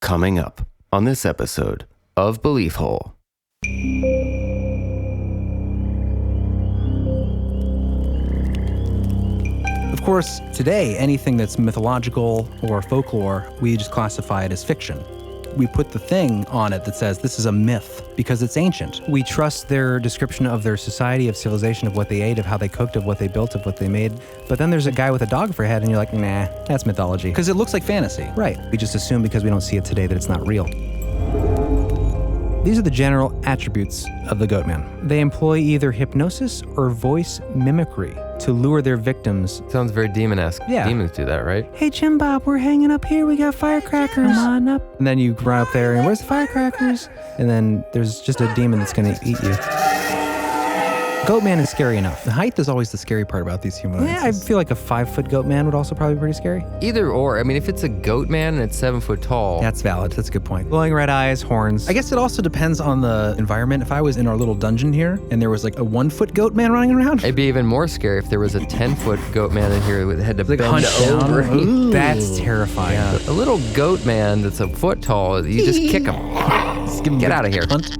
Coming up on this episode of Belief Hole. Of course, today, anything that's mythological or folklore, we just classify it as fiction. We put the thing on it that says this is a myth because it's ancient. We trust their description of their society, of civilization, of what they ate, of how they cooked, of what they built, of what they made. But then there's a guy with a dog for a head and you're like, nah, that's mythology. Because it looks like fantasy. Right. We just assume because we don't see it today that it's not real. These are the general attributes of the Goatman. They employ either hypnosis or voice mimicry to lure their victims. Sounds very demon-esque. Yeah. Demons do that, right? Hey, Jim Bob, we're hanging up here. We got firecrackers. Come on up. And then you run up there and where's the firecrackers? And then there's just a demon that's going to eat you. Goatman is scary enough. The height is always the scary part about these humanoids. Yeah, I feel like a 5-foot Goatman would also probably be pretty scary. Either or. I mean, if it's a goat man and it's 7 foot tall. That's valid. That's a good point. Glowing red eyes, horns. I guess it also depends on the environment. If I was in our little dungeon here and there was like a 1-foot goat man running around. It'd be even more scary if there was a 10-foot goat man in here that had to Like bend hunched down. over. Ooh. That's terrifying. Yeah. A little goat man that's a foot tall, you just kick him. Just give him Get a out of here. hunt.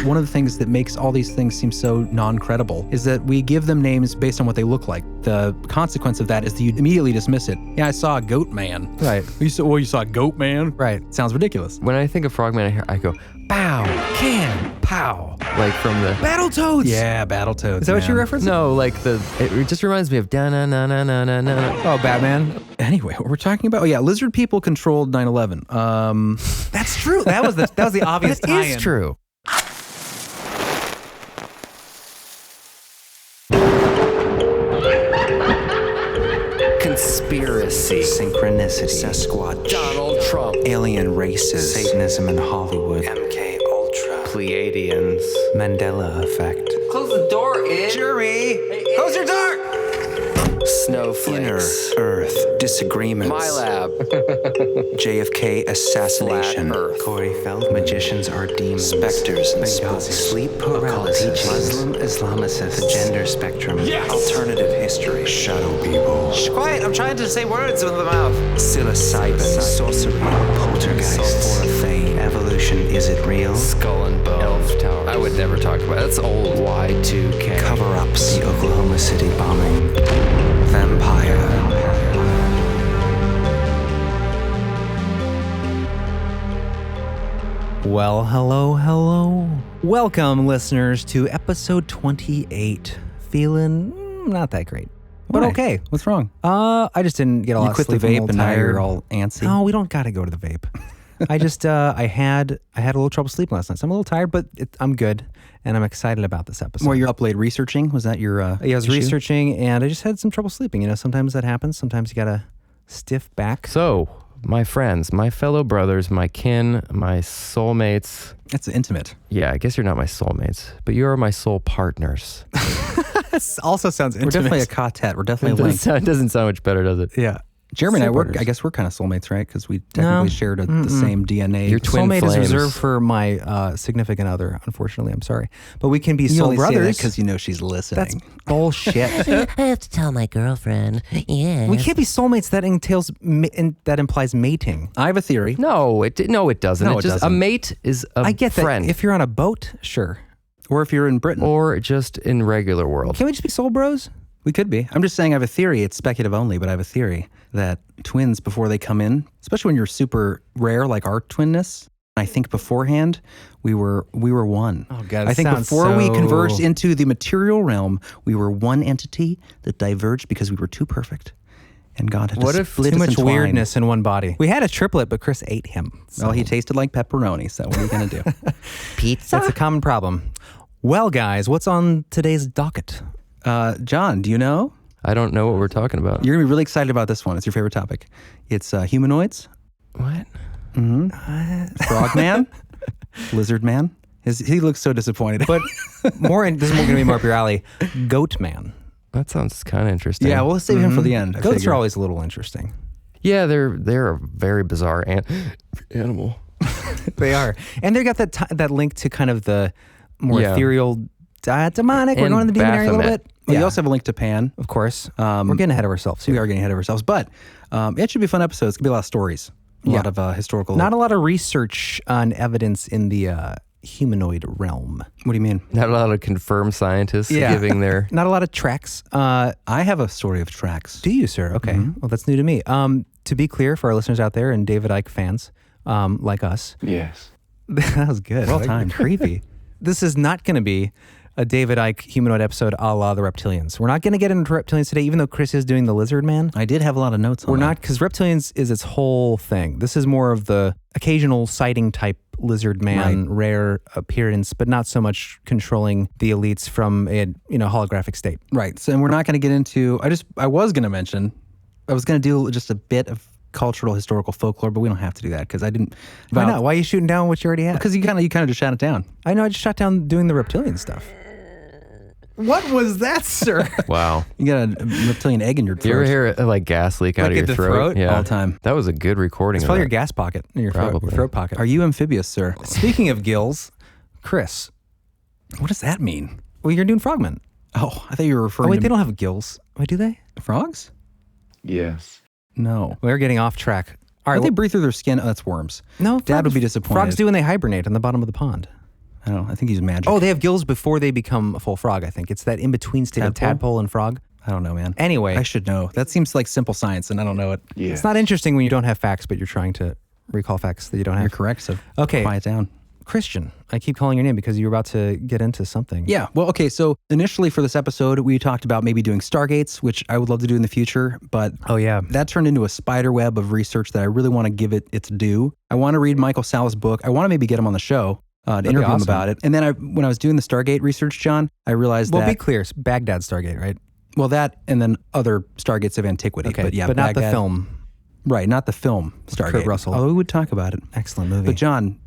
One of the things that makes all these things seem so non-credible is that we give them names based on what they look like. The consequence of that is that you immediately dismiss it. Yeah, I saw a goat man. Right. You saw a goat man? Right. Sounds ridiculous. When I think of Frogman, I go, pow, can, pow. Like from the... Battletoads! Yeah, Battletoads. Is that what you referenced? No, like it just reminds me of da-na-na-na-na-na-na. Oh, Batman. Anyway, what we're talking about? Oh yeah, lizard people controlled 9/11. That's true. That was the obvious That tie-in. is true. Conspiracy. Synchronicity. Sasquatch. Donald Trump. Alien races. Satanism in Hollywood. MK Ultra. Pleiadians. Mandela effect. Close the door, Ed. Jury! Close your door! Inner Snowflakes. Earth disagreements. My lab. JFK assassination. Flat Earth. Corey Feldman. Magicians are demons. Specters and spooks. Sleep paralysis. Muslim Islamicist. The gender spectrum. Yes! Alternative history. Shadow people. Quiet, I'm trying to say words with the mouth. Psilocybin. Sorcery. Poltergeist. Fame. Evolution. Is it real? Skull and Bones. Elf Tower. I would never talk about it. That's old. Y2K. Cover-ups. The Oklahoma City bombing. Vampire. Well, hello. Welcome, listeners, to episode 28. Feeling not that great, but Why? okay. What's wrong? I just didn't get a lot You of quit the sleep. I'm a vape little and now tired. you're all antsy. No, we don't got to go to the vape. I just, I had a little trouble sleeping last night, so I'm a little tired, but I'm good, and I'm excited about this episode. Were you up late researching? Was that your Yeah, I was issue? researching, and I just had some trouble sleeping. You know, sometimes that happens. Sometimes you gotta stiff back. So, my friends, my fellow brothers, my kin, my soulmates. That's intimate. Yeah, I guess you're not my soulmates, but you are my soul partners. This also sounds We're intimate. definitely a quartet. We're definitely linked. It doesn't sound much better, does it? Yeah. Jeremy and I Supporters. I guess we're kind of soulmates, right? Because we technically shared the same DNA. Your twin Soulmate flames. is reserved for my significant other, unfortunately. I'm sorry. But we can be soul brothers. because you know she's listening. That's bullshit. I have to tell my girlfriend. Yeah. We can't be soulmates. That entails, that implies mating. I have a theory. No, it doesn't. No, it just a doesn't. mate is a I get friend. that. If you're on a boat, sure. Or if you're in Britain. Or just in regular world. Can we just be soul bros? We could be. I'm just saying I have a theory. It's speculative only, but I have a theory that twins, before they come in, especially when you're super rare like our twinness, I think beforehand we were one. Oh, God, it I think sounds before we so- converged into the material realm, we were one entity that diverged because we were too perfect. And God had What to if split Too us much in twine. weirdness in one body. We had a triplet, but Chris ate him. Well, he tasted like pepperoni, so what are you going to do? Pizza? That's a common problem. Well, guys, what's on today's docket? John, do you know? I don't know what we're talking about. You're going to be really excited about this one. It's your favorite topic. It's humanoids, What? Frogman, Lizardman. He looks so disappointed. But this is going to be more up your alley. Goatman. That sounds kind of interesting. yeah, we'll save him for the end. I Goats figure. are always a little interesting. Yeah, they're a very bizarre animal. They are. And they got that link to kind of the more Yeah. ethereal, demonic. We're And going to the demonary a little Baphomet. bit. Well, you also have a link to Pan. Of course. We're getting ahead of ourselves here. We are getting ahead of ourselves, but it should be a fun episode. It's going to be a lot of stories. A lot of historical. Not a lot of research on evidence in the humanoid realm. What do you mean? Not a lot of confirmed scientists giving their... Not a lot of tracks. I have a story of tracks. Do you, sir? Okay. Well, that's new to me. To be clear for our listeners out there and David Icke fans like us. Yes. That was good. Well timed. Creepy. This is not going to be a David Icke humanoid episode a la the reptilians. We're not going to get into reptilians today, even though Chris is doing the Lizardman. I did have a lot of notes on We're that. not, because reptilians is its whole thing. This is more of the occasional sighting type Lizardman, rare appearance, but not so much controlling the elites from a holographic state. Right. So, and we're not going to get into, I was going to mention, I was going to do just a bit of cultural historical folklore, but we don't have to do that because I didn't. Why not? Why are you shooting down what you already have? Because you kind of just shot it down. I know, I just shot down doing the reptilian stuff. What was that, sir? Wow. You got a reptilian egg in your throat. You ever hear like gas leak out of your the throat? throat? Yeah. All the time. That was a good recording. It's of probably that. your gas pocket in your Probably. throat pocket. Are you amphibious, sir? Speaking of gills, Chris, What does that mean? well, you're doing Frogman. Oh, I thought you were Oh, referring wait, to they don't have gills. Wait, do they? frogs? Yes. No. We're getting off track. All right, Don't they breathe through their skin? Oh, that's worms. no, Dad would be disappointed. Frogs do when they hibernate on the bottom of the pond. I don't know. I think he's magic. Oh, they have gills before they become a full frog, I think. It's that in-between state of Tadpole? tadpole and frog. I don't know, man. Anyway, I should know. That seems like simple science, and I don't know it. Yes. it's not interesting when you don't have facts, but you're trying to recall facts that you don't have. You're correct, so Okay. quiet down. Christian, I keep calling your name because you were about to get into something. Yeah, well, okay, so initially for this episode, we talked about maybe doing Stargates, which I would love to do in the future, but Oh, yeah. that turned into a spider web of research that I really want to give it its due. I want to read Michael Sal's book. I want to maybe get him on the show to interview him awesome. about it. And then when I was doing the Stargate research, John, I realized Well, that... be clear. It's Baghdad Stargate, right? Well, that and then other Stargates of antiquity. Okay, but yeah, but not the Baghdad- film. Right, not the film Stargate. Kurt Russell. Although we would talk about it. Excellent movie. But John,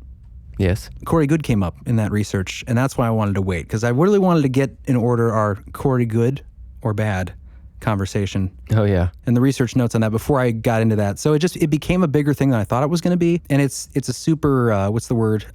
Yes. Corey Good came up in that research, and that's why I wanted to wait, because I really wanted to get in order our Corey Good or bad conversation Oh yeah. and the research notes on that before I got into that. So it became a bigger thing than I thought it was going to be, and it's a super what's the word?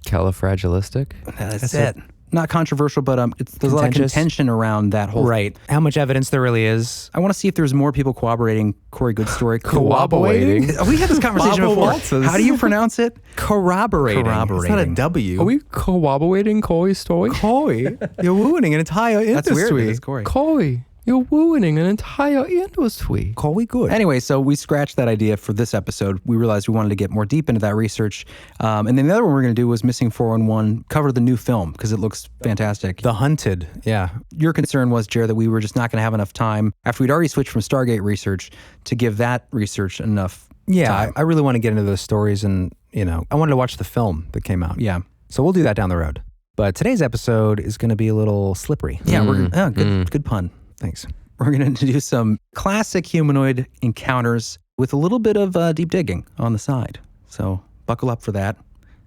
Califragilistic. That's it. Not controversial, but there's a lot of Contentious. contention around that whole. right. How much evidence there really is. I want to see if there's more people corroborating Corey Good's story. Corroborating? We had this conversation Baba before. waltzes. How do you pronounce it? Corroborating. Corroborating. It's not a W. Are we corroborating Corey's story? Corey, you're ruining an entire That's industry. weird. It's Corey. Corey, you're ruining an entire industry. Corey Good. Anyway, so we scratched that idea for this episode. We realized we wanted to get more deep into that research. And then the other one we're going to do was Missing 411, cover the new film because it looks fantastic. The Hunted. Yeah. Your concern was, Jared, that we were just not going to have enough time after we'd already switched from Stargate research to give that research enough time. I really want to get into those stories and, I wanted to watch the film that came out. Yeah. So we'll do that down the road. But today's episode is going to be a little slippery. Yeah, good pun. Thanks. We're going to do some classic humanoid encounters with a little bit of deep digging on the side. So buckle up for that.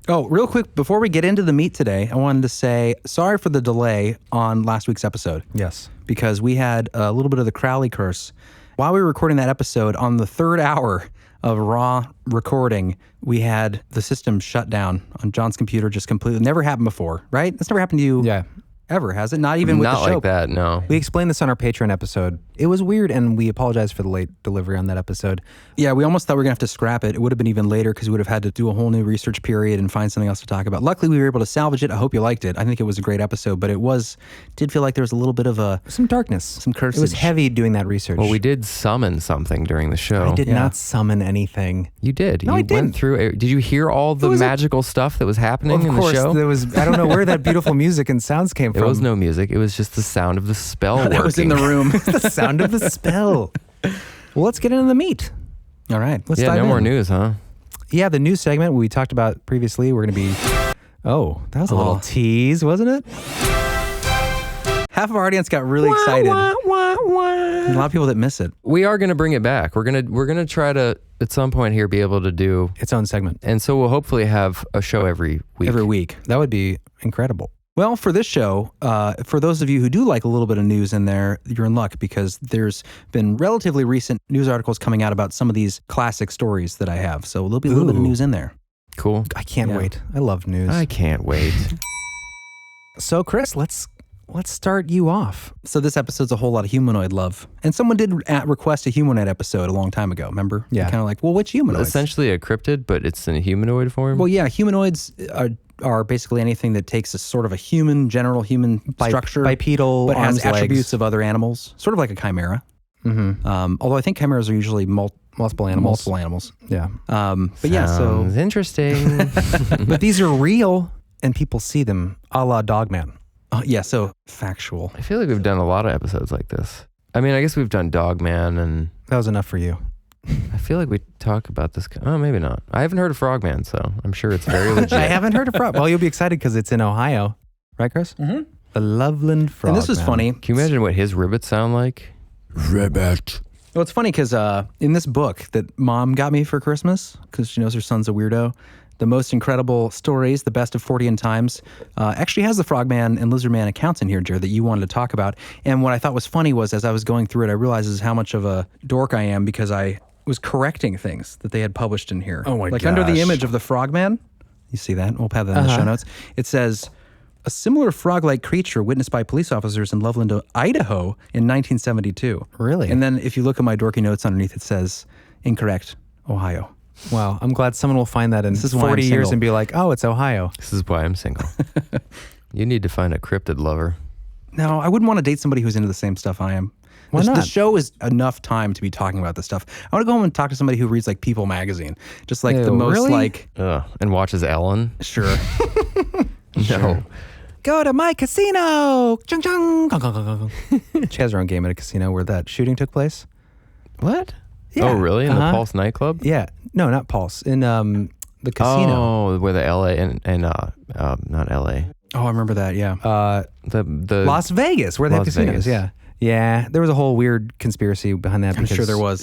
Oh, real quick, before we get into the meat today, I wanted to say sorry for the delay on last week's episode. Yes. Because we had a little bit of the Crowley curse. While we were recording that episode, on the third hour of raw recording, we had the system shut down on John's computer just completely. Never happened before, right? That's never happened to you Yeah. ever, has it? Not even with Not the show. like that, no. We explained this on our Patreon episode. It was weird, and we apologize for the late delivery on that episode. Yeah, we almost thought we were going to have to scrap it. It would have been even later because we would have had to do a whole new research period and find something else to talk about. Luckily, we were able to salvage it. I hope you liked it. I think it was a great episode, but did feel like there was a little bit of Some darkness. some cursage. It was heavy doing that research. Well, we did summon something during the show. I did Yeah. not summon anything. You did. No, you I went didn't. through. Did you hear all the magical stuff that was happening in the show? there was. I don't know where that beautiful music and sounds came There from. was no music. It was just the sound of the spell working. that was in the room. the sound of the spell. Well, let's get into the meat. All right. Let's Yeah, dive no in. more news, huh? Yeah, the news segment we talked about previously. We're going to be. Oh, that was a little tease, wasn't it? Half of our audience got really excited. A lot of people that miss it. We are going to bring it back. We're gonna try to at some point here be able to do, Its own segment. and so we'll hopefully have a show every week. Every week. That would be incredible. Well, for this show, for those of you who do like a little bit of news in there, you're in luck because there's been relatively recent news articles coming out about some of these classic stories that I have. So there'll be a little bit of Ooh. news in there. Cool. I can't Yeah. wait. I love news. I can't wait. So, Chris, let's let's start you off. So this episode's a whole lot of humanoid love. And someone did request a humanoid episode a long time ago, remember? Yeah. Kind of like, well, which humanoids? Essentially a cryptid, but it's in a humanoid form. Well, yeah, humanoids are basically anything that takes a sort of a general human structure. Bipedal, but has arms, attributes legs. of other animals. Sort of like a chimera. Mm-hmm. Although I think chimeras are usually Multiple animals. Yeah. But Sounds interesting. But these are real, and people see them, a la Dogman. so factual. I feel like we've done a lot of episodes like this. I mean, I guess we've done Dogman, and That was enough for you. I feel like we talk about this. Oh, maybe not. I haven't heard of Frogman, so I'm sure it's very legit. I haven't heard of Frog. Well, you'll be excited because it's in Ohio. Right, Chris? Mm-hmm. The Loveland Frog. And this was funny. Can you imagine what his ribbits sound like? Ribbit. Well, it's funny because in this book that Mom got me for Christmas, because she knows her son's a weirdo, The Most Incredible Stories, The Best of 40 and Times, actually has the Frogman and Lizardman accounts in here, Jared, that you wanted to talk about. And what I thought was funny was, as I was going through it, I realized how much of a dork I am because I was correcting things that they had published in here. Oh my Like under the gosh. image of the Frogman, you see that? We'll have that in the show notes. It says, a similar frog-like creature witnessed by police officers in Loveland, Idaho in 1972. Really? And then if you look at my dorky notes underneath, it says, incorrect, Ohio. Wow. I'm glad someone will find that in This is why I'm 40 years single. and be like, oh, it's Ohio. This is why I'm single. You need to find a cryptid lover. No, I wouldn't want to date somebody who's into the same stuff I am. Why The not? show is enough time to be talking about this stuff. I want to go home and talk to somebody who reads like People magazine. Just like the Ew, most really? like, Ugh. And watches Ellen. sure. No. Go to my casino. Chung chung. Gong, gong, gong, gong, gong. She has her own game at a casino where that shooting took place. What? Yeah. Oh, really? In the Uh-huh. Pulse nightclub? Yeah. No, not Pulse. In the casino. Oh, where the LA and not LA. Oh, I remember that. Yeah. The Las Vegas, where they have Las casinos. Vegas. Yeah. Yeah. There was a whole weird conspiracy behind that. I'm because sure there was.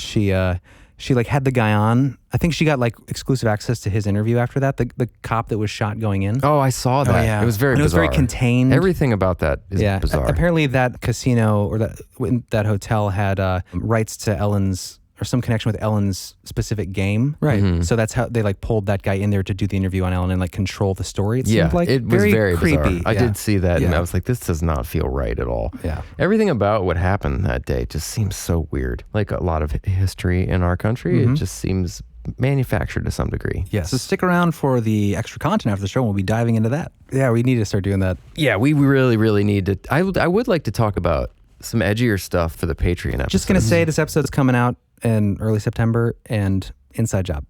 She like had the guy on. I think she got like exclusive access to his interview after that. The cop that was shot going in. Oh, I saw that. yeah. It was very And it was bizarre. very contained. Everything about that is bizarre. Apparently, that casino or that hotel had rights to Ellen's or some connection with Ellen's specific game. Right. Mhm. So that's how they like pulled that guy in there to do the interview on Ellen and like control the story. It Yeah, seemed like it was very creepy. bizarre. I Yeah. did see that, and Yeah. I was like, this does not feel right at all. Yeah. Everything about what happened that day just seems so weird. Like a lot of history in our country, it just seems manufactured to some degree. Yes. So stick around for the extra content after the show. We'll be diving into that. Yeah, we need to start doing that. Yeah, we really, really need to. I would like to talk about some edgier stuff for the Patreon episode. Just gonna say this episode's coming out in early September and inside job.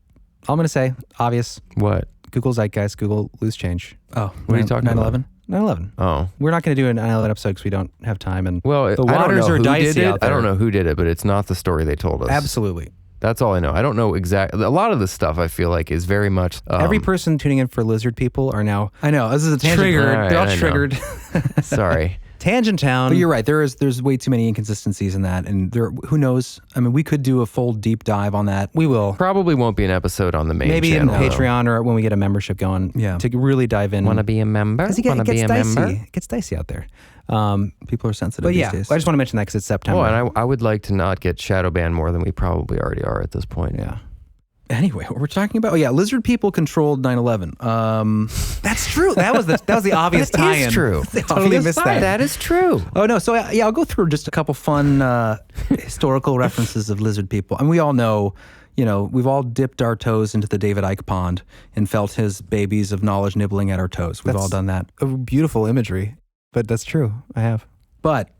All I'm gonna say, obvious. What? Google Zeitgeist, Google Loose Change. Oh, What are you talking about? 9/11? 9/11. Oh. We're not gonna do an 9/11 episode because we don't have time. And Well, the I don't waters know are who dicey did it. out there. I don't know who did it, but it's not the story they told us. Absolutely. That's all I know. I don't know exactly. A lot of this stuff I feel like is very much Every person tuning in for lizard people are now I know. This is a tangent. triggered. All They're all right, I know. triggered. Sorry. Tangent Town. But you're right. There's way too many inconsistencies in that, and who knows? I mean, we could do a full deep dive on that. We will. Probably won't be an episode on the main Maybe channel. in Patreon or when we get a membership going. Yeah. To really dive in. Want to be a member? Because it Want to be gets a dicey. member? It gets dicey out there. People are sensitive But these yeah, days. I just want to mention that because it's September. Oh, and I would like to not get shadow banned more than we probably already are at this point. yeah. Anyway, what we're talking about? Oh yeah, lizard people controlled 9/11. That's true. That was the obvious That tie-in. is true. I totally missed that. That is true. Oh no, so yeah, I'll go through just a couple fun historical references of lizard people, and we all know. You know, we've all dipped our toes into the David Icke pond and felt his babies of knowledge nibbling at our toes. We've all done that. A beautiful imagery, but that's true. I have. But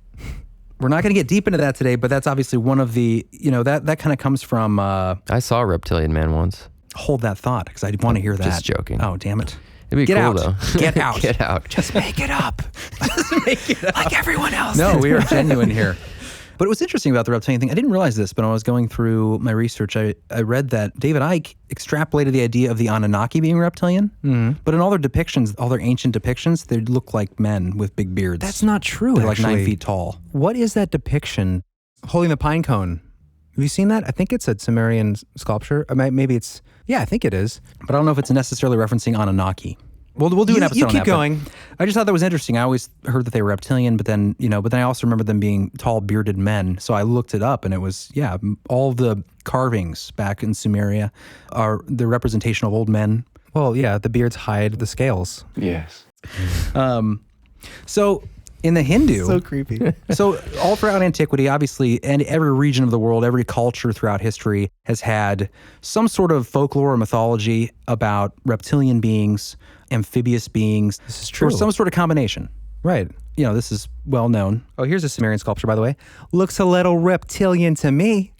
we're not going to get deep into that today, but that's obviously one of the, that kind of comes from, I saw a reptilian man once. hold that thought, because I want to hear that. Just joking. Oh, damn it. It'd be Get cool out. though. Get out. Get out. Just make it up. Just make it up. Like everyone else. No, we are genuine here. But it was interesting about the reptilian thing. I didn't realize this, but when I was going through my research, I read that David Icke extrapolated the idea of the Anunnaki being reptilian. Mm-hmm. But in all their depictions, all their ancient depictions, they look like men with big beards. That's not true. They're actually. like 9 feet tall. What is that depiction? Holding the pine cone. Have you seen that? I think it's a Sumerian sculpture. Maybe it's. Yeah, I think it is. But I don't know if it's necessarily referencing Anunnaki. We'll do an episode You on keep that, but going. I just thought that was interesting. I always heard that they were reptilian, but then I also remember them being tall, bearded men. So I looked it up, and it was, all the carvings back in Sumeria are the representation of old men. Well, yeah, the beards hide the scales. Yes. So In the Hindu. So creepy. So all throughout antiquity, obviously, and every region of the world, every culture throughout history has had some sort of folklore or mythology about reptilian beings, amphibious beings. This is true. Or some sort of combination. Right. You know, this is well known. Oh, here's a Sumerian sculpture, by the way. Looks a little reptilian to me.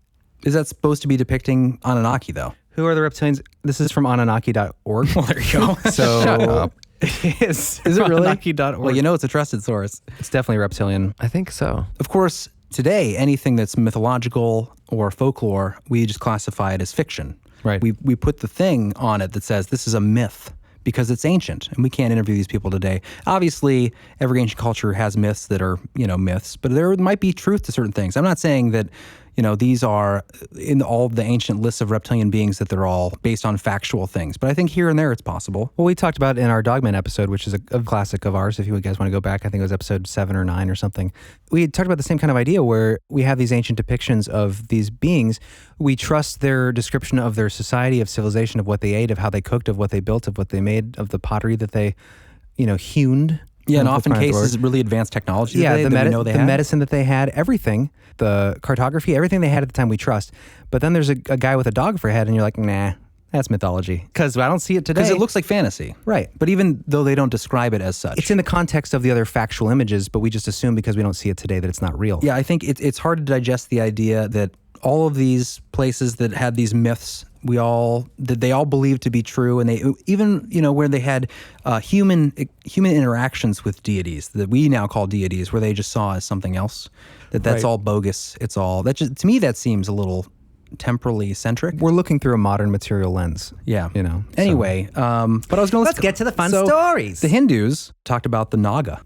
Is that supposed to be depicting Anunnaki, though? Who are the reptilians? This is from Anunnaki.org. Well, there you go. So Shut up. It is. Is it really? Anunnaki.org. Well, you know it's a trusted source. It's definitely reptilian. I think so. Of course, today, anything that's mythological or folklore, we just classify it as fiction. Right. We put the thing on it that says this is a myth because it's ancient, and we can't interview these people today. Obviously, every ancient culture has myths that are, myths, but there might be truth to certain things. I'm not saying that, these are in all the ancient lists of reptilian beings that they're all based on factual things. But I think here and there it's possible. Well, we talked about in our Dogman episode, which is a classic of ours, if you guys want to go back, I think it was episode 7 or 9 or something. We had talked about the same kind of idea where we have these ancient depictions of these beings. We trust their description of their society, of civilization, of what they ate, of how they cooked, of what they built, of what they made, of the pottery that they, hewn. Yeah, in often cases, really advanced technology that we know they the had. medicine that they had, everything, the cartography, everything they had at the time we trust. But then there's a guy with a dog for a head and you're like, nah, that's mythology. Because I don't see it today. Because it looks like fantasy. Right. But even though they don't describe it as such. It's in the context of the other factual images, but we just assume because we don't see it today that it's not real. Yeah, I think it's hard to digest the idea that all of these places that had these myths, they all believed to be true, and they even where they had human interactions with deities that we now call deities, where they just saw as something else. That's Right. all bogus. It's all that. To me, that seems a little temporally centric. We're looking through a modern material lens. Yeah. so. Anyway, but I was going to Let's get to the fun stories. The Hindus talked about the Naga.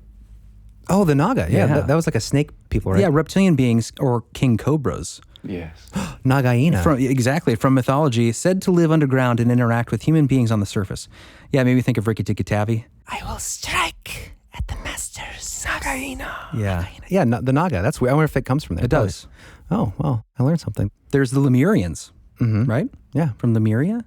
Oh, the Naga. Yeah. Yeah. That was like a snake people, right? Yeah, reptilian beings or king cobras. Yes. Nagaina. From mythology, said to live underground and interact with human beings on the surface. Yeah, maybe think of Rikki Tikki Tavi. I will strike at the master's Nagaina. Yeah, Yeah, the Naga. That's weird. I wonder if it comes from there. it does. Oh, well, I learned something. There's the Lemurians, right? Yeah. From Lemuria.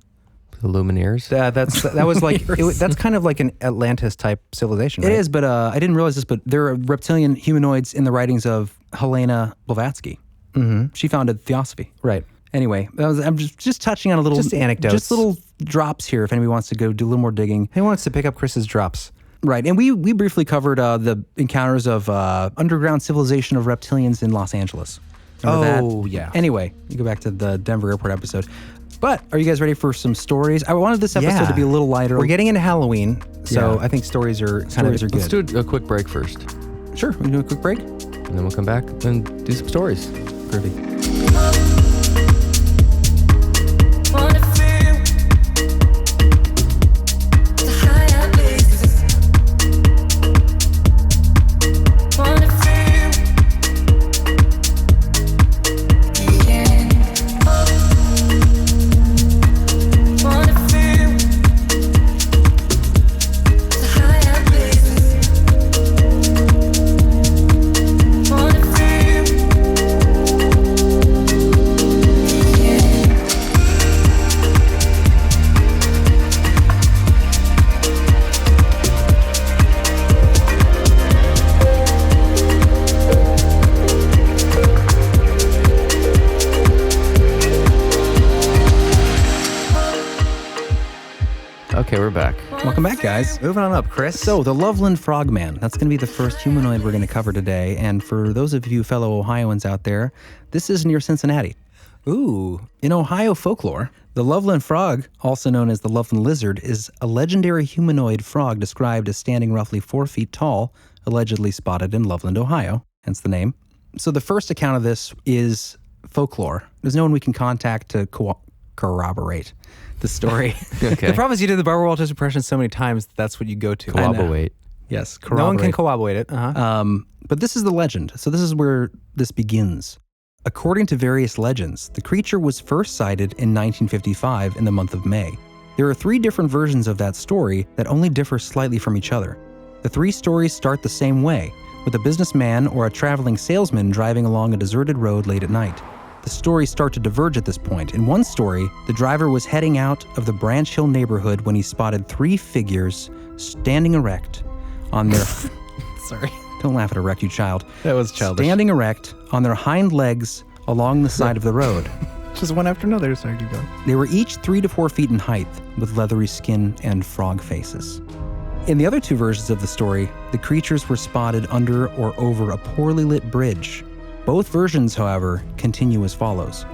The Lumineers. That was like, that's kind of like an Atlantis type civilization, right? It is, but I didn't realize this, but there are reptilian humanoids in the writings of Helena Blavatsky. Mm-hmm. She founded Theosophy. Right. Anyway, I'm just touching on a little... Just anecdotes. Just little drops here if anybody wants to go do a little more digging. He wants to pick up Chris's drops. Right, and we briefly covered the encounters of underground civilization of reptilians in Los Angeles. Remember that? Yeah. Anyway, you go back to the Denver airport episode. But are you guys ready for some stories? I wanted this episode to be a little lighter. We're getting into Halloween, so Yeah. I think stories are Stories are good. good. Let's do a quick break first, Sure, we can do a quick break. and then we'll come back and do some stories. Groovy. Wanna feel the higher places. Wanna feel again. Wanna feel the higher places. Wanna feel again. Okay, we're back. Welcome back, guys. Moving on up, Chris. So, the Loveland Frogman. That's going to be the first humanoid we're going to cover today. And for those of you fellow Ohioans out there, this is near Cincinnati. Ooh. In Ohio folklore, the Loveland frog, also known as the Loveland lizard, is a legendary humanoid frog described as standing roughly 4 feet tall, allegedly spotted in Loveland, Ohio, hence the name. So the first account of this is folklore. There's no one we can contact to corroborate the story. Okay. The problem is you did the Barbara Walters impression so many times that's what you go to. Corroborate. Yes, No one can corroborate. corroborate it. Uh-huh. But this is the legend. So this is where this begins. According to various legends, the creature was first sighted in 1955 in the month of May. There are 3 different versions of that story that only differ slightly from each other. The 3 stories start the same way, with a businessman or a traveling salesman driving along a deserted road late at night. The stories start to diverge at this point. In one story, the driver was heading out of the Branch Hill neighborhood when he spotted 3 figures standing erect on their... Sorry. Don't laugh at erect, you child. That was childish. Standing erect on their hind legs along the side of the road. Just one after another. Sorry, keep going. They were each 3 to 4 feet in height, with leathery skin and frog faces. In the other two versions of the story, the creatures were spotted under or over a poorly lit bridge. Both versions, however, continue as follows.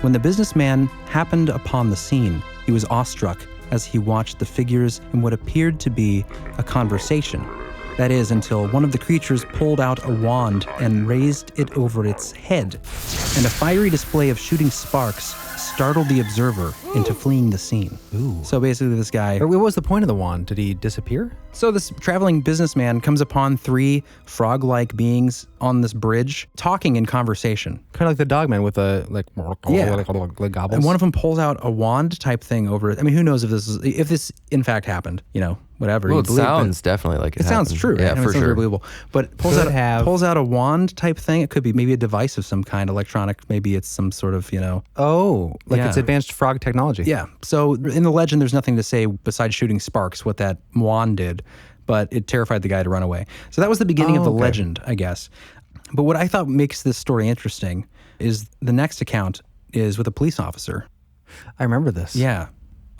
When the businessman happened upon the scene, he was awestruck as he watched the figures in what appeared to be a conversation. That is, until one of the creatures pulled out a wand and raised it over its head, and a fiery display of shooting sparks startled the observer into fleeing the scene. Ooh. So basically this guy... Or what was the point of the wand? Did he disappear? So this traveling businessman comes upon 3 frog-like beings on this bridge, talking in conversation. Kind of like the dogman with a, like gobbles. And one of them pulls out a wand type thing over it. I mean, who knows if this in fact happened, whatever. Well, you it believe, sounds definitely like it sounds happened. true, right? Yeah, I mean, for it sounds sure. very believable. But pulls out a wand type thing. It could be maybe a device of some kind, electronic. Maybe it's some sort of, Oh, like Yeah. it's advanced frog technology. Yeah. So in the legend, there's nothing to say besides shooting sparks what that wand did, but it terrified the guy to run away. So that was the beginning of the okay. legend, I guess. But what I thought makes this story interesting is the next account is with a police officer. I remember this. Yeah.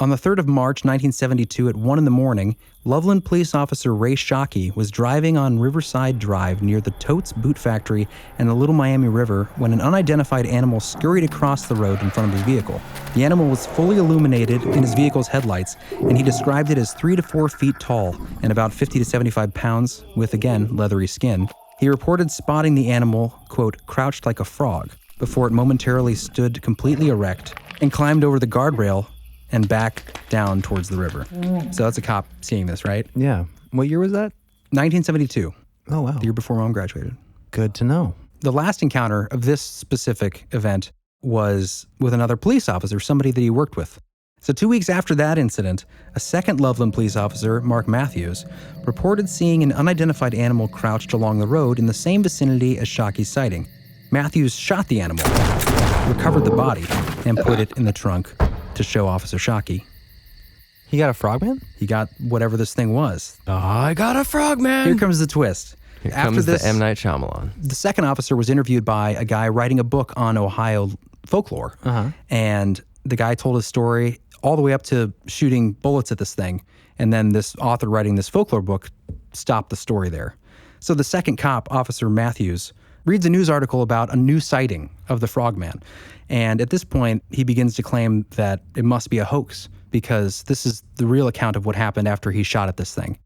On the 3rd of March, 1972, at 1 in the morning, Loveland police officer Ray Shockey was driving on Riverside Drive near the Totes Boot Factory and the Little Miami River when an unidentified animal scurried across the road in front of his vehicle. The animal was fully illuminated in his vehicle's headlights, and he described it as 3 to 4 feet tall and about 50 to 75 pounds with, again, leathery skin. He reported spotting the animal, quote, crouched like a frog, before it momentarily stood completely erect and climbed over the guardrail and back down towards the river. So that's a cop seeing this, right? Yeah. What year was that? 1972, Oh, wow. the year before Mom graduated. Good to know. The last encounter of this specific event was with another police officer, somebody that he worked with. So 2 weeks after that incident, a second Loveland police officer, Mark Matthews, reported seeing an unidentified animal crouched along the road in the same vicinity as Shockey's sighting. Matthews shot the animal, recovered the body, and put it in the trunk to show Officer Shockey. He got a frogman? He got whatever this thing was. I got a frogman. Here comes the twist. Here After comes this, the M. Night Shyamalan. the second officer was interviewed by a guy writing a book on Ohio folklore. And the guy told his story all the way up to shooting bullets at this thing. And then this author writing this folklore book stopped the story there. So the second cop, Officer Matthews, reads a news article about a new sighting of the Frogman. And at this point, he begins to claim that it must be a hoax because this is the real account of what happened after he shot at this thing.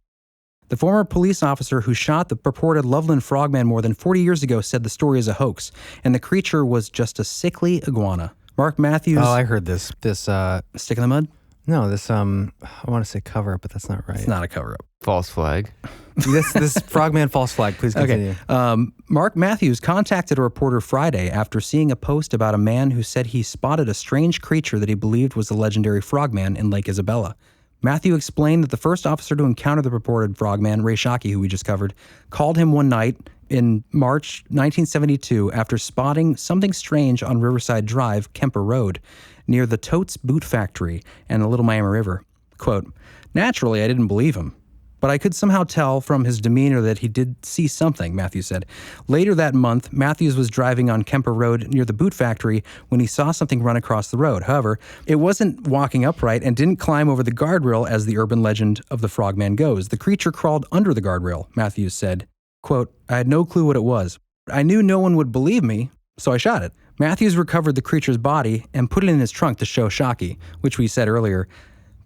The former police officer who shot the purported Loveland Frogman more than 40 years ago said the story is a hoax, and the creature was just a sickly iguana. Mark Matthews... Oh, I heard this. Stick in the mud? No, this, I want to say cover up, but that's not right. It's not a cover-up. False flag. this frogman false flag, please continue. Okay. Mark Matthews contacted a reporter Friday after seeing a post about a man who said he spotted a strange creature that he believed was the legendary Frogman in Lake Isabella. Matthew explained that the first officer to encounter the purported Frogman, Ray Shockey, who we just covered, called him one night in March 1972 after spotting something strange on Riverside Drive, Kemper Road, near the Totes Boot Factory and the Little Miami River. Quote, naturally, I didn't believe him, but I could somehow tell from his demeanor that he did see something, Matthews said. Later that month, Matthews was driving on Kemper Road near the boot factory when he saw something run across the road. However, it wasn't walking upright and didn't climb over the guardrail as the urban legend of the Frogman goes. The creature crawled under the guardrail, Matthews said. Quote, I had no clue what it was. I knew no one would believe me, so I shot it. Matthews recovered the creature's body and put it in his trunk to show Shockey, which we said earlier.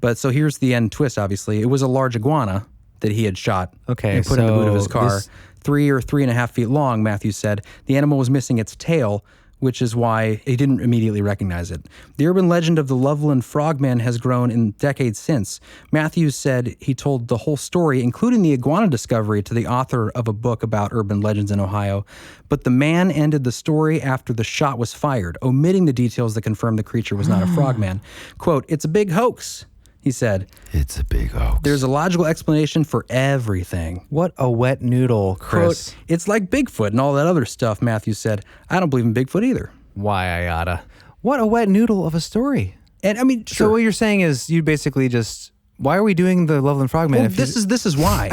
But so here's the end twist, obviously. It was a large iguana that he had shot and put in the boot of his car. 3 or 3.5 feet long, Matthews said. The animal was missing its tail, which is why he didn't immediately recognize it. The urban legend of the Loveland Frogman has grown in decades since. Matthews said he told the whole story, including the iguana discovery, to the author of a book about urban legends in Ohio. But the man ended the story after the shot was fired, omitting the details that confirmed the creature was not a frogman. Quote, it's a big hoax, he said. It's a big hoax. There's a logical explanation for everything. What a wet noodle, Chris. Quote, it's like Bigfoot and all that other stuff, Matthews said. I don't believe in Bigfoot either. Why I oughta. What a wet noodle of a story. And I mean, sure. So what you're saying is you basically just, why are we doing the Loveland Frogman? Well, this is why.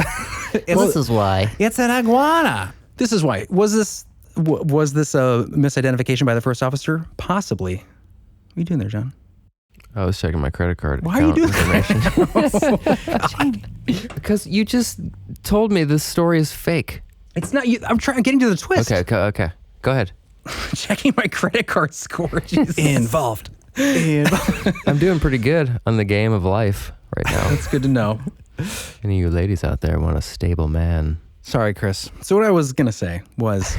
This is why. It's an iguana. This is why. Was this a misidentification by the first officer? Possibly. What are you doing there, John? I was checking my credit card. Why are you doing that? Because you just told me this story is fake. It's not you. I'm getting to the twist. Okay. Go ahead. Checking my credit card score. Jesus. Involved. I'm doing pretty good on the game of life right now. That's good to know. Any of you ladies out there want a stable man? Sorry, Chris. So what I was going to say was,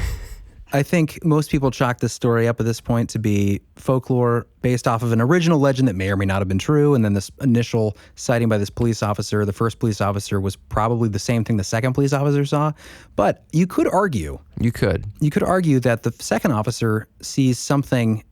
I think most people chalk this story up at this point to be folklore based off of an original legend that may or may not have been true. And then this initial sighting by this police officer, the first police officer, was probably the same thing the second police officer saw. But you could argue. You could argue that the second officer sees something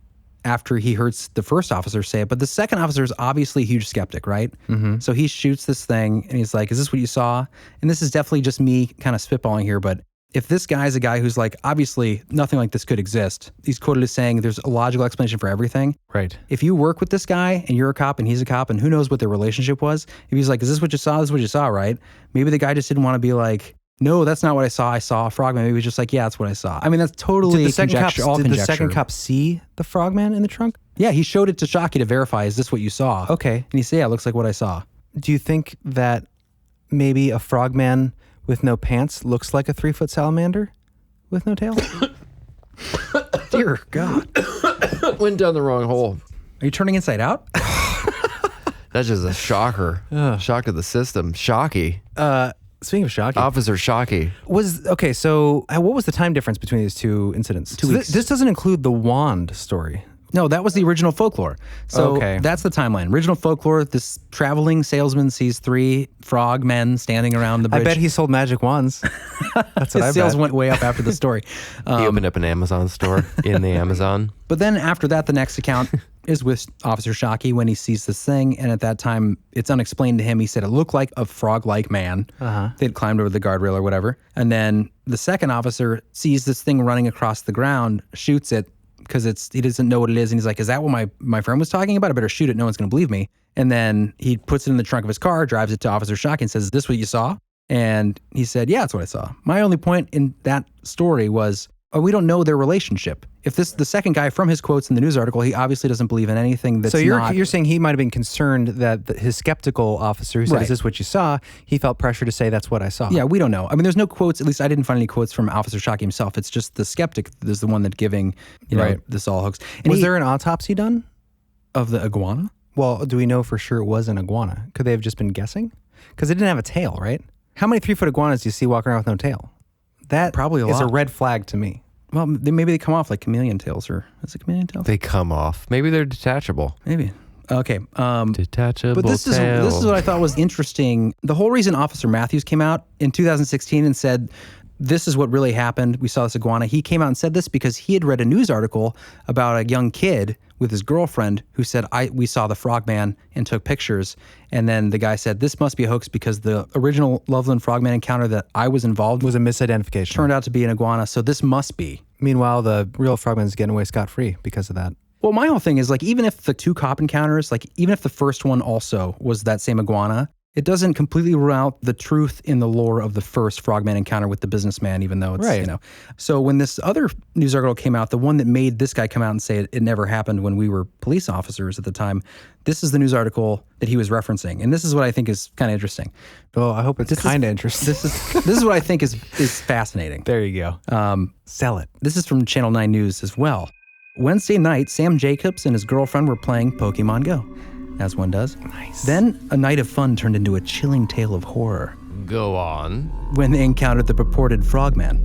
after he heard the first officer say it. But the second officer is obviously a huge skeptic, right? Mm-hmm. So he shoots this thing and he's like, is this what you saw? And this is definitely just me kind of spitballing here, but if this guy's a guy who's like, obviously nothing like this could exist, he's quoted as saying there's a logical explanation for everything. Right. If you work with this guy and you're a cop and he's a cop and who knows what their relationship was, if he's like, is this what you saw? This is what you saw, right? Maybe the guy just didn't want to be like, no, that's not what I saw. I saw a frogman. Maybe he was just like, yeah, that's what I saw. I mean, that's totally conjecture. Did the second cop see the frogman in the trunk? Yeah, he showed it to Shockey to verify, is this what you saw? Okay. And he said, yeah, it looks like what I saw. Do you think that maybe a frogman with no pants looks like a 3-foot salamander with no tail? Dear God. Went down the wrong hole. Are you turning inside out? That's just a shocker. Shock to the system. Shockey. Speaking of Shockey. Officer Shockey. So what was the time difference between these two incidents? 2 weeks. This doesn't include the wand story. No, that was the original folklore. So Okay. that's the timeline. Original folklore, this traveling salesman sees 3 frogmen standing around the bridge. I bet he sold magic wands. That's what I His sales bet. went way up after the story. He opened up an Amazon store in the Amazon. But then after that, the next account is with Officer Shockey when he sees this thing. And at that time, it's unexplained to him. He said it looked like a frog-like man. They'd climbed over the guardrail or whatever. And then the second officer sees this thing running across the ground, shoots it because he doesn't know what it is. And he's like, is that what my friend was talking about? I better shoot it. No one's going to believe me. And then he puts it in the trunk of his car, drives it to Officer Shockey and says, is this what you saw? And he said, yeah, that's what I saw. My only point in that story was, we don't know their relationship. If the second guy from his quotes in the news article, he obviously doesn't believe in anything that's So you're saying he might have been concerned that his skeptical officer who said, is this what you saw? He felt pressure to say, that's what I saw. Yeah, we don't know. I mean, there's no quotes. At least I didn't find any quotes from Officer Shockey himself. It's just the skeptic is the one that giving, this all hoax. And Was there an autopsy done? Of the iguana? Well, do we know for sure it was an iguana? Could they have just been guessing? Because it didn't have a tail, right? How many 3-foot iguanas do you see walking around with no tail? That Probably a is a lot. red flag to me. Well, maybe they come off like chameleon tails, or is it chameleon tails? They come off. Maybe they're detachable. Maybe. Okay. Detachable But this is what I thought was interesting. The whole reason Officer Matthews came out in 2016 and said, this is what really happened. We saw this iguana. He came out and said this because he had read a news article about a young kid with his girlfriend who said, we saw the frogman and took pictures. And then the guy said, this must be a hoax because the original Loveland frogman encounter that I was involved Was a misidentification. turned out to be an iguana. So this must be. Meanwhile, the real frogman's getting away scot-free because of that. Well, my whole thing is like, even if the 2 cop encounters, like even if the first one also was that same iguana, it doesn't completely rule out the truth in the lore of the first frogman encounter with the businessman, even though it's, Right. So when this other news article came out, the one that made this guy come out and say it never happened when we were police officers at the time, this is the news article that he was referencing. And this is what I think is kind of interesting. Well, I hope it's kind of interesting. This is what I think is fascinating. There you go. Sell it. This is from Channel 9 News as well. Wednesday night, Sam Jacobs and his girlfriend were playing Pokemon Go, as one does. Nice. Then a night of fun turned into a chilling tale of horror Go on. when they encountered the purported Frogman.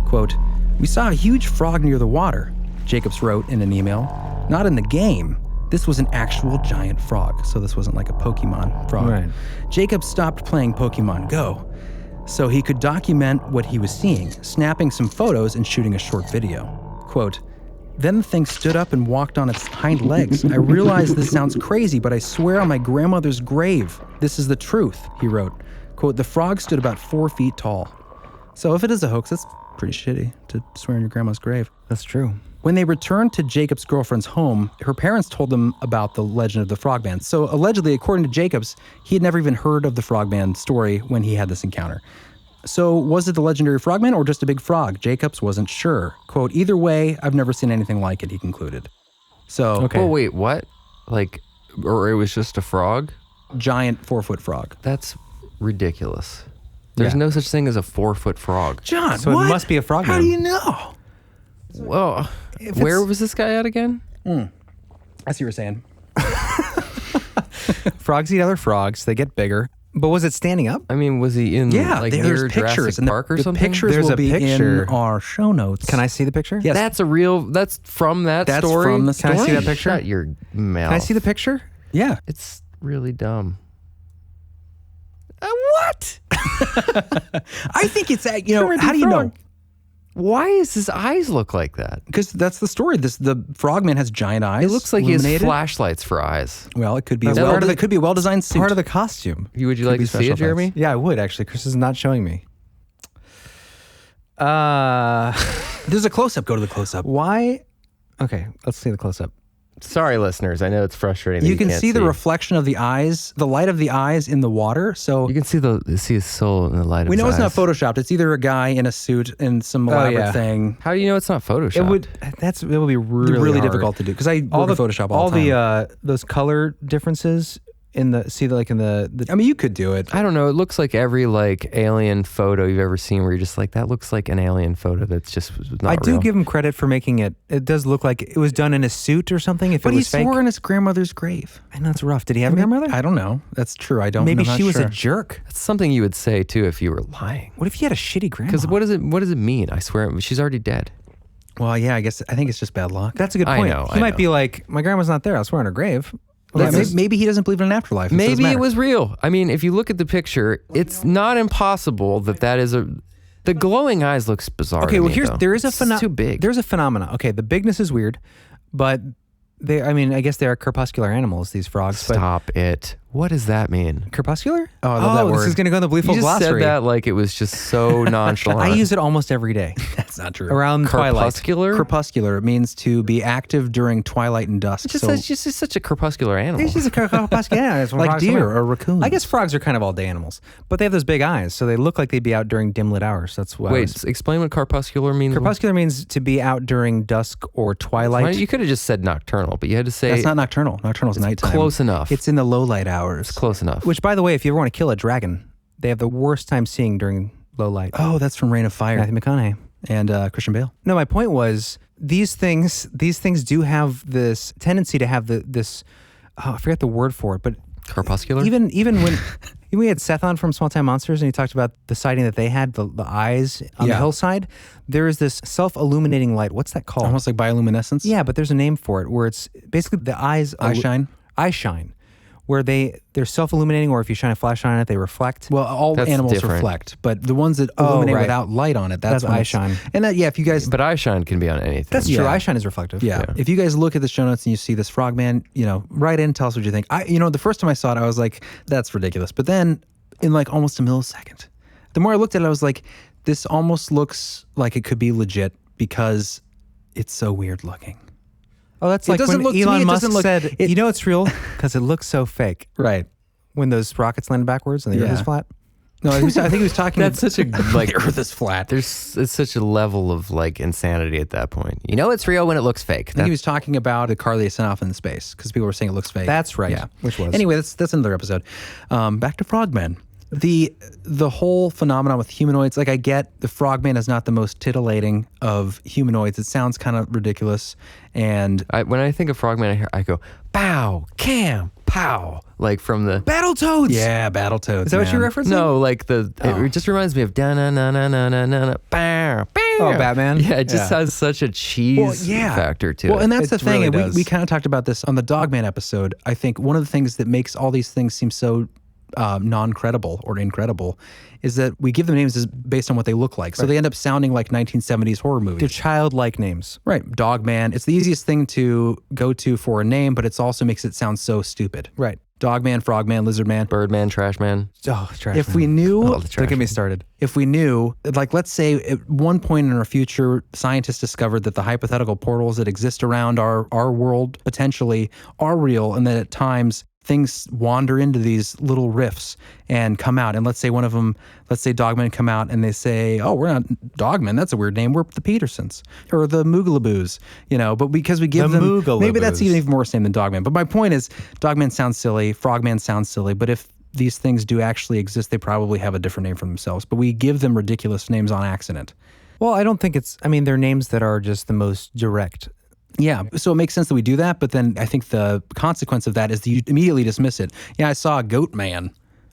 Quote, we saw a huge frog near the water, Jacobs wrote in an email. Not in the game. This was an actual giant frog, so this wasn't like a Pokemon frog. Right. Jacobs stopped playing Pokemon Go so he could document what he was seeing, snapping some photos and shooting a short video. Quote, then the thing stood up and walked on its hind legs. I realize this sounds crazy, but I swear on my grandmother's grave, this is the truth, he wrote. Quote, the frog stood about 4 feet tall. So if it is a hoax, that's pretty shitty to swear on your grandma's grave. That's true. When they returned to Jacob's girlfriend's home, her parents told them about the legend of the Frogman. So allegedly, according to Jacobs, he had never even heard of the Frogman story when he had this encounter. So was it the legendary Frogman or just a big frog? Jacobs wasn't sure. Quote, either way, I've never seen anything like it, he concluded. So, Okay. Oh, wait, what? Like, or it was just a frog? giant 4-foot frog. That's ridiculous. There's Yeah. no such thing as a 4-foot frog. John, So it must be a frogman. How do you know? Well, where was this guy at again? I see what you're saying. Frogs eat other frogs. They get bigger. But was it standing up? I mean, was he in like there's near pictures. Jurassic And Park or the something? pictures There's will a be picture. in our show notes. Can I see the picture? Yes. That's a real. That's from that That's story. from the Can I see story. that picture? Shut your mouth. Can I see the picture? Yeah. It's really dumb. What? I think it's, how do you know? Why does his eyes look like that? Because that's the story. The Frogman has giant eyes. It looks like he has illuminated. flashlights for eyes. Well, it could be That's well. part of It could be a well-designed suit. Part of the costume. Would you like be to see special it, Jeremy? effects. Yeah, I would actually. Chris is not showing me. There's a close-up. Go to the close-up. Why? Okay, let's see the close-up. Sorry, listeners. I know it's frustrating. that You can can't see the reflection of the eyes, the light of the eyes in the water. So You can see his soul in the light of we his know it's not eyes. photoshopped. It's either a guy in a suit and some elaborate yeah. thing. How do you know it's not Photoshop? It would. It would be really, hard. difficult to do because I All work the with Photoshop all the time. those color differences in the the. I mean, you could do it. I don't know. It looks like every like alien photo you've ever seen where you're just like, that looks like an alien photo that's just not I do real. give him credit for making it. It does look like it was done in a suit or something. If But it he was fake, swore in his grandmother's grave. I know it's rough. Did he have a grandmother? I don't know. That's true. I don't. Maybe I'm not she was sure. a jerk. That's something you would say too if you were lying. What if he had a shitty grandma? Because what does it mean? I swear, she's already dead. Well, yeah. I think it's just bad luck. That's a good I point. know, He I might know. be like, my grandma's not there. I'll swear on her grave. Yeah, That's maybe he doesn't believe in an afterlife. and so Maybe doesn't it matter. was real. I mean, if you look at the picture, it's not impossible that is a. The glowing eyes looks bizarre. Okay, to well, me, here's though. there is a It's phenomenon. too big. There's a phenomena. Okay, the bigness is weird, but they. I mean, I guess they are crepuscular animals. These frogs. Stop it. What does that mean? But crepuscular? Oh, I love that This word. is going to go in the You Bleeful just glossary. said that like it was just so nonchalant. I use it almost every day That's not true. around twilight. crepuscular. Crepuscular means to be active during twilight and dusk. It's just such a crepuscular animal. It's just a crepuscular. Yeah, it's like frogs deer somewhere. or raccoons. I guess frogs are kind of all day animals, but they have those big eyes, so they look like they'd be out during dim lit hours. That's why. Wait, explain what crepuscular means. Crepuscular means to be out during dusk or twilight. You could have just said nocturnal, but you had to say That's not nocturnal. Nocturnal's nighttime. close enough. It's in the low light hours. close enough. Which, by the way, if you ever want to kill a dragon, they have the worst time seeing during low light. Oh, that's from Reign of Fire Matthew McConaughey. and Christian Bale. No, my point was these things do have this tendency to have this. Oh, I forget the word for it, but crepuscular. even when we had Seth on from Small Time Monsters, and he talked about the sighting that they had, the eyes on the Yeah. hillside. There is this self-illuminating light. What's that called? Almost like bioluminescence. Yeah, but there's a name for it where it's basically the eyes. Eye shine? Eye shine, where they're self-illuminating, or if you shine a flashlight on it, they reflect. Well, all That's animals different. reflect, but the ones that illuminate right. without light on it, that's when eye it's- shine. And that, yeah, if you guys, But eye shine can be on anything. That's true. Yeah. Eye shine is reflective. yeah, if you guys look at the show notes and you see this Frogman, write in, tell us what you think. The first time I saw it, I was like, that's ridiculous. But then, in like almost a millisecond, the more I looked at it, I was like, this almost looks like it could be legit because it's so weird looking. Oh, that's It like doesn't when look- to me, Elon it Musk doesn't look- said, it- "You know it's real because it looks so fake." Right. When those rockets landed backwards and the Earth is Yeah. flat. No, I think he was talking. That's such a like. the Earth is flat. It's such a level of like insanity at that point. You know it's real when it looks fake. I think he was talking about the car they sent off in space because people were saying it looks fake. That's right. Yeah. Which was. Anyway, that's another episode. Back to Frogman. The whole phenomenon with humanoids, like I get the Frogman is not the most titillating of humanoids. It sounds kind of ridiculous. And When I think of Frogman, I go bow, cam, pow, like from the. Battletoads. yeah, Battletoads. Is that what you're man. referencing? No, like it just reminds me of da na na na na na na bow. Oh, Batman? Yeah, it just Yeah. has such a cheese factor to Well, it. and that's the It thing. really And does. we kind of talked about this on the Dogman episode. I think one of the things that makes all these things seem so non-credible or incredible is that we give them names based on what they look like. So they end up sounding like 1970s horror movies. They're childlike names. Right. Dogman. It's the easiest thing to go to for a name, but it also makes it sound so stupid. Right. Dogman, Frogman, Lizardman. Birdman, Trashman. Oh, trash. If we knew, Don't get me started. if we knew, like, let's say at one point in our future, scientists discovered that the hypothetical portals that exist around our world potentially are real, and that at times things wander into these little rifts and come out. And let's say one of them, let's say Dogman come out and they say, oh, we're not Dogman. That's a weird name. We're the Petersons or the Moogalaboos, but because we give them, maybe that's even worse name than Dogman. But my point is Dogman sounds silly. Frogman sounds silly. But if these things do actually exist, they probably have a different name for themselves. But we give them ridiculous names on accident. Well, I don't think they're names that are just the most direct. Yeah, so it makes sense that we do that, but then I think the consequence of that is that you immediately dismiss it. Yeah, I saw a Goatman.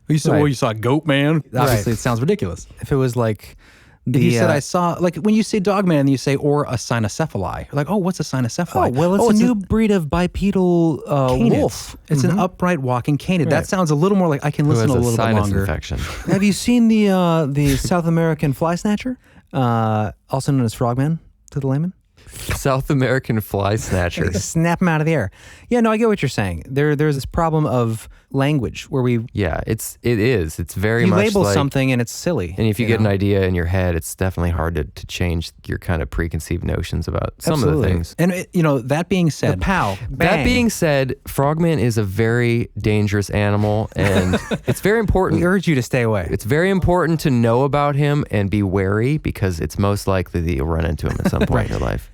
You saw a Goatman? Obviously, It sounds ridiculous. If it was like if you said I saw, like when you say Dogman, you say, or a cynocephali. You're like, oh, what's a cynocephali? Oh, well, it's a new breed of bipedal wolf. It's an upright walking canid. That sounds a little more like I can listen to a little bit longer. Infection. Have you seen the South American fly snatcher, also known as Frogman to the layman? South American fly snatcher. Snap them out of the air. Yeah, no, I get what you're saying. There's this problem of language where we... Yeah, it is. It's very much label like, something and it's silly. And if you get an idea in your head, it's definitely hard to change your kind of preconceived notions about some of the things. And, that being said... That being said, Frogman is a very dangerous animal, and it's very important... We urge you to stay away. It's very important to know about him and be wary, because it's most likely that you'll run into him at some point in your life.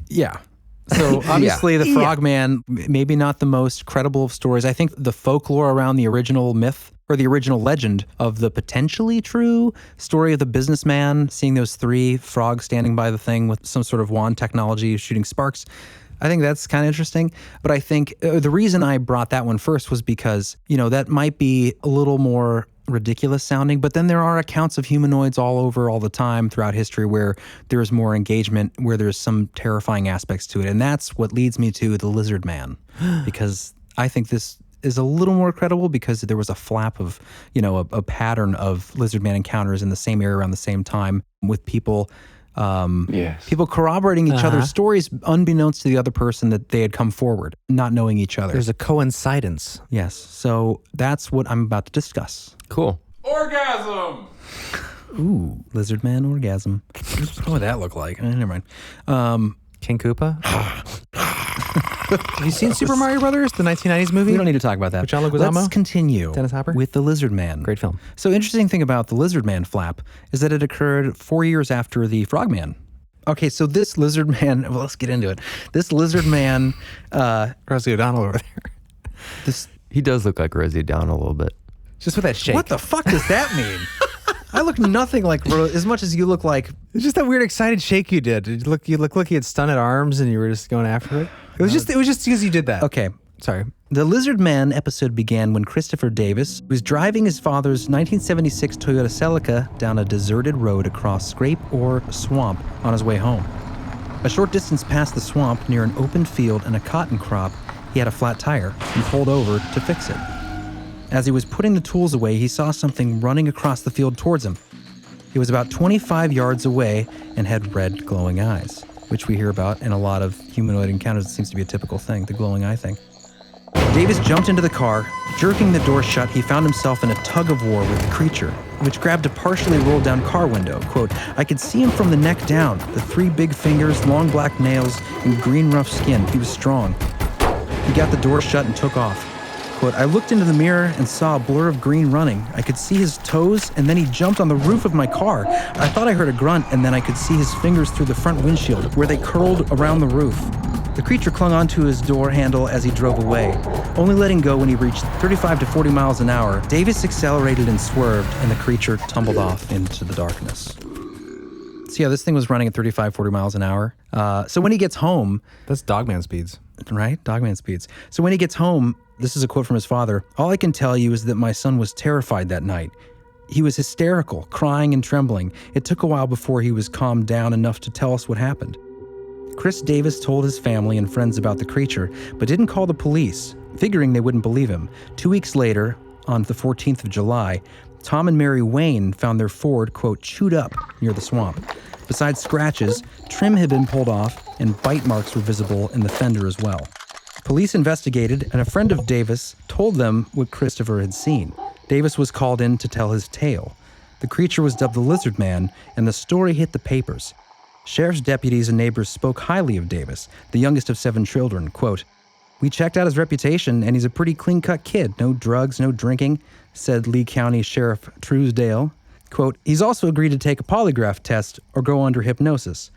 Yeah. So obviously the Frogman, maybe not the most credible of stories. I think the folklore around the original myth or the original legend of the potentially true story of the businessman seeing those 3 frogs standing by the thing with some sort of wand technology shooting sparks, I think that's kind of interesting. But I think the reason I brought that one first was because, that might be a little more ridiculous sounding, but then there are accounts of humanoids all over all the time throughout history where there's more engagement, where there's some terrifying aspects to it. And that's what leads me to the Lizardman, because I think this is a little more credible because there was a flap of, a pattern of Lizardman encounters in the same area around the same time with people people corroborating each other's stories unbeknownst to the other person that they had come forward, not knowing each other. There's a coincidence. Yes. So that's what I'm about to discuss. Cool. Orgasm! Ooh, Lizardman orgasm. What would that look like? Never mind. King Koopa? Have you seen Super Mario Brothers, the 1990s movie? We don't need to talk about that. With John Leguizamo? Let's continue Dennis Hopper? with the Lizardman. Great film. So interesting thing about the Lizardman flap is that it occurred 4 years after the Frogman. Okay, so this Lizardman, well, let's get into it. This Lizardman, Rosie O'Donnell over there. He does look like Rosie O'Donnell a little bit. Just with that shake. What the fuck does that mean? I look nothing like as much as you look like. It's just that weird excited shake you did. You look like you had stunted arms and you were just going after it. It was just because you did that. Okay. Sorry. The Lizardman episode began when Christopher Davis was driving his father's 1976 Toyota Celica down a deserted road across scrape or swamp on his way home. A short distance past the swamp, near an open field and a cotton crop, he had a flat tire and pulled over to fix it. As he was putting the tools away, he saw something running across the field towards him. It was about 25 yards away and had red glowing eyes, which we hear about in a lot of humanoid encounters. It seems to be a typical thing, the glowing eye thing. Davis jumped into the car. Jerking the door shut, he found himself in a tug-of-war with the creature, which grabbed a partially rolled-down car window. Quote, I could see him from the neck down, the 3 big fingers, long black nails, and green rough skin. He was strong. He got the door shut and took off. Quote, I looked into the mirror and saw a blur of green running. I could see his toes, and then he jumped on the roof of my car. I thought I heard a grunt, and then I could see his fingers through the front windshield, where they curled around the roof. The creature clung onto his door handle as he drove away, only letting go when he reached 35 to 40 miles an hour. Davis accelerated and swerved, and the creature tumbled off into the darkness. So yeah, this thing was running at 35, 40 miles an hour. So when he gets home... That's Dogman speeds. Right? Dogman speeds. So when he gets home, this is a quote from his father, all I can tell you is that my son was terrified that night. He was hysterical, crying and trembling. It took a while before he was calmed down enough to tell us what happened. Chris Davis told his family and friends about the creature, but didn't call the police, figuring they wouldn't believe him. 2 weeks later, on the 14th of July, Tom and Mary Wayne found their Ford, quote, chewed up near the swamp. Besides scratches, trim had been pulled off and bite marks were visible in the fender as well. Police investigated, and a friend of Davis told them what Christopher had seen. Davis was called in to tell his tale. The creature was dubbed the Lizardman, and the story hit the papers. Sheriff's deputies and neighbors spoke highly of Davis, the youngest of 7 children. Quote, We checked out his reputation, and he's a pretty clean-cut kid. No drugs, no drinking, said Lee County Sheriff Truesdale. Quote, he's also agreed to take a polygraph test or go under hypnosis.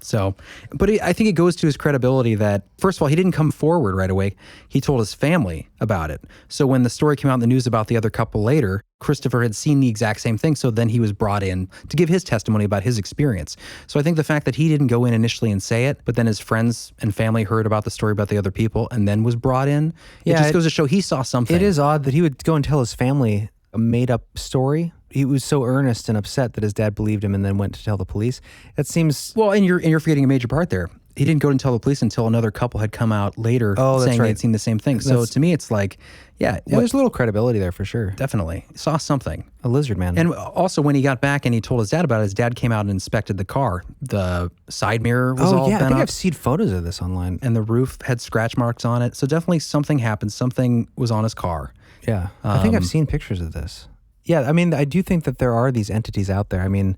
So, but I think it goes to his credibility that, first of all, he didn't come forward right away. He told his family about it. So when the story came out in the news about the other couple later, Christopher had seen the exact same thing. So then he was brought in to give his testimony about his experience. So I think the fact that he didn't go in initially and say it, but then his friends and family heard about the story about the other people and then was brought in, it just goes to show he saw something. It is odd that he would go and tell his family a made-up story. He was so earnest and upset that his dad believed him and then went to tell the police. That seems... Well, and you're forgetting a major part there. He didn't go and tell the police until another couple had come out later saying they had seen the same thing. So to me, it's like, there's a little credibility there for sure. Definitely. Saw something. A lizard man. And also when he got back and he told his dad about it, his dad came out and inspected the car. The side mirror was all bent I think up, I've seen photos of this online. and the roof had scratch marks on it. So definitely something happened. Something was on his car. Yeah. I think I've seen pictures of this. Yeah, I mean, I do think that there are these entities out there. I mean,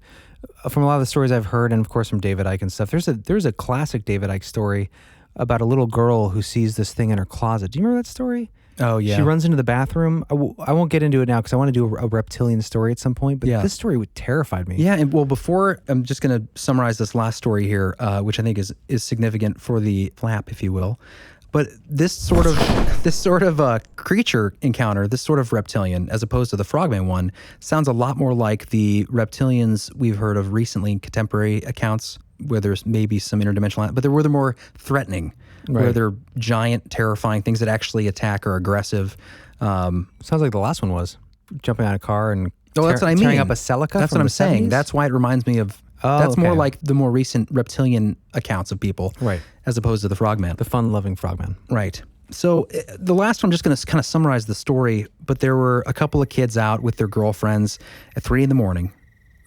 from a lot of the stories I've heard, and of course from David Icke and stuff, there's a classic David Icke story about a little girl who sees this thing in her closet. Do you remember that story? Oh, yeah. She runs into the bathroom. I won't get into it now because I want to do a reptilian story at some point, but this story terrified me. Yeah, and well, before, I'm just going to summarize this last story here, which I think is significant for the flap, if you will. But this sort of creature encounter, this sort of reptilian, as opposed to the Frogman one, sounds a lot more like the reptilians we've heard of recently in contemporary accounts, where there's maybe some interdimensional, but they're more threatening, where they're giant, terrifying things that actually attack or aggressive. Sounds like the last one was jumping out of a car and that's what I mean. tearing up a Celica. That's from what I'm the saying. 70s? That's why it reminds me of. That's more like the more recent reptilian accounts of people, right? As opposed to the Frogman, the fun-loving Frogman, right? So the last one, I'm just going to kind of summarize the story. But there were a couple of kids out with their girlfriends at 3 a.m.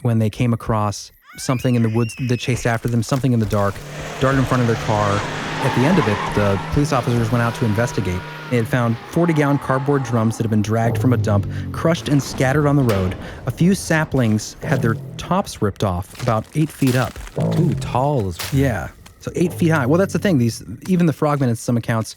when they came across something in the woods that chased after them, something in the dark, darted in front of their car. At the end of it, the police officers went out to investigate. They had found 40-gallon cardboard drums that had been dragged from a dump, crushed and scattered on the road. A few saplings had their tops ripped off, about 8 feet up. Ooh, tall. Yeah, so 8 feet high. Well, that's the thing. Even the Frogman, in some accounts,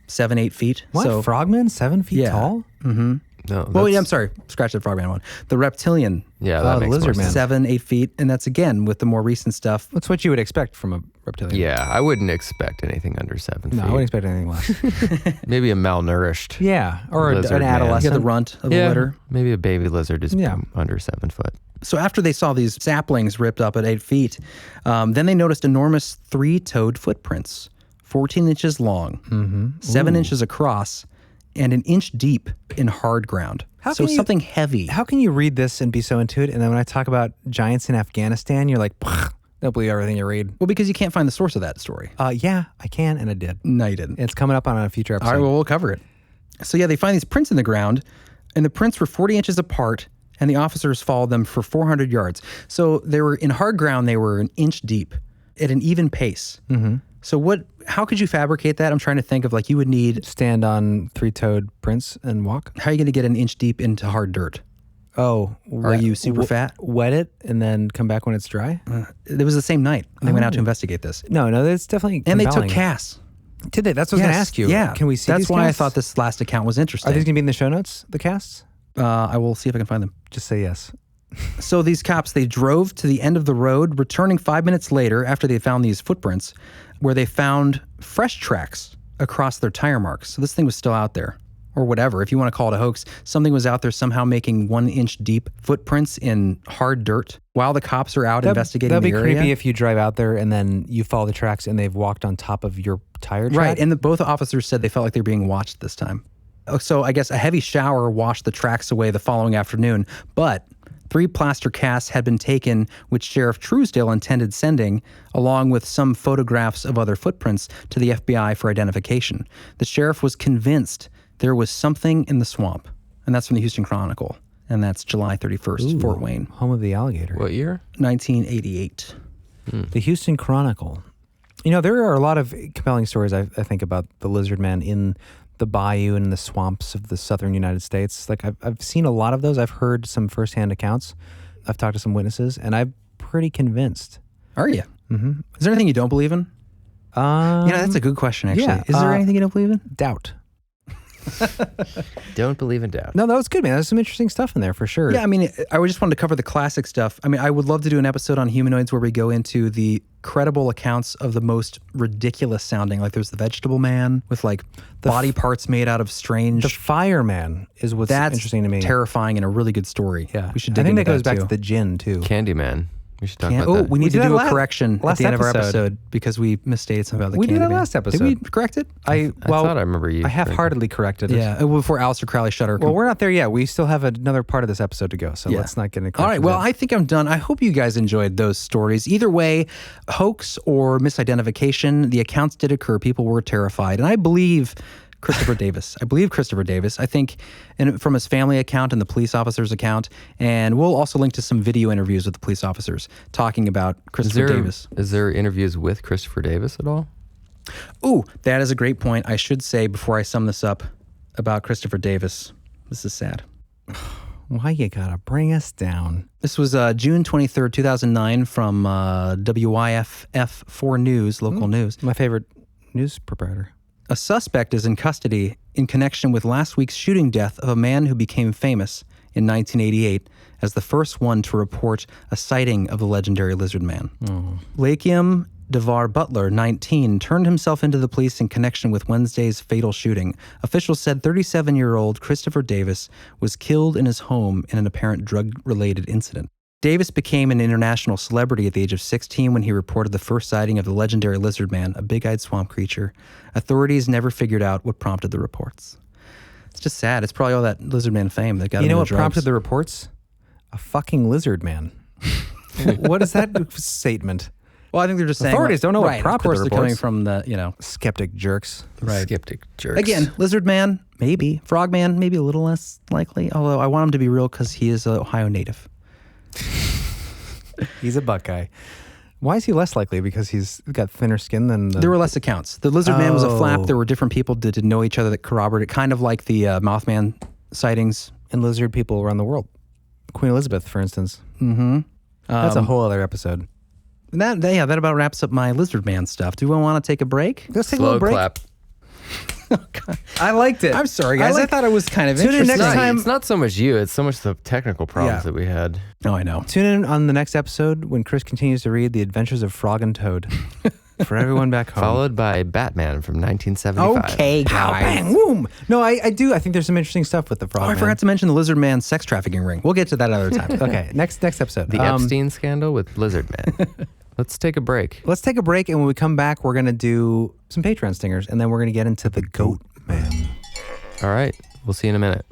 7, 8 feet. What? So, Frogman? 7 feet tall? Mm-hmm. No. Well, yeah, I'm sorry. Scratch the Frogman one. The reptilian. Yeah, that makes lizard more man. sense. 7, 8 feet. And that's, again, with the more recent stuff. That's what you would expect from a reptilian. Yeah, I wouldn't expect anything under 7 feet. No, I wouldn't expect anything less. Maybe a malnourished. Yeah, or an Lizard man. adolescent. Yeah, the runt of the litter. Maybe a baby lizard is under 7 foot. So after they saw these saplings ripped up at 8 feet, then they noticed enormous 3-toed footprints, 14 inches long, 7 inches across, and an inch deep in hard ground. So something heavy. How can you read this and be so into it? And then when I talk about giants in Afghanistan, you're like, don't believe everything you read. Well, because you can't find the source of that story. Yeah, I can, and I did. No, you didn't. It's coming up on a future episode. All right, well, we'll cover it. So yeah, they find these prints in the ground, and the prints were 40 inches apart, and the officers followed them for 400 yards. So they were in hard ground, they were an inch deep at an even pace. Mm-hmm. So how could you fabricate that? I'm trying to think of, like, you would need... Stand on 3-toed prints and walk? How are you going to get an inch deep into hard dirt? Oh. Are you super fat? Wet it and then come back when it's dry? It was the same night. They went out to investigate this. No, that's definitely And they compelling. took casts. Did they? That's what I was going to ask you. Yeah. Can we see That's these why casts? I thought this last account was interesting. Are these going to be in the show notes, the casts? I will see if I can find them. Just say yes. So these cops, they drove to the end of the road, returning 5 minutes later after they found these footprints, where they found fresh tracks across their tire marks. So this thing was still out there, or whatever. If you want to call it a hoax, something was out there somehow making 1 inch deep footprints in hard dirt while the cops are out investigating the area. That'd be creepy if you drive out there and then you follow the tracks and they've walked on top of your tire track. Right, and both officers said they felt like they were being watched this time. So I guess a heavy shower washed the tracks away the following afternoon, but 3 plaster casts had been taken, which Sheriff Truesdale intended sending, along with some photographs of other footprints, to the FBI for identification. The sheriff was convinced there was something in the swamp, and that's from the Houston Chronicle, and that's July 31st, Fort Wayne. Home of the alligator. What year? 1988. The Houston Chronicle. You know, there are a lot of compelling stories, I think, about the Lizardman in the bayou and the swamps of the southern United States. Like, I've seen a lot of those. I've heard some firsthand accounts. I've talked to some witnesses, and I'm pretty convinced. Are you? Mm-hmm. Is there anything you don't believe in? That's a good question, actually. yeah, Is there anything you don't believe in? Doubt. Don't believe in doubt. No, that was good, man. There's some interesting stuff in there for sure. Yeah, I mean, I just wanted to cover the classic stuff. I mean, I would love to do an episode on humanoids where we go into the credible accounts of the most ridiculous sounding. Like there's the vegetable man with like body parts made out of strange. The fireman is what's That's interesting to me. terrifying and a really good story. Yeah, we should I dig think into that goes back too. to the gin too. Candyman. We should talk Can- about oh, that. we need to did do that a correction at last the end of our episode. episode because we misstated something about the We did Candyman. that last episode. Did we correct it? I thought I remember you. I half-heartedly corrected it. Yeah, before Aleister Crowley shut her. Well, we're not there yet. We still have another part of this episode to go, so Yeah. let's not get into. All right, well, I think I'm done. I hope you guys enjoyed those stories. Either way, hoax or misidentification, the accounts did occur. People were terrified. And I believe Christopher Davis. I think from his family account and the police officer's account. And we'll also link to some video interviews with the police officers talking about Christopher Davis. Is there interviews with Christopher Davis at all? Ooh, that is a great point. I should say before I sum this up about Christopher Davis. This is sad. Why you gotta bring us down? This was June 23rd, 2009 from WYFF 4 News, local news. My favorite news proprietor. A suspect is in custody in connection with last week's shooting death of a man who became famous in 1988 as the first one to report a sighting of the legendary Lizardman. Lakiam Devar Butler, 19, turned himself into the police in connection with Wednesday's fatal shooting. Officials said 37-year-old Christopher Davis was killed in his home in an apparent drug-related incident. Davis became an international celebrity at the age of 16 when he reported the first sighting of the legendary Lizardman, a big-eyed swamp creature. Authorities never figured out what prompted the reports. It's just sad. It's probably all that Lizardman fame that got him You know into what prompted drugs. the reports? A fucking lizard man. What is that statement? Well, I think they're just saying Authorities don't know what right, prompted of course the they're coming reports. from the, Skeptic jerks. right. Skeptic jerks. Again, Lizardman, maybe. Frogman, maybe a little less likely. Although I want him to be real because he is an Ohio native. He's a Buckeye. Why is he less likely? Because he's got thinner skin than the... There were less accounts. The Lizardman was a flap. Oh. There were different people that didn't know each other that corroborated it, kind of like the Mothman sightings. and lizard people around the world. Queen Elizabeth, for instance. Mm-hmm. That's a whole other episode. That about wraps up my Lizardman stuff. Do we want to take a break? Let's take a Slow little break. clap. I liked it. I'm sorry, guys. I thought it was kind of Tune in interesting. next time. It's not so much you. It's so much the technical problems Yeah. that we had. Oh, I know. Tune in on the next episode when Chris continues to read The Adventures of Frog and Toad for everyone back home. Followed by Batman from 1975. Okay, Pow, guys. bang, boom. No, I do. I think there's some interesting stuff with the Frog. Oh, I forgot to mention the Lizardman sex trafficking ring. We'll get to that another time. Okay, next episode. The Epstein scandal with Lizardman. Let's take a break. Let's take a break, and when we come back, we're going to do some Patreon stingers, and then we're going to get into the Goatman. All right. We'll see you in a minute.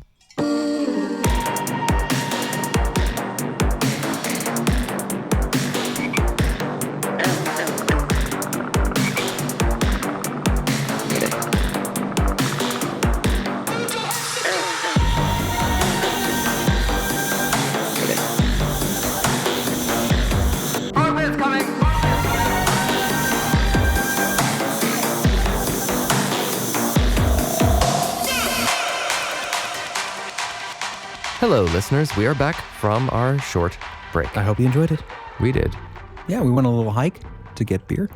Hello, listeners. We are back from our short break. I hope you enjoyed it. We did. Yeah, we went on a little hike to get beer.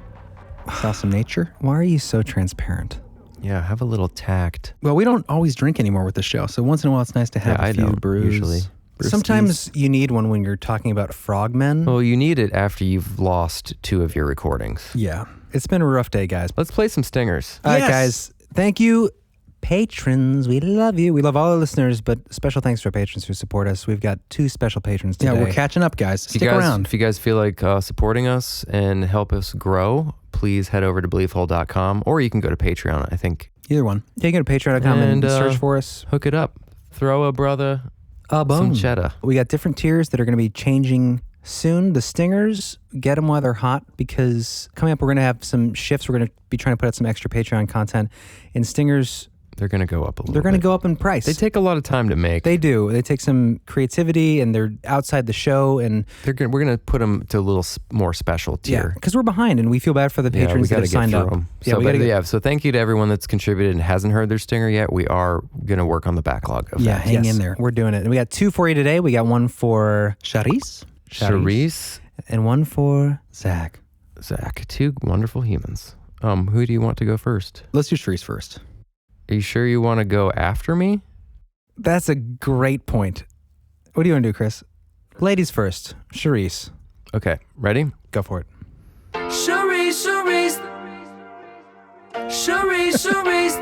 Saw some nature. Why are you so transparent? Yeah, have a little tact. Well, we don't always drink anymore with the show, so once in a while it's nice to have Yeah, a I few don't, brews. usually. Brewskis. Sometimes you need one when you're talking about frogmen. Well, you need it after you've lost 2 of your recordings. Yeah. It's been a rough day, guys. Let's play some stingers. All right, Yes. guys. Thank you, patrons. We love you. We love all our listeners, but special thanks to our patrons who support us. We've got 2 special patrons today. Yeah, we're catching up, guys. Stick around. If you guys feel like supporting us and help us grow, please head over to beliefhole.com, or you can go to Patreon, I think. Either one. You can go to patreon.com and And, search for us. Hook it up. Throw a brother some cheddar. We got different tiers that are going to be changing soon. The stingers, get them while they're hot, because coming up we're going to have some shifts. We're going to be trying to put out some extra Patreon content. And stingers, They're going to go up a little they're going to bit. go up in price. They take a lot of time to make. They do. They take some creativity, and they're outside the show. And We're going to put them to a little more special tier. because we're behind, and we feel bad for the Yeah, patrons we that got to have get signed through up. them. Yeah, So, we but got to get. yeah, so thank you to everyone that's contributed and hasn't heard their stinger yet. We are going to work on the backlog of Yeah, that. hang in there. We're doing it. And we got 2 for you today. We got one for Charisse? Charisse, and one for Zach. 2 wonderful humans. Who do you want to go first? Let's do Sharice first. Are you sure you want to go after me? That's a great point. What do you want to do, Chris? Ladies first. Sharice. Okay, ready? Go for it. Sharice, Sharice. Sharice, Sharice.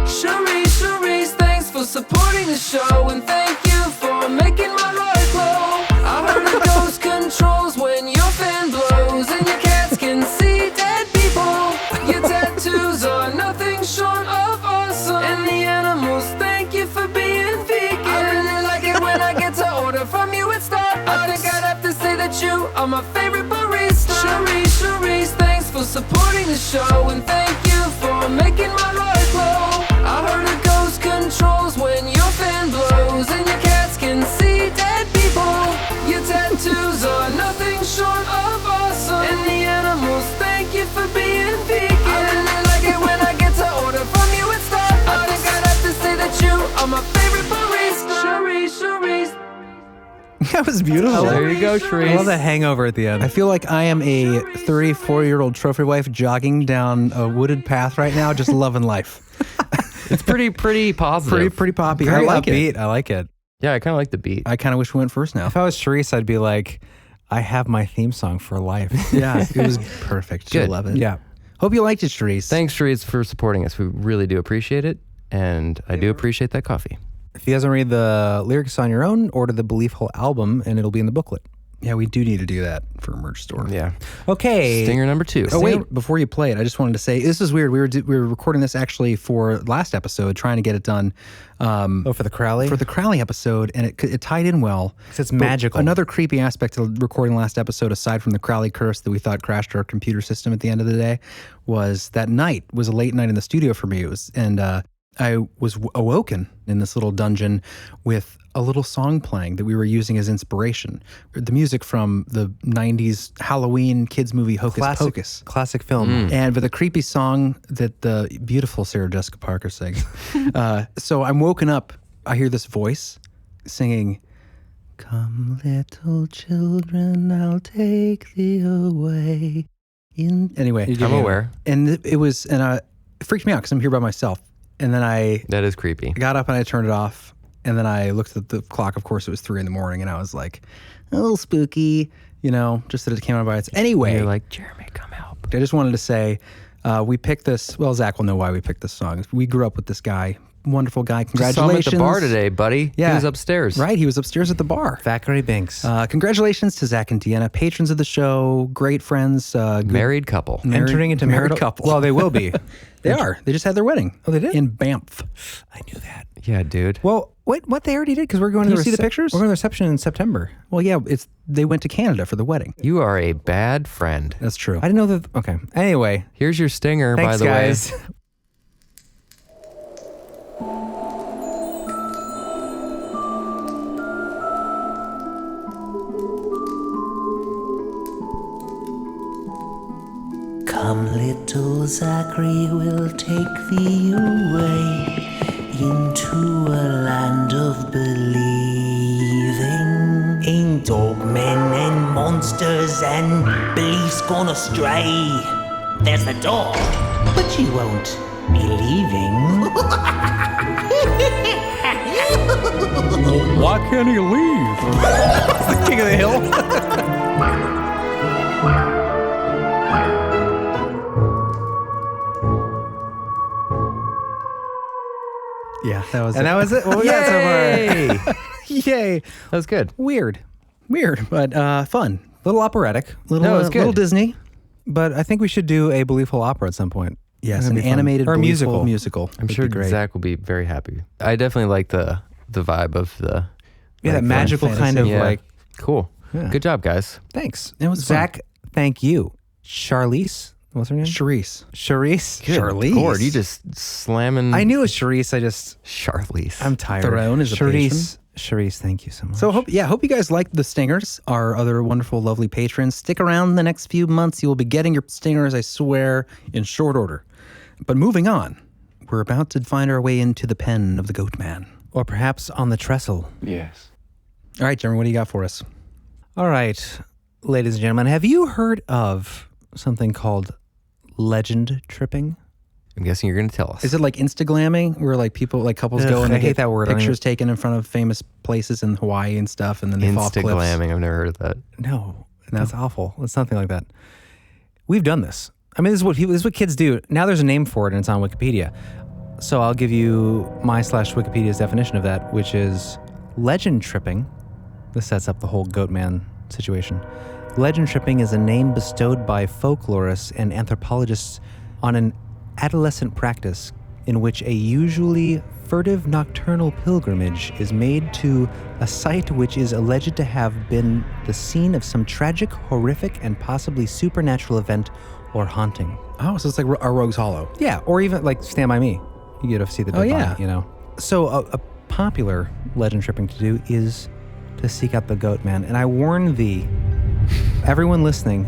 Sharice, Sharice. Thanks for supporting the show and thank you for making my heart glow. I heard a ghost controls when your fan blows and your cats can see dead people. Your tattoos are nothing short of awesome. And the animals, thank you for being vegan. I really like it when I get to order from you at Starbucks. I think I'd have to say that you are my favorite barista. Sharice, Sharice, thanks for supporting the show and thank you for making my heart glow. I heard a ghost controls when your fan blows and your cats can see dead people. Your tattoos are nothing short of awesome. And the animals, thank you for being vegan. I really like it when I get to order from you at Starbucks. I think I'd have to say that you are my favorite barista. Sharice, Sharice. That was beautiful. There you go, I Sharice. love the hangover at the end. I feel like I am a 34-year-old trophy wife jogging down a wooded path right now, just loving life. It's pretty positive. Pretty poppy. Very I like upbeat. it. I like it. Yeah, I kind of like the beat. I kind of wish we went first now. If I was Sharice, I'd be like, I have my theme song for life. Yeah, it was perfect. Good. 11. Yeah. Hope you liked it, Sharice. Thanks, Sharice, for supporting us. We really do appreciate it, and I do appreciate that coffee. If you guys want to read the lyrics on your own, order the Belief Hole album, and it'll be in the booklet. Yeah, we do need to do that for a merch store. Yeah. Okay. Stinger number 2. Oh wait, before you play it, I just wanted to say this is weird. We were recording this actually for last episode, trying to get it done. Oh, for the Crowley? For the Crowley episode, and it tied in well. It's But magical. Another creepy aspect of recording last episode, aside from the Crowley curse that we thought crashed our computer system at the end of the day, was that night was a late night in the studio for me. It was, and I was awoken in this little dungeon with a little song playing that we were using as inspiration. The music from the 90s Halloween kids movie Hocus Pocus. Classic film. And with a creepy song that the beautiful Sarah Jessica Parker sings. So I'm woken up, I hear this voice singing, "Come little children, I'll take thee away." Anyway, I'm aware. and it freaked me out because I'm here by myself. And then I That is creepy. got up and I turned it off. And then I looked at the clock. Of course, it was 3 a.m. and I was like, a little spooky, just that it came out by its. Anyway, You're like, Jeremy, come help. I just wanted to say, we picked this. Well, Zach will know why we picked this song. We grew up with this guy, wonderful guy. Just saw him Congratulations. at the bar today, buddy. Yeah. He was upstairs. Right, he was upstairs at the bar. Thackeray Binks. Congratulations to Zach and Deanna, patrons of the show, great friends. Married couple. Entering into married marital couple. Well, they will be. They are. They just had their wedding. Oh, they did? In Banff. I knew that. Yeah, dude. Well, what they already did because we're going Can to you see the pictures? We're going to the reception in September. Well, yeah, they went to Canada for the wedding. You are a bad friend. That's true. I didn't know that. Okay. Anyway, Here's your stinger, thanks, by the guys. way. Come, little Zachary, we'll take thee away into a land of believing in dogmen and monsters and beliefs gone astray. There's the door, but you won't be leaving. Why can't he leave? The King of the Hill. Yeah, that was And that was it. What we got so far? Yay. That was good. Weird, but fun. Little operatic. Little, No, it's good. little Disney. But I think we should do a Belief Hole opera at some point. Yes, That'd an be fun. animated or a believable musical. musical. I'm Would sure be great. Zach will be very happy. I definitely like the vibe of the. Yeah, that like, magical fantasy. kind of Yeah. like. Cool. Yeah. Good job, guys. Thanks. It was fun. Zach. Thank you. Charlize. What's her name? Charisse. Charisse. Good Charlize. Lord, you just slamming. I knew it was Charisse. I just. Charlize. I'm tired. Theron is a Charisse. Charisse, thank you so much. So hope you guys liked the stingers, our other wonderful, lovely patrons. Stick around the next few months. You will be getting your stingers, I swear, in short order. But moving on, we're about to find our way into the pen of the Goatman. Or perhaps on the trestle. Yes. All right, Jeremy, what do you got for us? All right, ladies and gentlemen, have you heard of something called legend tripping? I'm guessing you're going to tell us. Is it like Instagramming, where like couples go and I they hate get that word. pictures taken in front of famous places in Hawaii and stuff, and then they fall off cliffs? Instagramming. I've never heard of that. No, that's awful. It's something like that. We've done this. I mean, this is what kids do. Now there's a name for it, and it's on Wikipedia. So I'll give you my/Wikipedia's definition of that, which is legend tripping. This sets up the whole Goatman situation. Legend tripping is a name bestowed by folklorists and anthropologists on an adolescent practice in which a usually furtive nocturnal pilgrimage is made to a site which is alleged to have been the scene of some tragic, horrific, and possibly supernatural event or haunting. Oh, so it's like our Rogue's Hollow. Yeah, or even like Stand By Me. You get to see the dead body, you know. So a popular legend tripping to do is to seek out the Goatman. And I warn thee, everyone listening,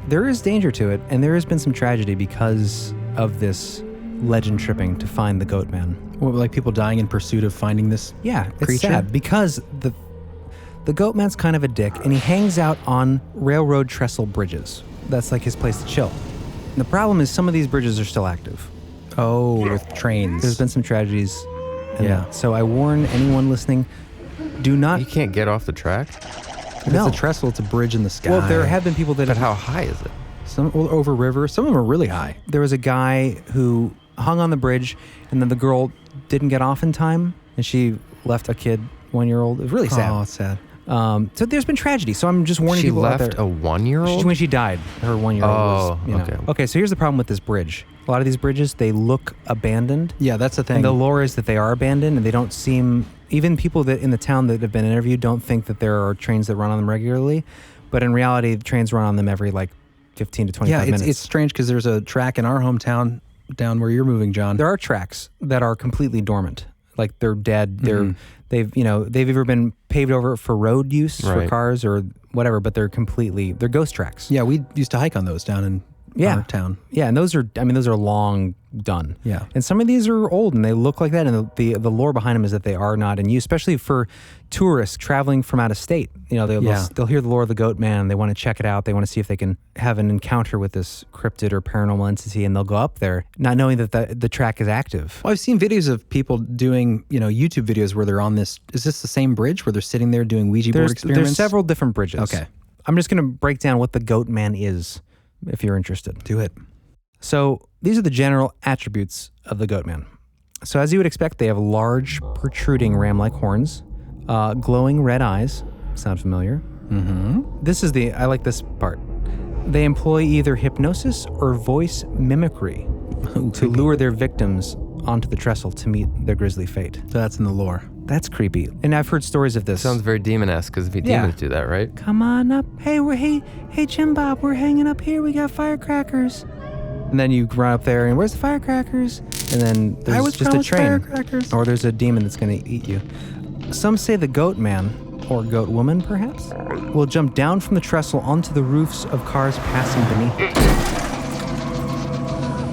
there is danger to it, and there has been some tragedy because of this legend tripping to find the Goatman. What, like people dying in pursuit of finding this? Yeah, it's creature? sad because the Goatman's kind of a dick, and he hangs out on railroad trestle bridges. That's like his place to chill. And the problem is some of these bridges are still active. Oh, with trains. There's been some tragedies. Yeah. So I warn anyone listening, do not. You can't get off the track? If it's a trestle, it's a bridge in the sky. Well, there have been people that But how high is it? Some over river. Some of them are really high. There was a guy who hung on the bridge, and then the girl didn't get off in time, and she left a kid, 1-year-old. It was really sad. Oh, it's sad. So there's been tragedy. So I'm just warning She people out there. left a 1-year-old? When she died, her 1-year-old was, Oh, you know. okay. Okay, so here's the problem with this bridge. A lot of these bridges, they look abandoned. Yeah, that's the thing. And the lore is that they are abandoned, and they don't seem, even people that in the town that have been interviewed don't think that there are trains that run on them regularly. But in reality, trains run on them every like 15 to 25 minutes. Yeah, it's strange because there's a track in our hometown down where you're moving, John. There are tracks that are completely dormant. Like they're dead. They've either been paved over for road use for cars or whatever, but they're ghost tracks. Yeah, we used to hike on those down in our town. Yeah, and those are long done. Yeah. And some of these are old and they look like that, and the lore behind them is that they are not in use, especially for tourists traveling from out of state. You know, they'll hear the lore of the Goatman, they want to check it out, they want to see if they can have an encounter with this cryptid or paranormal entity, and they'll go up there not knowing that the track is active. Well, I've seen videos of people doing, YouTube videos where they're on this. Is this the same bridge where they're sitting there doing Ouija board experiments? There's several different bridges. Okay. I'm just going to break down what the Goatman is, if you're interested. Do it. So these are the general attributes of the Goatman. So as you would expect, they have large, protruding ram-like horns, glowing red eyes. Sound familiar? Mm-hmm. I like this part. They employ either hypnosis or voice mimicry to lure their victims onto the trestle to meet their grisly fate. So that's in the lore. That's creepy. And I've heard stories of this. Sounds very demon-esque, because demons do that, right? Come on up. Hey, Jim Bob, we're hanging up here. We got firecrackers. And then you run up there, and where's the firecrackers? And then there's just a train. Firecrackers. Or there's a demon that's going to eat you. Some say the Goatman, or goat woman perhaps, will jump down from the trestle onto the roofs of cars passing beneath it.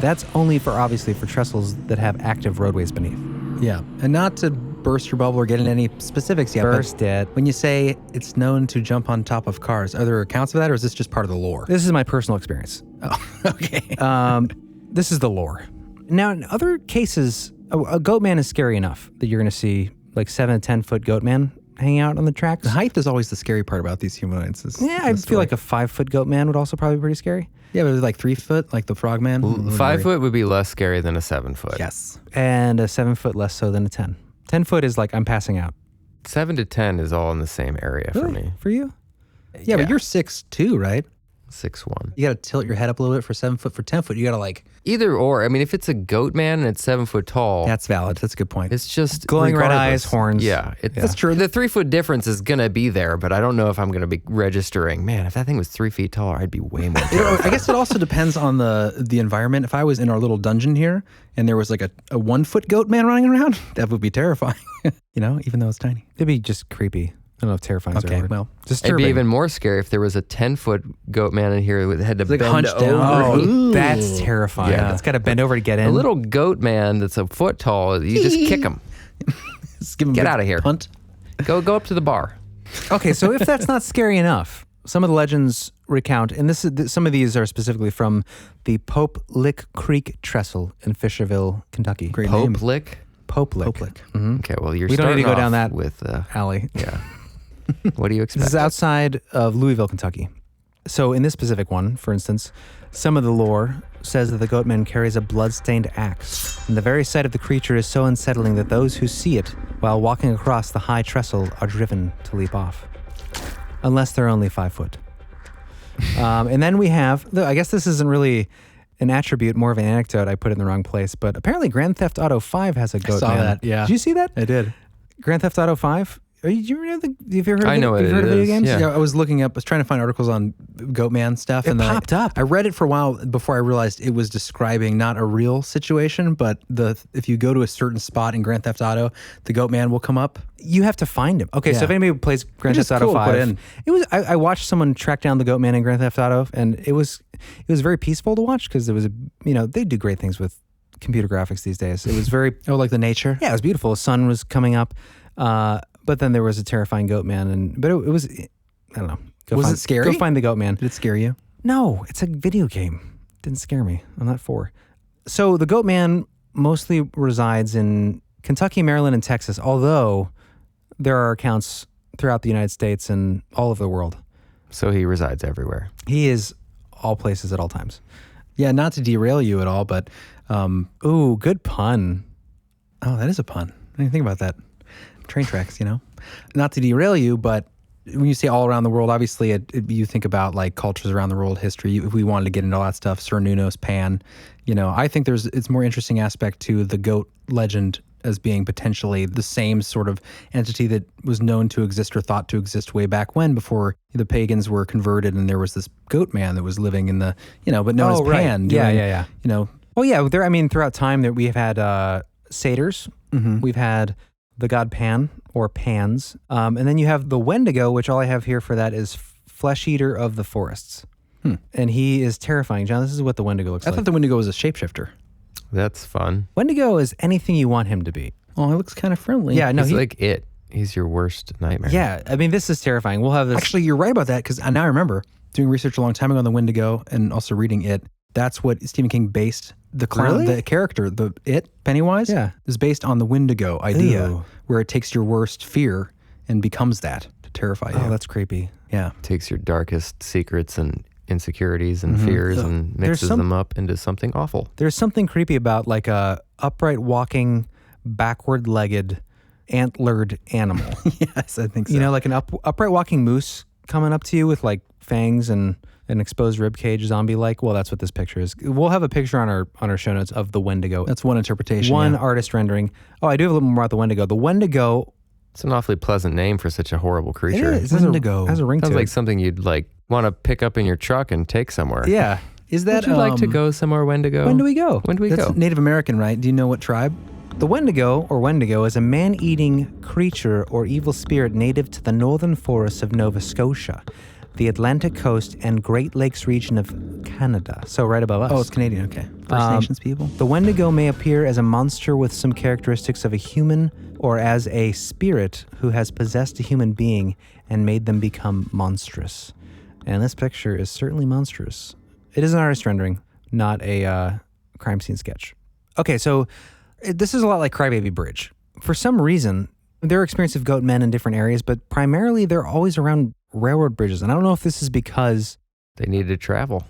That's only obviously for trestles that have active roadways beneath. Yeah, and not to burst your bubble or get into any specifics yet. Burst it. When you say it's known to jump on top of cars, are there accounts of that, or is this just part of the lore? This is my personal experience. Oh, okay. This is the lore. Now, in other cases, a Goatman is scary enough that you're going to see like 7 to 10 foot Goatman hanging out on the tracks. The height is always the scary part about these humanoids. I feel like a 5 foot Goatman would also probably be pretty scary. Yeah, but like 3 foot, like the Frogman. 5 foot would be less scary than a 7 foot. Yes. And a 7 foot less so than a 10. 10 foot is like I'm passing out. 7 to 10 is all in the same area for me. For you? Yeah, but you're 6'2", right? 6'1". You got to tilt your head up a little bit for 7 foot. For 10 foot, you got to like... Either or. I mean, if it's a Goatman and it's 7 foot tall... That's valid. That's a good point. It's just... glowing red eyes, horns. Yeah. That's true. The 3 foot difference is going to be there, but I don't know if I'm going to be registering. Man, if that thing was 3 feet taller, I'd be way more terrified. I guess it also depends on the environment. If I was in our little dungeon here and there was like a 1 foot Goatman running around, that would be terrifying. Even though it's tiny. It'd be just creepy. I don't know if terrifying is the word. Well, disturbing. It'd be even more scary if there was a 10 foot Goatman in here with the head to bend hunched over. down. Oh, that's terrifying. Yeah. It's got to bend over to get in. A little Goatman that's a foot tall, you just kick him. Just give him Get a out of here. Punt. Go up to the bar. Okay, so if that's not scary enough, some of the legends recount, and some of these are specifically from the Pope Lick Creek Trestle in Fisherville, Kentucky. Great name. Pope Lick? Pope Lick. Mm-hmm. Okay, well, you're We don't need to starting go down off that with alley. yeah. What do you expect? This is outside of Louisville, Kentucky. So in this specific one, for instance, some of the lore says that the Goatman carries a blood-stained axe, and the very sight of the creature is so unsettling that those who see it while walking across the high trestle are driven to leap off, unless they're only 5 foot. And then we have, I guess this isn't really an attribute, more of an anecdote. I put it in the wrong place, but apparently Grand Theft Auto 5 has a Goatman. I saw that, yeah. Did you see that? I did. Grand Theft Auto 5? Have you heard of I know what you've it heard of video is, games? yeah. I was looking up, I was trying to find articles on Goatman stuff. It and then popped up. I read it for a while before I realized it was describing not a real situation, but if you go to a certain spot in Grand Theft Auto, the Goatman will come up. You have to find him. Okay, so Yeah. if anybody plays Grand Which is Theft Auto cool to 5, put in. it was. I watched someone track down the Goatman in Grand Theft Auto, and it was very peaceful to watch because it was they do great things with computer graphics these days. It was very Like the nature? yeah, it was beautiful. The sun was coming up, but then there was a terrifying Goatman, but it was I don't know. Was it scary? Go find the Goatman. Did it scare you? No, it's a video game. Didn't scare me. I'm not 4. So the Goatman mostly resides in Kentucky, Maryland, and Texas, although there are accounts throughout the United States and all over the world. So he resides everywhere. He is all places at all times. Yeah, not to derail you at all, but Ooh, good pun. oh, that is a pun. I didn't think about that. Train tracks, Not to derail you, but when you say all around the world, obviously you think about like cultures around the world, history. If we wanted to get into all that stuff, Cernunnos, Pan, I think it's more interesting aspect to the goat legend as being potentially the same sort of entity that was known to exist or thought to exist way back when, before the pagans were converted, and there was this goat man that was living in the, but known as right. Pan. Yeah. doing, Oh yeah, throughout time that we've had satyrs, we've had the god Pan or Pans, and then you have the Wendigo, which all I have here for that is flesh eater of the forests, and he is terrifying. John, this is what the Wendigo looks I like. thought the Wendigo was a shapeshifter. That's fun. Wendigo is anything you want him to be. Oh, he looks kind of friendly. Yeah, no, He's like it. He's your worst nightmare. Yeah, I mean, this is terrifying. We'll have this. Actually, you're right about that, because now I remember doing research a long time ago on the Wendigo and also reading it. That's what Stephen King based the clown, Really? the character, Pennywise, Yeah. is based on the Wendigo idea, Ooh. where it takes your worst fear and becomes that to terrify you. Oh, that's creepy. yeah. Takes your darkest secrets and insecurities and fears and mixes them up into something awful. There's something creepy about like a upright walking, backward-legged, antlered animal. Yes, I think so. Like an upright walking moose coming up to you with like fangs and an exposed rib cage, zombie-like. Well, that's what this picture is. We'll have a picture on our show notes of the Wendigo. That's one interpretation. One yeah. artist rendering. Oh, I do have a little more about the Wendigo. The Wendigo. It's an awfully pleasant name for such a horrible creature. It is. Wendigo. Has a ring Sounds to like it. something you'd want to pick up in your truck and take somewhere. Yeah. Is that Would you like to go somewhere, Wendigo? When do we go? When do we That's go? Native American, right? Do you know what tribe? The Wendigo, or Wendigo, is a man-eating creature or evil spirit native to the northern forests of Nova Scotia, the Atlantic coast, and Great Lakes region of Canada. So right above us. Oh, it's Canadian. Okay. First Nations people. The Wendigo may appear as a monster with some characteristics of a human, or as a spirit who has possessed a human being and made them become monstrous. And this picture is certainly monstrous. It is an artist rendering, not a crime scene sketch. Okay, so this is a lot like Crybaby Bridge. For some reason, there are experiences of goat men in different areas, but primarily they're always around railroad bridges. And I don't know if this is because, They needed to travel.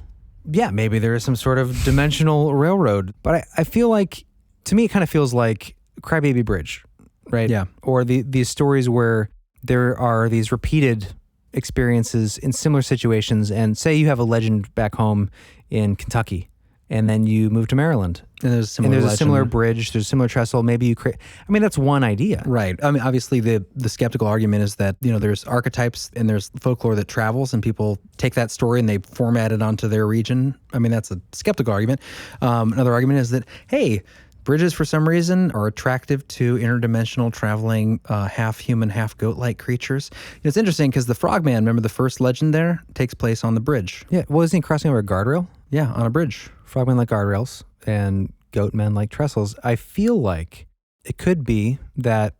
yeah, maybe there is some sort of dimensional railroad. But I feel like, to me, it kind of feels like Crybaby Bridge, right? Yeah. Or these stories where there are these repeated experiences in similar situations. And say you have a legend back home in Kentucky, and then you move to Maryland. And there's A similar bridge, there's a similar trestle. Maybe you create, I mean, that's one idea. Right. I mean, obviously, the skeptical argument is that, there's archetypes and there's folklore that travels, and people take that story and they format it onto their region. I mean, that's a skeptical argument. Another argument is that, hey, bridges for some reason are attractive to interdimensional traveling half human, half goat-like creatures. It's interesting because the Frogman, remember the first legend there, takes place on the bridge. Yeah. Well, isn't he crossing over a guardrail? Yeah, on a bridge. Frogmen like guardrails and goat men like trestles. I feel like it could be that,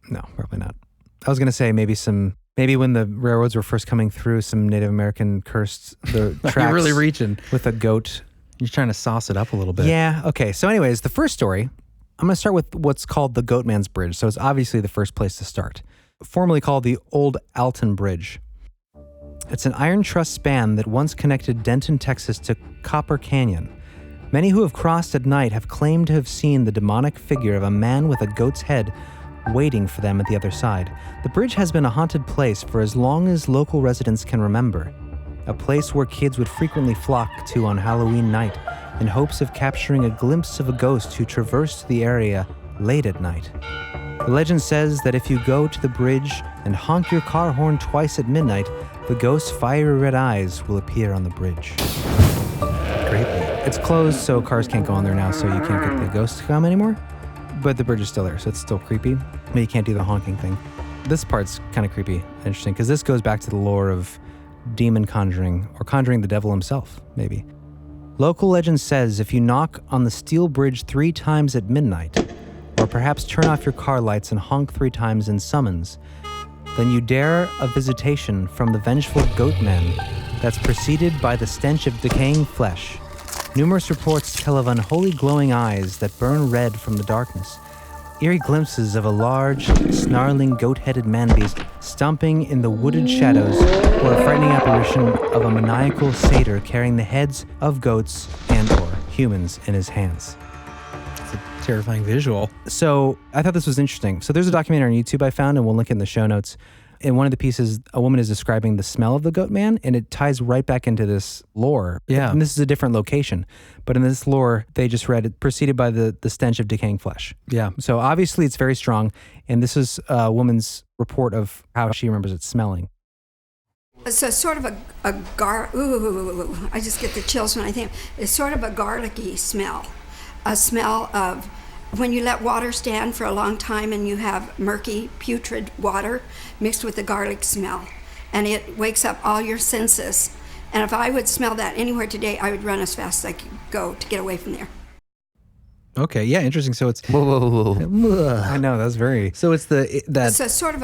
no, probably not. I was going to say maybe when the railroads were first coming through, some Native American cursed the tracks. You're really reaching. With a goat. You're trying to sauce it up a little bit. Yeah, okay. So anyways, the first story, I'm going to start with what's called the Goatman's Bridge. So it's obviously the first place to start. Formerly called the Old Alton Bridge. It's an iron truss span that once connected Denton, Texas to Copper Canyon. Many who have crossed at night have claimed to have seen the demonic figure of a man with a goat's head waiting for them at the other side. The bridge has been a haunted place for as long as local residents can remember. A place where kids would frequently flock to on Halloween night in hopes of capturing a glimpse of a ghost who traversed the area late at night. The legend says that if you go to the bridge and honk your car horn twice at midnight, the ghost's fiery red eyes will appear on the bridge. Creepy. It's closed, so cars can't go on there now, so you can't get the ghost to come anymore. But the bridge is still there, so it's still creepy. But you can't do the honking thing. This part's kind of creepy and interesting, because this goes back to the lore of demon conjuring, or conjuring the devil himself, maybe. Local legend says if you knock on the steel bridge 3 times at midnight, or perhaps turn off your car lights and honk 3 times in summons, then you dare a visitation from the vengeful Goatman that's preceded by the stench of decaying flesh. Numerous reports tell of unholy glowing eyes that burn red from the darkness, eerie glimpses of a large, snarling goat-headed man-beast stomping in the wooded shadows, or a frightening apparition of a maniacal satyr carrying the heads of goats and/or humans in his hands. It's a terrifying visual. So I thought this was interesting. So there's a documentary on YouTube I found, and we'll link it in the show notes. In one of the pieces, a woman is describing the smell of the Goatman, and it ties right back into this lore. Yeah. And this is a different location. But in this lore, they just read it preceded by the stench of decaying flesh. Yeah. So obviously it's very strong. And this is a woman's report of how she remembers it smelling. It's a sort of I just get the chills when I think. It's sort of a garlicky smell. A smell of when you let water stand for a long time and you have murky, putrid water mixed with the garlic smell. And it wakes up all your senses. And if I would smell that anywhere today, I would run as fast as I could go to get away from there. Okay, yeah, interesting. So it's... Whoa. I know, that's very... So it's It's a sort of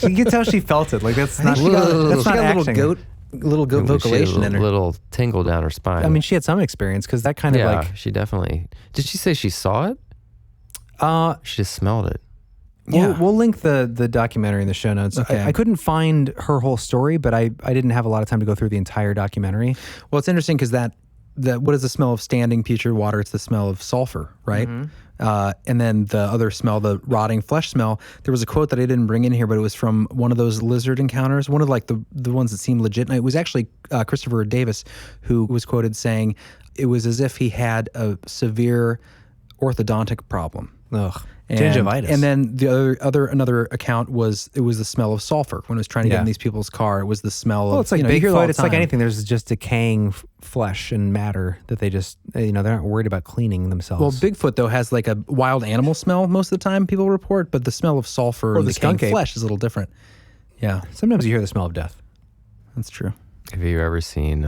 You can tell she felt it. Like that's not... She got a acting. little goat vocalization in her. Little tingle down her spine. I mean, she had some experience because that kind of like... she definitely... Did she say she saw it? She just smelled it. Yeah. We'll link the documentary in the show notes. Okay. I couldn't find her whole story, but I didn't have a lot of time to go through the entire documentary. Well, it's interesting because that what is the smell of standing putrid water? It's the smell of sulfur, right? Mm-hmm. And then the other smell, the rotting flesh smell. There was a quote that I didn't bring in here, but it was from one of those lizard encounters, one of like the ones that seemed legit. And it was actually Christopher Davis who was quoted saying it was as if he had a severe orthodontic problem. Ugh. Gingivitis. And then the another account was it was the smell of sulfur when it was trying to get in these people's car. It was the smell of. Well, it's like you hear it all Bigfoot. the It's like time. anything. There's just decaying flesh and matter that they just they're not worried about cleaning themselves. Well, Bigfoot though has like a wild animal smell most of the time people report, but the smell of sulfur Or and the decaying skunk ape. flesh is a little different. Yeah, sometimes you hear the smell of death. that's true. Have you ever seen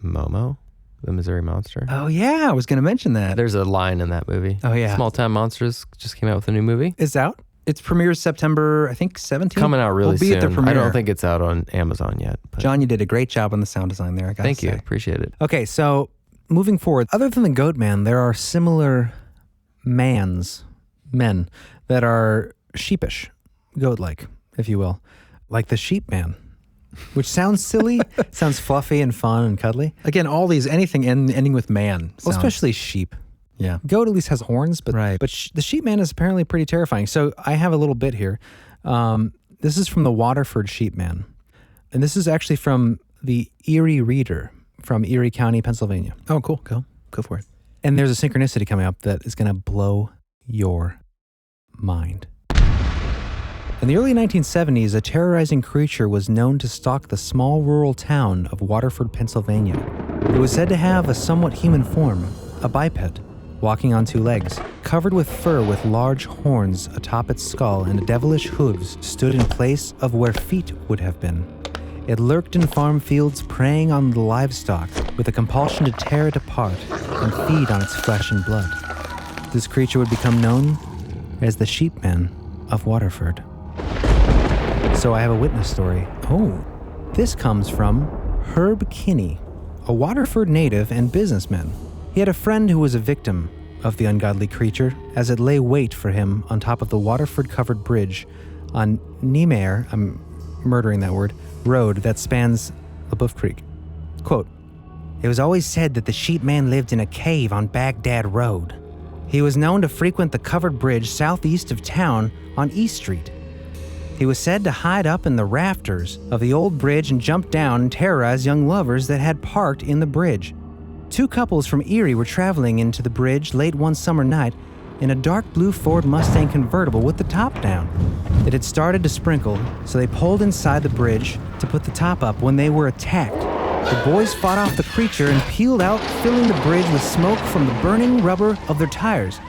Momo, the Missouri Monster? Oh yeah, I was going to mention that. There's a line in that movie. Oh, yeah. Small Town Monsters just came out with a new movie. It's out. It premieres September, I think 17th. Coming out really we'll be soon. at the premiere. I don't think it's out on Amazon yet. But John, you did a great job on the sound design there. I gotta thank you. say. Appreciate it. Okay, so moving forward, other than the Goatman, there are similar men that are sheepish, goat-like, if you will, like the Sheepman, which sounds silly, sounds fluffy and fun and cuddly. Again, all these anything ending with man, Well, sounds- especially sheep. yeah. Goat at least has horns, but Right. but the Sheepman is apparently pretty terrifying. So I have a little bit here. This is from the Waterford Sheepman, and this is actually from the Erie Reader from Erie County, Pennsylvania. Oh, cool. Go for it. And there's a synchronicity coming up that is going to blow your mind. In the early 1970s, a terrorizing creature was known to stalk the small rural town of Waterford, Pennsylvania. It was said to have a somewhat human form, a biped, walking on 2 legs, covered with fur with large horns atop its skull, and devilish hooves stood in place of where feet would have been. It lurked in farm fields, preying on the livestock with a compulsion to tear it apart and feed on its flesh and blood. This creature would become known as the Sheepman of Waterford. So I have a witness story. Oh. This comes from Herb Kinney, a Waterford native and businessman. He had a friend who was a victim of the ungodly creature as it lay wait for him on top of the Waterford-covered bridge on Niemeyer, I'm murdering that word, road that spans LaBeouf Creek. Quote, "It was always said that the Sheepman lived in a cave on Baghdad Road. He was known to frequent the covered bridge southeast of town on East Street. He was said to hide up in the rafters of the old bridge and jump down and terrorize young lovers that had parked in the bridge. Two couples from Erie were traveling into the bridge late one summer night in a dark blue Ford Mustang convertible with the top down. It had started to sprinkle, so they pulled inside the bridge to put the top up when they were attacked. The boys fought off the creature and peeled out, filling the bridge with smoke from the burning rubber of their tires.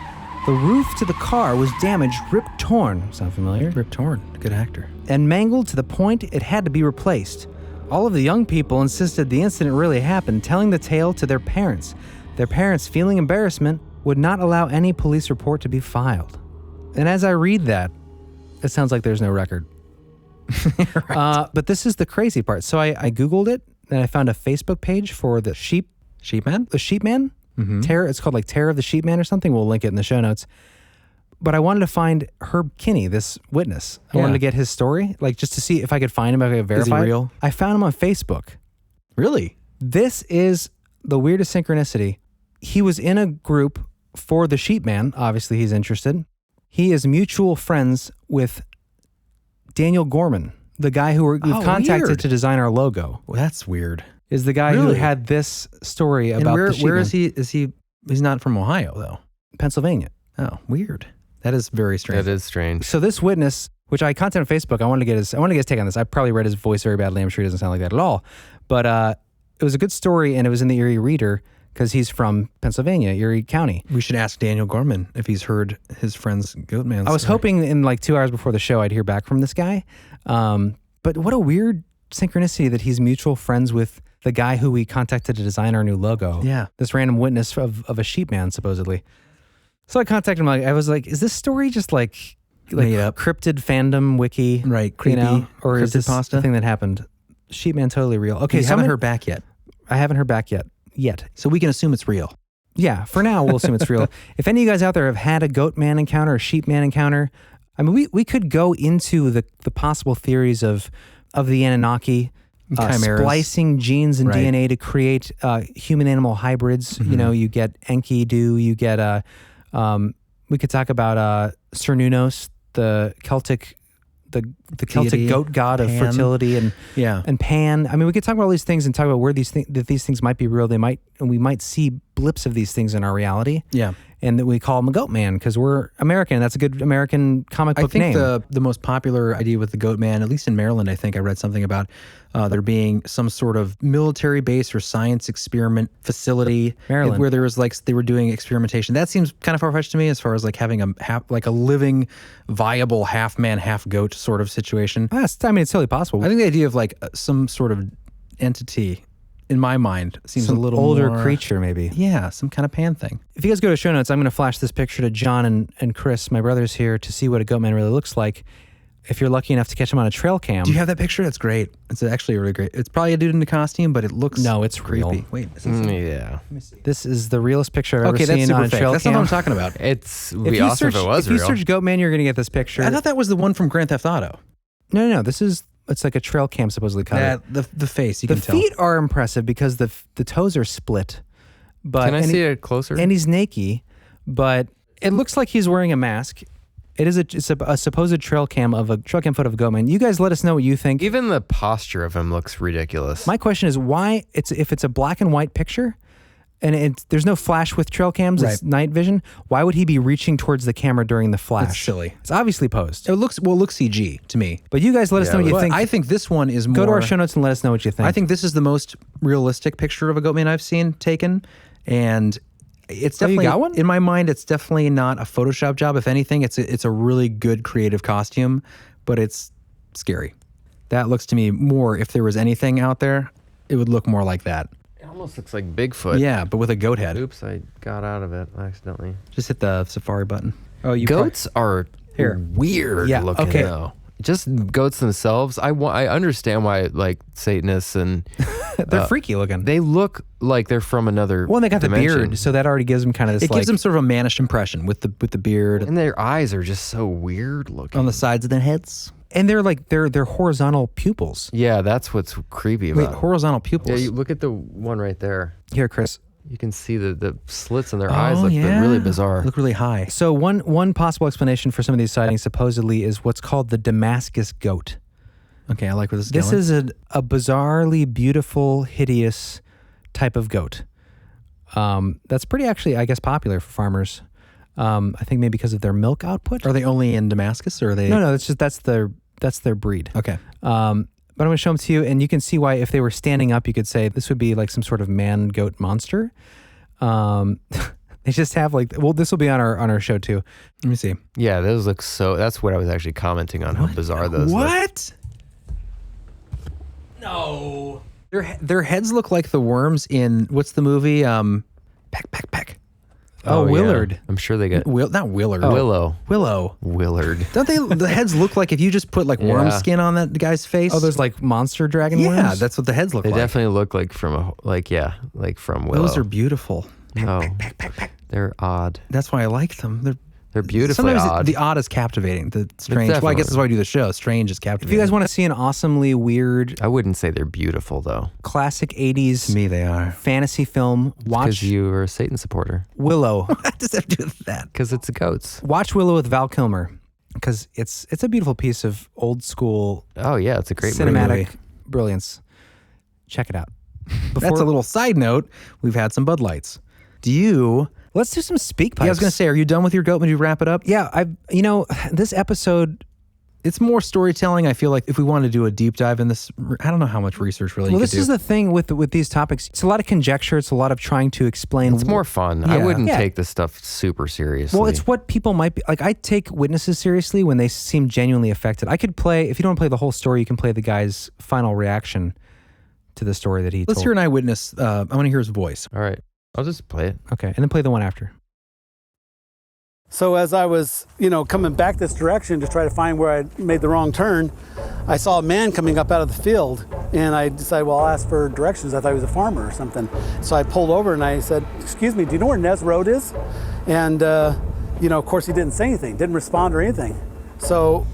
The roof to the car was damaged, ripped torn," sound familiar? Rip Torn, good actor. "And mangled to the point it had to be replaced. All of the young people insisted the incident really happened, telling the tale to their parents. Their parents, feeling embarrassment, would not allow any police report to be filed." And as I read that, it sounds like there's no record. Right. But this is the crazy part. So I Googled it, and I found a Facebook page for the Sheepman? The Sheepman? Mm-hmm. Terror, it's called like Terror of the Sheepman or something. We'll link it in the show notes. But I wanted to find Herb Kinney, this witness. I wanted to get his story, like just to see if I could find him, if I could verify. Is he real? I found him on Facebook. Really? This is the weirdest synchronicity. He was in a group for the Sheepman. Obviously, he's interested. He is mutual friends with Daniel Gorman, the guy who we've contacted weird. to design our logo. Well, that's weird. Is the guy who Really? had this story about And the Sheepman. where is he? He's not from Ohio, though. Pennsylvania. Oh, weird. That is very strange. That is strange. So this witness, which I contacted on Facebook, I wanted to get his take on this. I probably read his voice very badly. I'm sure he doesn't sound like that at all. But it was a good story, and it was in the Erie Reader because he's from Pennsylvania, Erie County. We should ask Daniel Gorman if he's heard his friend's Goatman. I was hoping in like 2 hours before the show I'd hear back from this guy. But what a weird synchronicity that he's mutual friends with the guy who we contacted to design our new logo. Yeah. This random witness of a Sheepman, supposedly. So I contacted him. I was like, is this story just like Made up. cryptid fandom wiki? Right, creepy, Or is this cryptid the thing that happened? Sheepman totally real. Okay, You so haven't heard back yet. I haven't heard back yet. So we can assume it's real. Yeah, for now we'll assume it's real. If any of you guys out there have had a Goatman encounter, a Sheepman encounter, I mean, we could go into the possible theories of the Anunnaki, Chimeras. splicing genes and Right. DNA to create human-animal hybrids. You know, you get Enkidu, you get we could talk about Cernunnos, the Celtic, the Celtic Deity, goat god of Pan. fertility, and Yeah. Pan. I mean, we could talk about all these things and talk about where these things might be real. We might see blips of these things in our reality. Yeah. And that we call him a Goatman because we're American. That's a good American comic book I think name. the most popular idea with the Goatman, at least in Maryland, I think I read something about there being some sort of military base or science experiment facility Maryland. where there was they were doing experimentation. That seems kind of far-fetched to me as far as having a living, viable half man, half goat sort of situation. It's totally possible. I think the idea of some sort of entity in my mind seems Some a little older more, creature, maybe. Yeah, some kind of pan thing. If you guys go to show notes, I'm going to flash this picture to John and Chris, my brothers here, to see what a Goatman really looks like. If you're lucky enough to catch him on a trail cam. Do you have that picture? That's great. It's actually really great. It's probably a dude in a costume, but it looks No, it's creepy. real. Wait, Yeah. This is the realest picture I've okay, ever that's seen super on a fake. trail That's cam. not what I'm talking about. It's would be awesome if it was if you real. search Goatman, you're going to get this picture. I thought that was the one from Grand Theft Auto. No. It's like a trail cam supposedly cut. The face, you The can tell. feet are impressive because the toes are split. But Can I and see he- it closer? And he's naked, but it looks like he's wearing a mask. It's a supposed trail cam foot of a Goatman. You guys let us know what you think. Even the posture of him looks ridiculous. My question is why if it's a black and white picture and there's no flash with trail cams, it's night vision, why would he be reaching towards the camera during the flash? That's silly. It's obviously posed. It looks CG to me. But you guys let us know what you But think. I think this one is more. Go to our show notes and let us know what you think. I think this is the most realistic picture of a Goatman I've seen taken, and it's Oh, you definitely got one? in my mind. It's definitely not a Photoshop job. If anything, it's a really good creative costume, but it's scary. That looks to me more. If there was anything out there, it would look more like that. It almost looks like Bigfoot. Yeah, but with a goat head. Oops, I got out of it accidentally. Just hit the safari button. Oh, you goats are Here. weird Yeah, looking okay. though. Just goats themselves. I understand why like Satanists and they're freaky looking. they look like they're from another. Well, and they got dimension. the beard, so that already gives them kind of this. It gives them sort of a mannish impression with the beard And their eyes are just so weird looking. on the sides of their heads. and they're like they're horizontal pupils. Yeah, that's what's creepy Wait, about it. horizontal pupils. Yeah, you look at the one right there. Here, Chris. You can see the slits in their eyes look yeah. really bizarre. Look really high. So one possible explanation for some of these sightings supposedly is what's called the Damascus goat. Okay, I like where this is This going. is a bizarrely beautiful, hideous type of goat. That's pretty actually, I guess, popular for farmers. I think maybe because of their milk output. Are they only in Damascus, or are they? No, that's their breed. Okay. But I'm going to show them to you, and you can see why, if they were standing up, you could say this would be like some sort of man-goat monster. They just have like, well, this will be on our show too. Let me see. Yeah, those look so. That's what I was actually commenting on. How bizarre those look. What? No. Their heads look like the worms in what's the movie? Peck. Oh, yeah. Willard. I'm sure they get Not Willard. Willow. Willow. Willard. Don't they? The heads look like if you just put like worm Yeah. skin on that guy's face. Oh, there's like monster dragon worms? yeah, that's what the heads look They like. definitely look like from from Willow. Those are beautiful. Oh, they're odd. That's why I like them. They're beautifully Sometimes odd. The odd is captivating. The strange. Well, I guess that's why I do the show. Strange is If captivating. you guys want to see an awesomely weird, I wouldn't say they're beautiful though, classic 80s to me, they are. fantasy film, watch because you are a Satan supporter. Willow. What does that have to do with that? Because it's goats. Watch Willow with Val Kilmer, because it's a beautiful piece of old school Oh yeah, it's a great cinematic movie. brilliance. Check it out. That's a little side note. We've had some Bud Lights. Let's do some speak pipes. Yeah, I was going to say, are you done with your goat when you wrap it up? Yeah, this episode. It's more storytelling. I feel like if we want to do a deep dive in this, I don't know how much research really Well, you this could do. is the thing with these topics. It's a lot of conjecture. It's a lot of trying to explain. It's more fun. I Yeah. wouldn't Yeah. take this stuff super seriously. Well, it's what people might be like. I take witnesses seriously when they seem genuinely affected. I could play, if you don't want to play the whole story, you can play the guy's final reaction to the story that he Let's told. hear an eyewitness. I want to hear his voice. All right. I'll just play it. Okay, and then play the one after. So as I was, coming back this direction to try to find where I made the wrong turn, I saw a man coming up out of the field, and I decided, well, I'll ask for directions. I thought he was a farmer or something. So I pulled over and I said, excuse me, do you know where Nez Road is? And, of course he didn't say anything, didn't respond or anything. So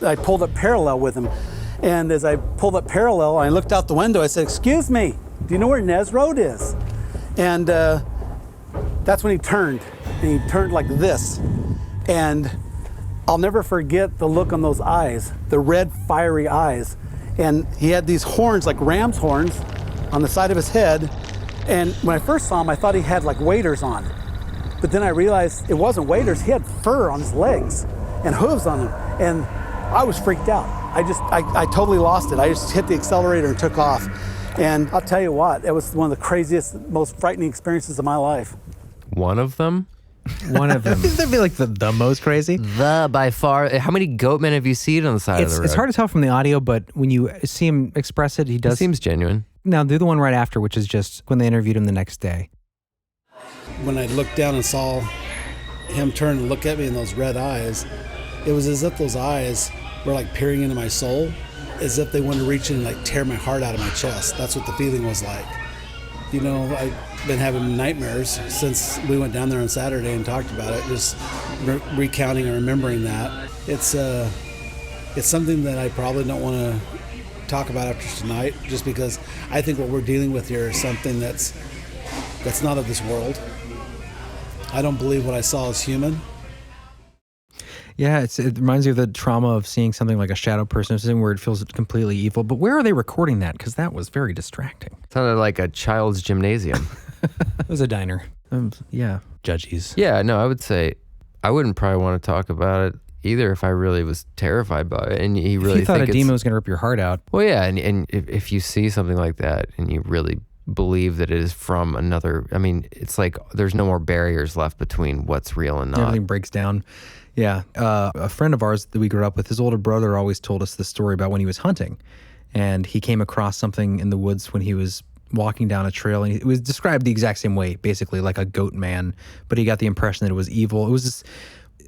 I pulled up parallel with him. And as I pulled up parallel, I looked out the window, I said, excuse me, do you know where Nez Road is? And that's when he turned. And he turned like this. And I'll never forget the look on those eyes, the red, fiery eyes. And he had these horns, like ram's horns, on the side of his head. And when I first saw him, I thought he had like waders on. But then I realized it wasn't waders, he had fur on his legs and hooves on him. And I was freaked out. I totally lost it. I just hit the accelerator and took off. And I'll tell you what, it was one of the craziest, most frightening experiences of my life. One of them? One of them. That'd be like the most crazy. By far. How many Goatmen have you seen on the side of the road? It's hard to tell from the audio, but when you see him express it, he does. It seems genuine. Now, do the one right after, which is just when they interviewed him the next day. When I looked down and saw him turn and look at me in those red eyes, it was as if those eyes were like peering into my soul, as if they wanted to reach in and like tear my heart out of my chest. That's what the feeling was like. I've been having nightmares since we went down there on Saturday and talked about it, just recounting and remembering that. It's something that I probably don't want to talk about after tonight, just because I think what we're dealing with here is something that's not of this world. I don't believe what I saw is human. Yeah, it reminds you of the trauma of seeing something like a shadow person or something where it feels completely evil. But where are they recording that? Because that was very distracting. Sounded like a child's gymnasium. It was a diner. Yeah. Judges. Yeah, no, I would say I wouldn't probably want to talk about it either if I really was terrified by it. And you really If you thought a think demon was going to rip your heart out. Well, yeah, and if you see something like that and you really believe that it is from another, I mean, it's like there's no more barriers left between what's real and not. Everything breaks down. Yeah. A friend of ours that we grew up with, his older brother always told us this story about when he was hunting. And he came across something in the woods when he was walking down a trail. And it was described the exact same way, basically like a goat man. But he got the impression that it was evil. It was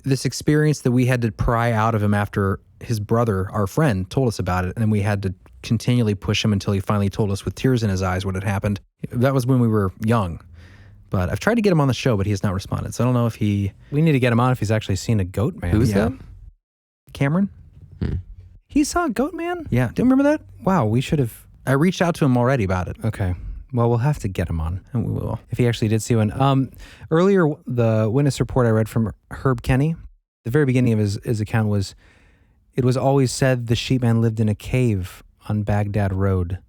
this experience that we had to pry out of him after his brother, our friend, told us about it, and then we had to continually push him until he finally told us with tears in his eyes what had happened. That was when we were young. But I've tried to get him on the show, but he has not responded. So I don't know if we need to get him on if he's actually seen a Goatman. Who's that? Cameron. He saw a Goatman? Yeah. Do you remember that? Wow, we should have. I reached out to him already about it. Okay. Well, we'll have to get him on, and we will. If he actually did see one. Earlier, the witness report I read from Herb Kenny, the very beginning of his account was, it was always said the sheepman lived in a cave on Baghdad Road.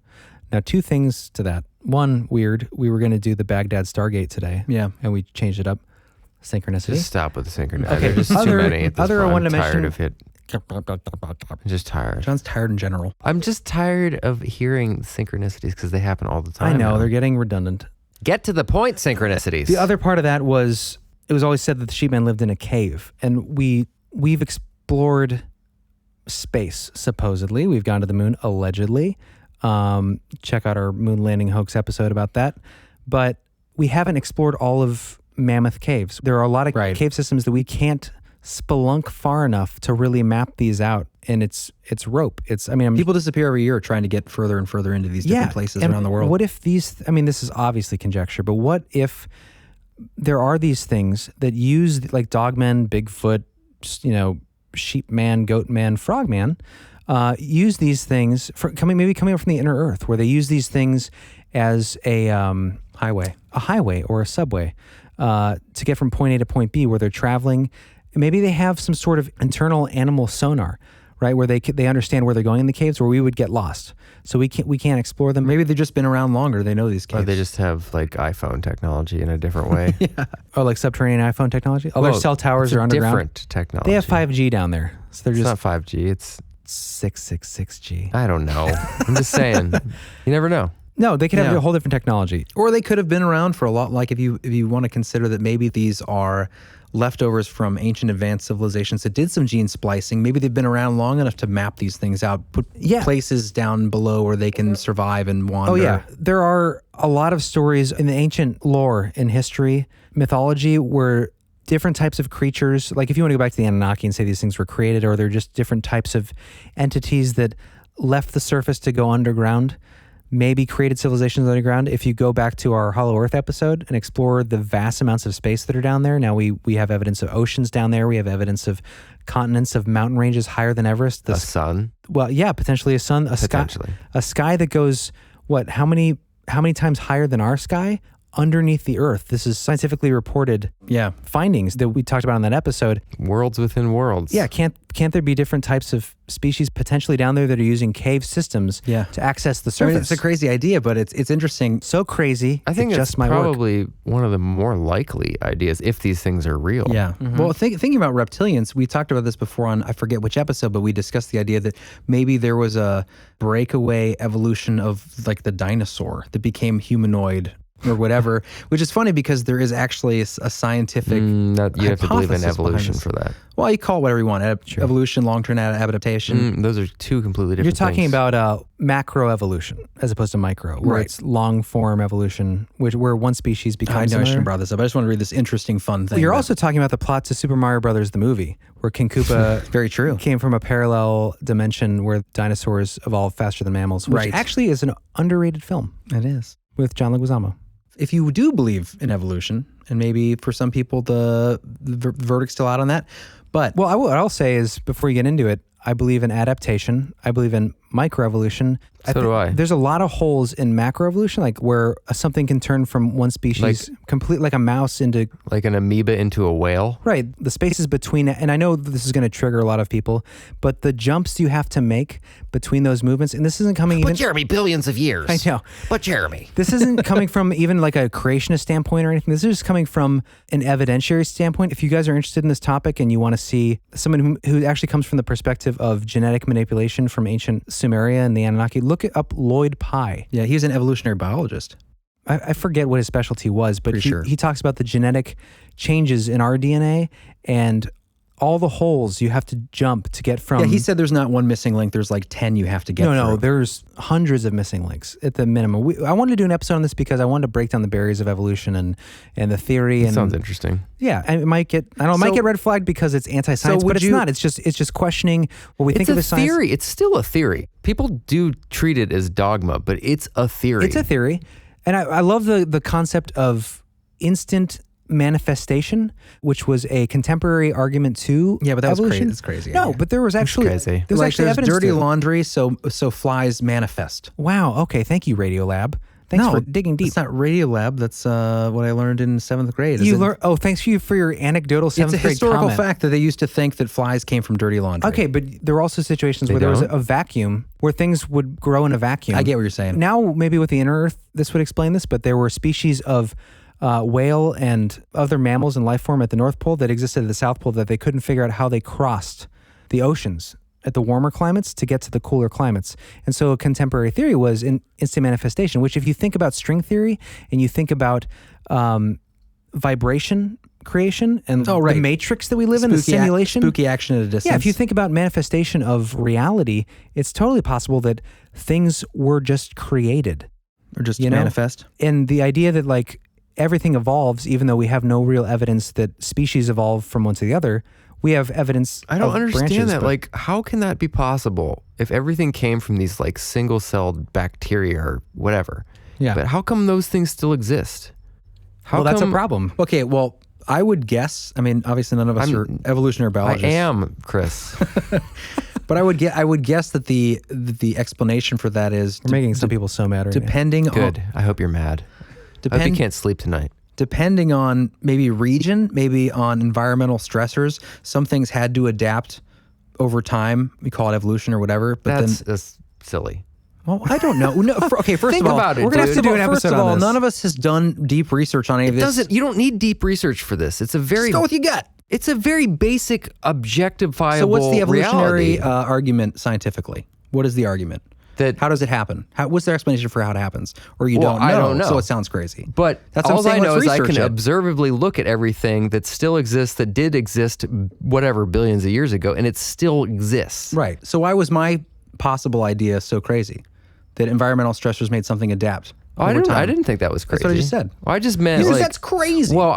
Now, two things to that. One, weird. We were going to do the Baghdad Stargate today. Yeah. And we changed it up. Synchronicity. Just stop with the synchronicity. Okay. There's just too many at this point. I wanted I'm to tired mention. of it. I'm just tired. John's tired in general. I'm just tired of hearing synchronicities because they happen all the time. I know. now. They're getting redundant. Get to the point, synchronicities. The other part of that was, it was always said that the sheepman lived in a cave. And we've explored space, supposedly. We've gone to the moon, allegedly. Check out our moon landing hoax episode about that. But we haven't explored all of Mammoth Caves. There are a lot of cave systems that we can't spelunk far enough to really map these out. And it's rope. People disappear every year trying to get further and further into these different places around the world. What if these, this is obviously conjecture, but what if there are these things that use, like Dogman, Bigfoot, Sheepman, Goatman, Frogman, use these things coming up from the inner earth, where they use these things as a highway or a subway to get from point A to point B, where they're traveling. Maybe they have some sort of internal animal sonar, right, where they understand where they're going in the caves, where we would get lost. So we can't explore them. Maybe they've just been around longer. They know these caves. Or they just have like iPhone technology in a different way. Yeah. Or like subterranean iPhone technology. Their cell towers are underground. Different technology. They have 5G down there. So they're it's not 5G. It's 666G. I don't know. I'm just saying. You never know. No, they could have a whole different technology. Or they could have been around for a lot. Like if you want to consider that maybe these are leftovers from ancient advanced civilizations that did some gene splicing. Maybe they've been around long enough to map these things out, put places down below where they can survive and wander. Oh yeah. There are a lot of stories in the ancient lore in history, mythology, where different types of creatures, like if you want to go back to the Anunnaki and say these things were created, or they're just different types of entities that left the surface to go underground, maybe created civilizations underground. If you go back to our Hollow Earth episode and explore the vast amounts of space that are down there, now we have evidence of oceans down there. We have evidence of continents, of mountain ranges higher than Everest. A sun? Well, yeah, potentially a sun. A sky that goes, how many times higher than our sky? Underneath the earth. This is scientifically reported findings that we talked about in that episode. Worlds within worlds. Yeah, can't there be different types of species potentially down there that are using cave systems to access the surface? It's a crazy idea, but it's interesting. So crazy. I think it's probably one of the more likely ideas if these things are real. Yeah. Mm-hmm. Well, thinking about reptilians, we talked about this before on, I forget which episode, but we discussed the idea that maybe there was a breakaway evolution of like the dinosaur that became humanoid or whatever, which is funny because there is actually a scientific you have to believe in evolution for that. Well, you call it whatever you want. Evolution, long-term adaptation. Those are two completely different things. You're talking things. about macroevolution as opposed to micro, where it's long-form evolution, where one species becomes another. I shouldn't brought this up. I just want to read this interesting, fun thing. Well, you're also talking about the plot to Super Mario Brothers, the movie, where King Koopa very true came from a parallel dimension where dinosaurs evolved faster than mammals, which actually is an underrated film. It is. With John Leguizamo. If you do believe in evolution, and maybe for some people the verdict's still out on that, but what I'll say is, before you get into it, I believe in adaptation. I believe in microevolution. So do I. There's a lot of holes in macroevolution, like where something can turn from one species, like a mouse into... Like an amoeba into a whale? Right. The spaces between, and I know this is going to trigger a lot of people, but the jumps you have to make between those movements, and this isn't coming But Jeremy, billions of years. I know. But Jeremy. This isn't coming from even like a creationist standpoint or anything. This is just coming from an evidentiary standpoint. If you guys are interested in this topic and you want to see someone who actually comes from the perspective of genetic manipulation from ancient Sumeria and the Anunnaki, look up Lloyd Pye. Yeah, he's an evolutionary biologist. I forget what his specialty was, but he talks about the genetic changes in our DNA and all the holes you have to jump to get from. Yeah, he said there's not one missing link. There's like 10 you have to get No, through. there's hundreds of missing links at the minimum. I wanted to do an episode on this because I wanted to break down the barriers of evolution and the theory. And Sounds interesting. Yeah, and it might get red flagged because it's anti-science, but it's not. It's just questioning what we think of as science. It's a theory. It's still a theory. People do treat it as dogma, but it's a theory. It's a theory, and I love the concept of instant manifestation, which was a contemporary argument to Yeah, but that evolution. was crazy. No, but there was actually crazy. There's actually there's evidence dirty to it. laundry, so flies manifest. Wow. Okay. Thank you, Radiolab. Thanks for digging deep. It's not Radiolab. That's what I learned in 7th grade. You learn. Oh, thanks you for your anecdotal 7th grade It's a historical comment. fact that they used to think that flies came from dirty laundry. Okay, but there were also situations where there was a vacuum, where things would grow in a vacuum. I get what you're saying. Now, maybe with the inner Earth, this would explain this, but there were species of whale and other mammals and life form at the North Pole that existed at the South Pole that they couldn't figure out how they crossed the oceans at the warmer climates to get to the cooler climates. And so a contemporary theory was instant manifestation, which if you think about string theory and you think about vibration creation and the matrix that we live in, the simulation. Spooky action at a distance. Yeah, if you think about manifestation of reality, it's totally possible that things were just created. Or just manifest. And the idea that like everything evolves, even though we have no real evidence that species evolve from one to the other, we have evidence. I don't of understand branches, that. but- Like, how can that be possible if everything came from these like single-celled bacteria or whatever? Yeah. But how come those things still exist? Well, that's a problem. Okay, well, I would guess. I mean, obviously, none of us are evolutionary biologists. I am, Chris. But I would guess that the explanation for that is We're making some people so mad right depending Good. I hope you're mad. I hope you can't sleep tonight. Depending on maybe region, maybe on environmental stressors, some things had to adapt over time. We call it evolution or whatever. But That's silly. Well, I don't know. No, okay, first Think of all, about it, we're gonna have to dude. do an episode First of on all, this. None of us has done deep research on any of this. You don't need deep research for this. It's a very Just go with your gut. It's a very basic, objectifiable So what's the evolutionary reality. argument scientifically? What is the argument? How does it happen? What's their explanation for how it happens? Or you don't know, I don't know. so it sounds crazy. But That's what I'm all saying, I know let's is I can research it. observably look at everything that still exists, that did exist, whatever, billions of years ago, and it still exists. Right. So why was my possible idea so crazy? That environmental stressors made something adapt over time? I didn't think that was crazy. That's what I just said. Well, I just meant You said like, that's crazy. Well,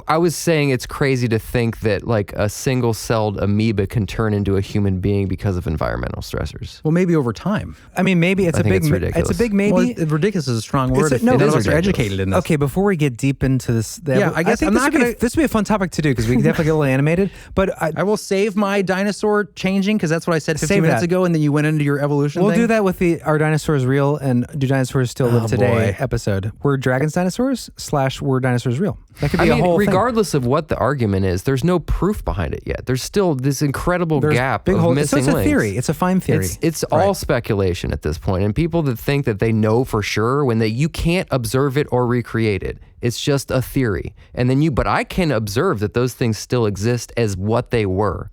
I was saying it's crazy to think that like a single-celled amoeba can turn into a human being because of environmental stressors. Well, maybe over time. I mean, maybe it's I a think big. it's ridiculous. It's a big maybe. Well, ridiculous is a strong word. It's a- no, none it of is us are ridiculous. educated in this. Okay, before we get deep into this, I guess think I'm not gonna. This would be a fun topic to do because we can definitely get a little animated. But I will save my dinosaur changing because that's what I said 15 Save minutes that. ago, and then you went into your evolution. we'll thing. do that with the "Are Dinosaurs Real?" and "Do Dinosaurs Still Live Oh, Today?" boy. episode. Were dragons dinosaurs / were dinosaurs real? That could be I mean, a whole thing. regardless of what the argument is, there's no proof behind it yet. There's still this incredible There's gap big of hole- missing So it's a links. theory. It's a fine theory. It's all speculation at this point, and people that think that they know for sure when you can't observe it or recreate it. It's just a theory, and then but I can observe that those things still exist as what they were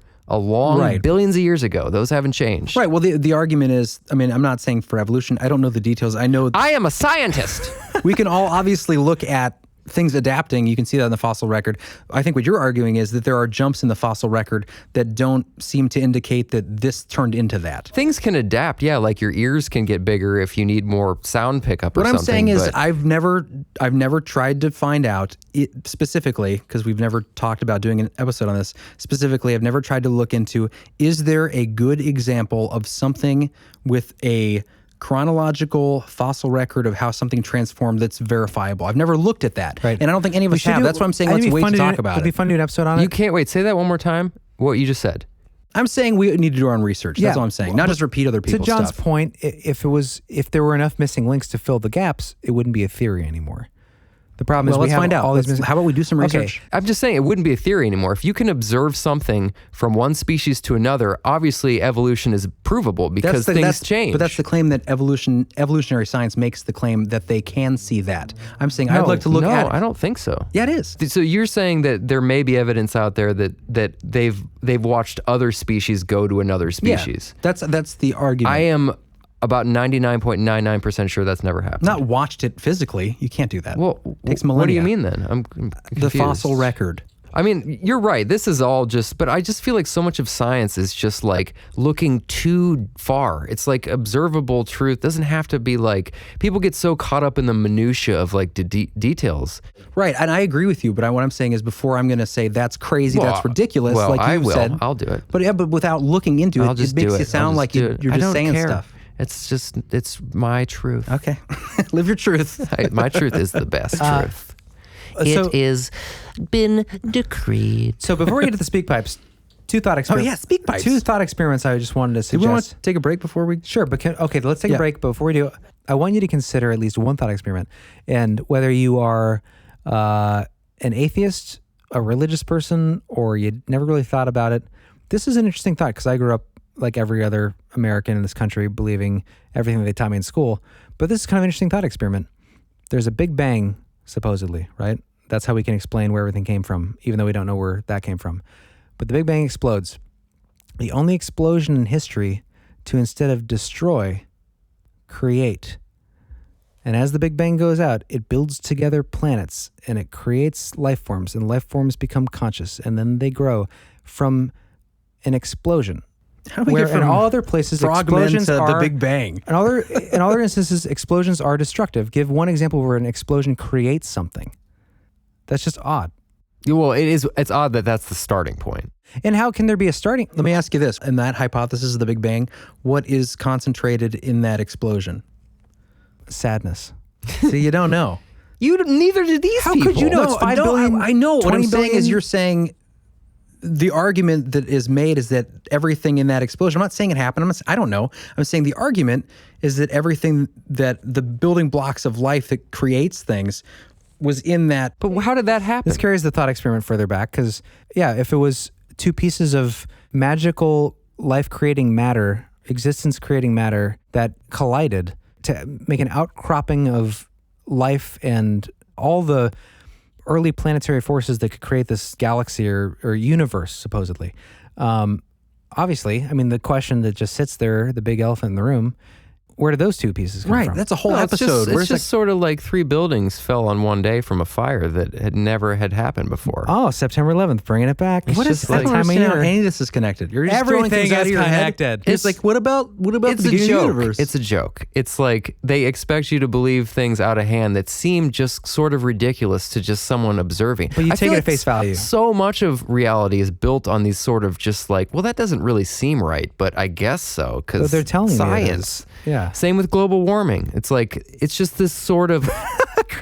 billions of years ago. Those haven't changed. Right. Well, the argument is, I mean, I'm not saying for evolution. I don't know the details. I know I am a scientist. we can all obviously look at things adapting. You can see that in the fossil record. I think what you're arguing is that there are jumps in the fossil record that don't seem to indicate that this turned into that. Things can adapt, yeah. Like your ears can get bigger if you need more sound pickup or What something. I'm saying is, but- I've never tried to find out it specifically, because we've never talked about doing an episode on this. Specifically, I've never tried to look into, is there a good example of something with a chronological fossil record of how something transformed that's verifiable? I've never looked at that. Right. And I don't think any of us have. That's why I'm saying let's wait to talk about It'd be it. fun to do an episode on you it. can't wait. Say that one more time. What you just said. I'm saying we need to do our own research. That's Yeah. all I'm saying. Not just repeat other To people's John's stuff. point, if there were enough missing links to fill the gaps, it wouldn't be a theory anymore. The problem Well, is we let's have find out. all these missing. How about we do some Okay. research? I'm just saying it wouldn't be a theory anymore. If you can observe something from one species to another, obviously evolution is provable because things change. But that's the claim that evolutionary science makes the claim that they can see that. I'm saying I'd like to look at. I don't think so. Yeah, it is. So you're saying that there may be evidence out there that they've watched other species go to another species. Yeah, that's the argument. I am about 99.99% sure that's never happened. Not watched it physically. You can't do that. Well, Takes what do millennia. you mean then? I'm confused. The fossil record. I mean, you're right. This is all just, but I just feel like so much of science is just like looking too far. It's like observable truth doesn't have to be like, people get so caught up in the minutia of like details. Right, and I agree with you, but what I'm saying is before I'm going to say that's crazy, that's ridiculous, well, like you said. I'll do it. But without looking into it, it makes you sound like you're just saying stuff. It's my truth. Okay, live your truth. My truth is the best truth. It is been decreed. So before we get to the Speakpipes, two thought experiments. Oh yeah, Speakpipes. Two thought experiments I just wanted to suggest. Do we want to take a break before we? Sure, but let's take a break. But before we do, I want you to consider at least one thought experiment, and whether you are an atheist, a religious person, or you never really thought about it. This is an interesting thought because I grew up like every other American in this country, believing everything that they taught me in school. But this is kind of an interesting thought experiment. There's a Big Bang, supposedly, right? That's how we can explain where everything came from, even though we don't know where that came from. But the Big Bang explodes. The only explosion in history to, instead of destroy, create. And as the Big Bang goes out, it builds together planets and it creates life forms, and life forms become conscious, and then they grow from an explosion. How do we Where get from in all other places, Frogman explosions to are the Big Bang? In other instances, explosions are destructive. Give one example where an explosion creates something. That's just odd. Well, it's odd that that's the starting point. And how can there be a starting? Let me ask you this: in that hypothesis of the Big Bang, what is concentrated in that explosion? Sadness. See, you don't know. Neither did these people. How could you know? It's 5 billion. I know. What I'm 20 saying is billion? you're saying the argument that is made is that everything in that explosion, I'm not saying it happened. I don't know. I'm saying the argument is that everything that the building blocks of life that creates things was in that. But how did that happen? This carries the thought experiment further back because, if it was two pieces of magical life-creating matter, existence-creating matter that collided to make an outcropping of life and all the early planetary forces that could create this galaxy or universe, supposedly. Obviously, I mean, the question that just sits there, the big elephant in the room, where did those two pieces come from? Right, that's a whole episode. It's just sort of like 3 buildings fell on one day from a fire that had never happened before. Oh, September 11th, bringing it back. What is that time of year? Any of this is connected. You're just throwing things out of your connected. Head. It's like, what about the beginning of the universe? It's a joke. It's like they expect you to believe things out of hand that seem just sort of ridiculous to just someone observing. But you take it at face value. So much of reality is built on these sort of just like, well, that doesn't really seem right, but I guess so because they're telling science. You it is. Yeah. Same with global warming. It's like, it's just this sort of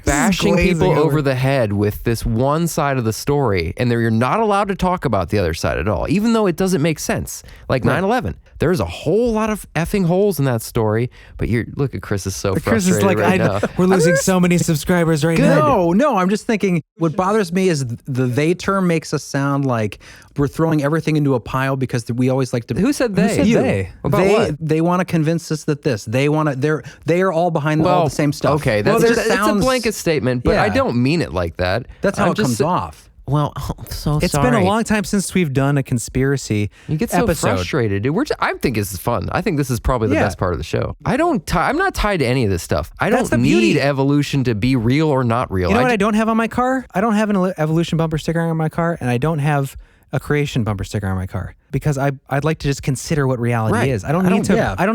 bashing people over the head with this one side of the story, and you're not allowed to talk about the other side at all, even though it doesn't make sense. Like 9/11. There's a whole lot of effing holes in that story, but look at Chris is so Chris frustrated is like, right now. We're losing so many subscribers right now. No, I'm just thinking what bothers me is the they term makes us sound like we're throwing everything into a pile because we always like to. Who said they? Who said they? About what? They want to convince us that they are all behind all the same stuff. Okay, it's a blanket statement, but I don't mean it like that. That's how it comes off. Well, It's been a long time since we've done a conspiracy You get so episode. frustrated, dude. I think this is fun. I think this is probably the best part of the show. I'm not tied to any of this stuff. I That's don't the beauty. need evolution to be real or not real. You know what I don't have on my car? I don't have an evolution bumper sticker on my car, and I don't have a creation bumper sticker on my car because I'd like to just consider what reality is. I don't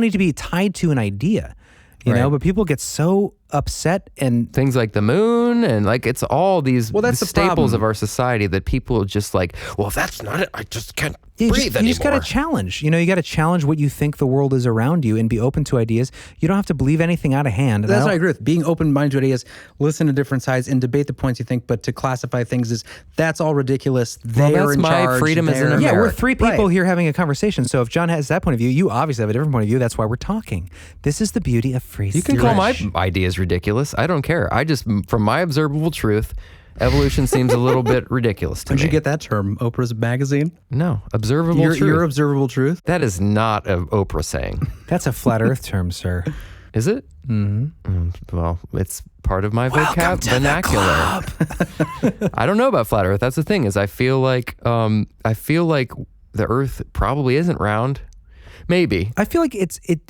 need to be tied to an idea. You know, but people get so upset and things like the moon and like it's all these that's the staples problem. of our society that people just like, well, if that's not it, I just can't breathe anymore. You just got to challenge. You know, you got to challenge what you think the world is around you and be open to ideas. You don't have to believe anything out of hand. That's what I agree with. Being open-minded to ideas, listen to different sides, and debate the points you think. But to classify things that's all ridiculous. They're in charge. My freedom is in Yeah, America. we're 3 people here having a conversation. So if John has that point of view, you obviously have a different point of view. That's why we're talking. This is the beauty of free speech. You can call my ideas ridiculous. I don't care. I just, from my observable truth, evolution seems a little bit ridiculous to me. Did you get that term, Oprah's magazine? No, observable truth. Your observable truth? That is not an Oprah saying. That's a flat earth term, sir. Is it? Mm-hmm. Well, it's part of my vernacular. I don't know about flat earth. That's the thing is I feel like the earth probably isn't round. Maybe. I feel like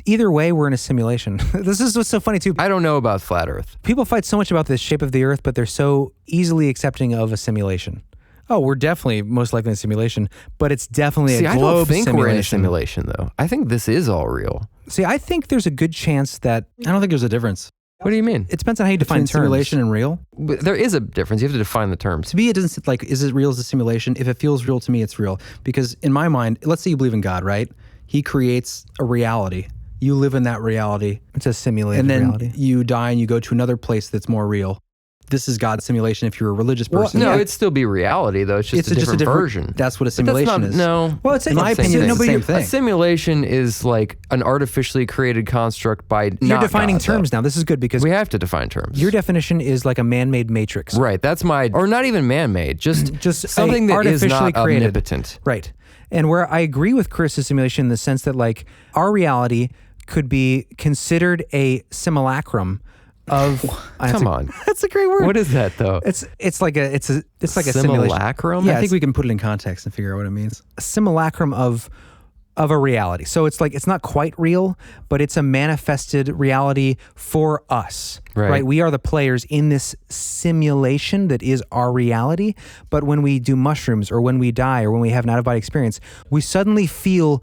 either way, we're in a simulation. This is what's so funny too. I don't know about flat earth. People fight so much about the shape of the earth, but they're so easily accepting of a simulation. Oh, we're definitely most likely in a simulation, but it's definitely a globe I don't think simulation. we're in a simulation, though. I think this is all real. See, I think there's a good chance that I don't think there's a difference. What do you mean? it depends on how you define Between terms. simulation and real. But there is a difference. You have to define the terms. To me, it doesn't like, is it real as a simulation? If it feels real to me, it's real. Because in my mind, let's say you believe in God, right? He creates a reality. You live in that reality. It's a simulated And then reality. you die and you go to another place that's more real. This is God's simulation if you're a religious person. No, it'd still be reality, though. It's just a different version. That's what a But that's simulation not- is. No. Well, it's In my opinion, it's the same A thing. simulation is like an artificially created construct by You're not defining God, though. terms now. This is good because We have to define terms. your definition is like a man-made matrix. Right. That's my, or not even man-made, just something that is artificially not created. omnipotent. Right. And where I agree with Chris's simulation in the sense that like our reality could be considered a simulacrum of Come on. That's a great word. What is that, though? It's like a simulation. Simulacrum? Yeah, I think we can put it in context and figure out what it means. A simulacrum of a reality. So it's like it's not quite real, but it's a manifested reality for us. Right. We are the players in this simulation that is our reality. But when we do mushrooms or when we die or when we have an out-of-body experience, we suddenly feel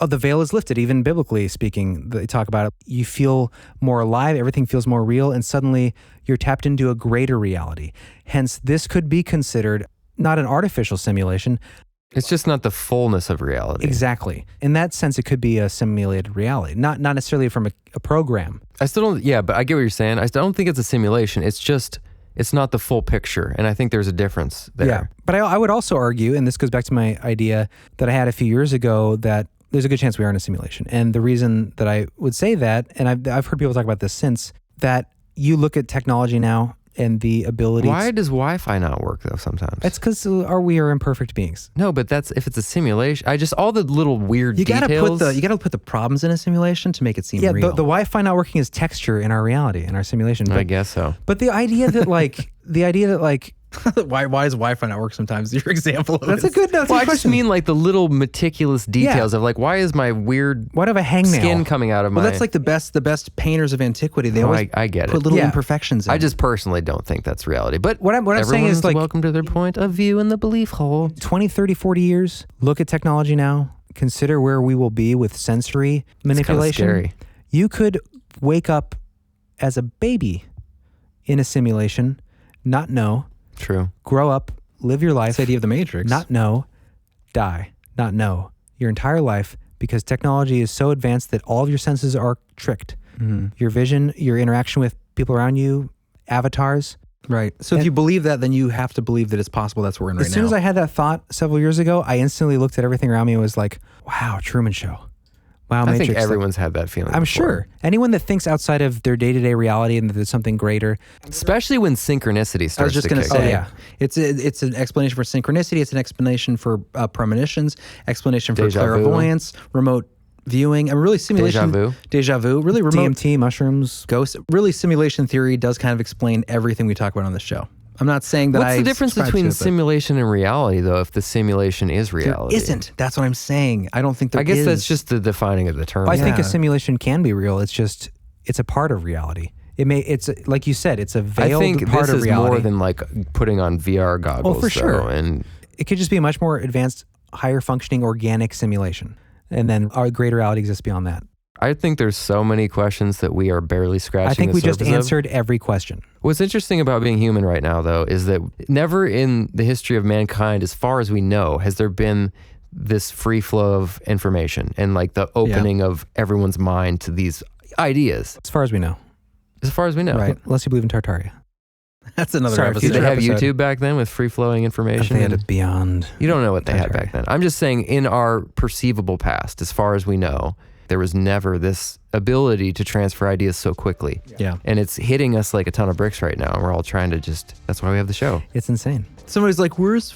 the veil is lifted. Even biblically speaking, they talk about it. You feel more alive. Everything feels more real. And suddenly you're tapped into a greater reality. Hence, this could be considered not an artificial simulation. It's just not the fullness of reality. Exactly. In that sense, it could be a simulated reality, not necessarily from a program. I still don't, yeah, but I get what you're saying. I don't think it's a simulation. It's just, it's not the full picture. And I think there's a difference there. Yeah. But I would also argue, and this goes back to my idea that I had a few years ago, that there's a good chance we are in a simulation. And the reason that I would say that, and I've heard people talk about this since, that you look at technology now and the ability. Why does Wi-Fi not work though sometimes? It's because we are imperfect beings. No, but that's if it's a simulation. All the little weird You details. gotta put the problems in a simulation to make it seem Yeah, real. the Wi-Fi not working is texture in our reality, in our simulation. I guess so. But the idea that like, why does Wi-Fi not work sometimes? Your example of that's it. a good Well, I just mean like the little meticulous details of like, why is my weird why do I have a hangnail? skin coming out of my... Well, that's like the best painters of antiquity. They always I get it. put little Yeah. imperfections in. I just personally don't think that's reality. But What I'm saying is everyone's like welcome to their point of view in the belief hole. 20, 30, 40 years, look at technology now, consider where we will be with sensory manipulation. scary. You could wake up as a baby in a simulation, not know, True. grow up, live your life, This idea of the Matrix. not know, die, not know your entire life because technology is so advanced that all of your senses are tricked. Your vision, your interaction with people around you, avatars. Right. So if you believe that, then you have to believe that it's possible that's what we're in right now. As soon as I had that thought several years ago, I instantly looked at everything around me and was like, wow, Truman Show. Wow, I Matrix. think everyone's had that feeling I'm before. sure. Anyone that thinks outside of their day-to-day reality and that there's something greater. Especially when synchronicity starts I was just to going to kick say, in. yeah. it's an explanation for synchronicity. It's an explanation for premonitions, explanation for Déjà vu. clairvoyance, remote viewing, and really simulation. Deja vu. Really remote. DMT, mushrooms. Ghosts. Really, simulation theory does kind of explain everything we talk about on the show. I'm not saying that What's the difference between simulation and reality, though, if the simulation is reality? There isn't. That's what I'm saying. I don't think there I guess is. that's just the defining of the term. I think Yeah. a simulation can be real. It's just, it's a part of reality. It's like you said, it's a veiled I think part this of is reality. more than like putting on VR goggles. Oh, for sure. though, and It could just be a much more advanced, higher functioning organic simulation. And then our greater reality exists beyond that. I think there's so many questions that we are barely scratching I think the we just surface of. answered every question. What's interesting about being human right now, though, is that never in the history of mankind, as far as we know, has there been this free flow of information and like the opening of everyone's mind to these ideas. As far as we know. As far as we know. Right. Unless you believe in Tartaria. That's another Sorry, episode. Did they have episode. YouTube back then with free flowing information? They had it beyond. You don't know what they had Tartaria. back then. I'm just saying, in our perceivable past, as far as we know, there was never this ability to transfer ideas so quickly. Yeah. And it's hitting us like a ton of bricks right now. And we're all trying to that's why we have the show. It's insane. Somebody's like, where's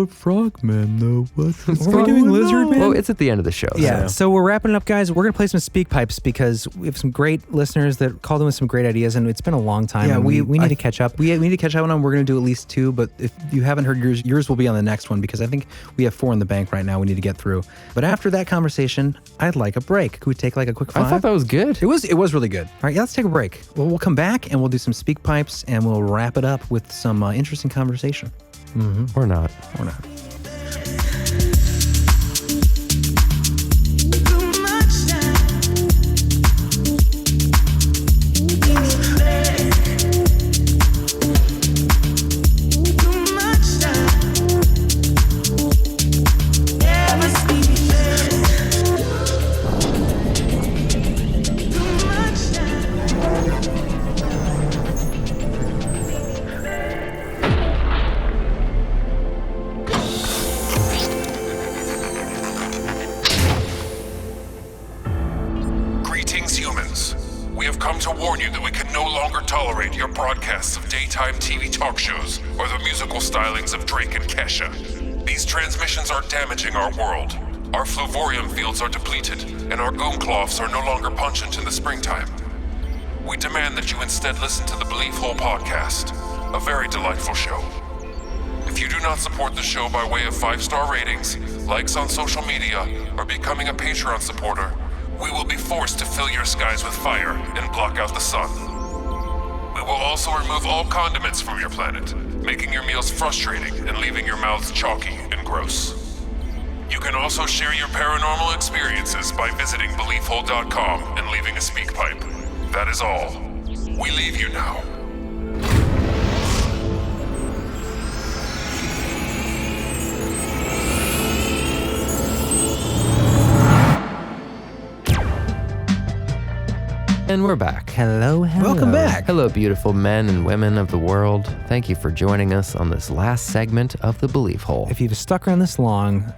Frogman though? What's Were we doing Lizardman? Well, it's at the end of the show. Yeah, So. so we're wrapping it up, guys. We're going to play some Speakpipes because we have some great listeners that called in with some great ideas, and it's been a long time. Yeah, and we need to catch up. We need to catch up on them. We're going to do at least 2, but if you haven't heard yours will be on the next one because I think we have 4 in the bank right now we need to get through. But after that conversation, I'd like a break. Could we take like a quick 5? I thought that was good. It was really good. All right, yeah, let's take a break. We'll come back and we'll do some Speakpipes and we'll wrap it up with some interesting conversation. Or not. Or not. Greetings, humans. We have come to warn you that we can no longer tolerate your broadcasts of daytime TV talk shows or the musical stylings of Drake and Kesha. These transmissions are damaging our world. Our fluvorium fields are depleted, and our gooncloths are no longer pungent in the springtime. We demand that you instead listen to the Belief Hole podcast, a very delightful show. If you do not support the show by way of 5-star ratings, likes on social media, or becoming a Patreon supporter, we will be forced to fill your skies with fire and block out the sun. We will also remove all condiments from your planet, making your meals frustrating and leaving your mouths chalky and gross. You can also share your paranormal experiences by visiting beliefhole.com and leaving a Speakpipe. That is all. We leave you now. And we're back. Hello. Welcome back. Hello, beautiful men and women of the world. Thank you for joining us on this last segment of The Belief Hole. If you've stuck around this long,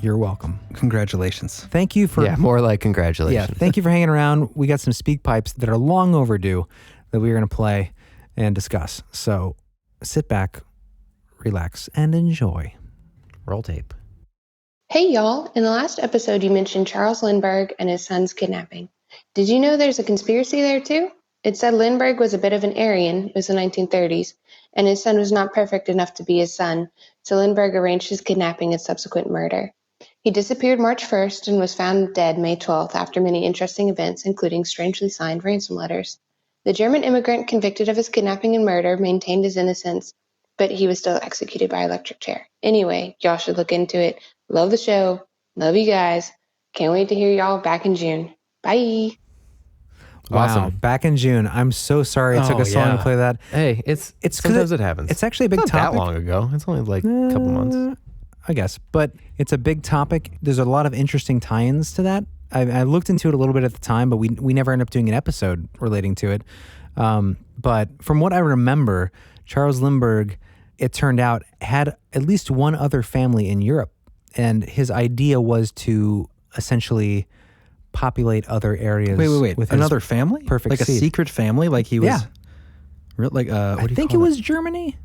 you're welcome. Congratulations. Thank you for... Yeah, more like congratulations. Yeah, thank you for hanging around. We got some Speakpipes that are long overdue that we're going to play and discuss. So sit back, relax, and enjoy. Roll tape. Hey, y'all. In the last episode, you mentioned Charles Lindbergh and his son's kidnapping. Did you know there's a conspiracy there, too? It said Lindbergh was a bit of an Aryan, it was the 1930s, and his son was not perfect enough to be his son, so Lindbergh arranged his kidnapping and subsequent murder. He disappeared March 1st and was found dead May 12th after many interesting events, including strangely signed ransom letters. The German immigrant convicted of his kidnapping and murder maintained his innocence, but he was still executed by electric chair. Anyway, y'all should look into it. Love the show. Love you guys. Can't wait to hear y'all back in June. Bye. Wow, Awesome. back in June. I'm so sorry it took us so long to play that. Hey, it's sometimes it happens. It's actually a big Not topic. that long ago. It's only like a couple months. I guess, but it's a big topic. There's a lot of interesting tie-ins to that. I looked into it a little bit at the time, but we never ended up doing an episode relating to it. But from what I remember, Charles Lindbergh, it turned out, had at least one other family in Europe. And his idea was to essentially populate other areas. Wait. With Another family? perfect Like seed. a secret family? Like he was... Yeah. Like, what do I you think it call was Germany.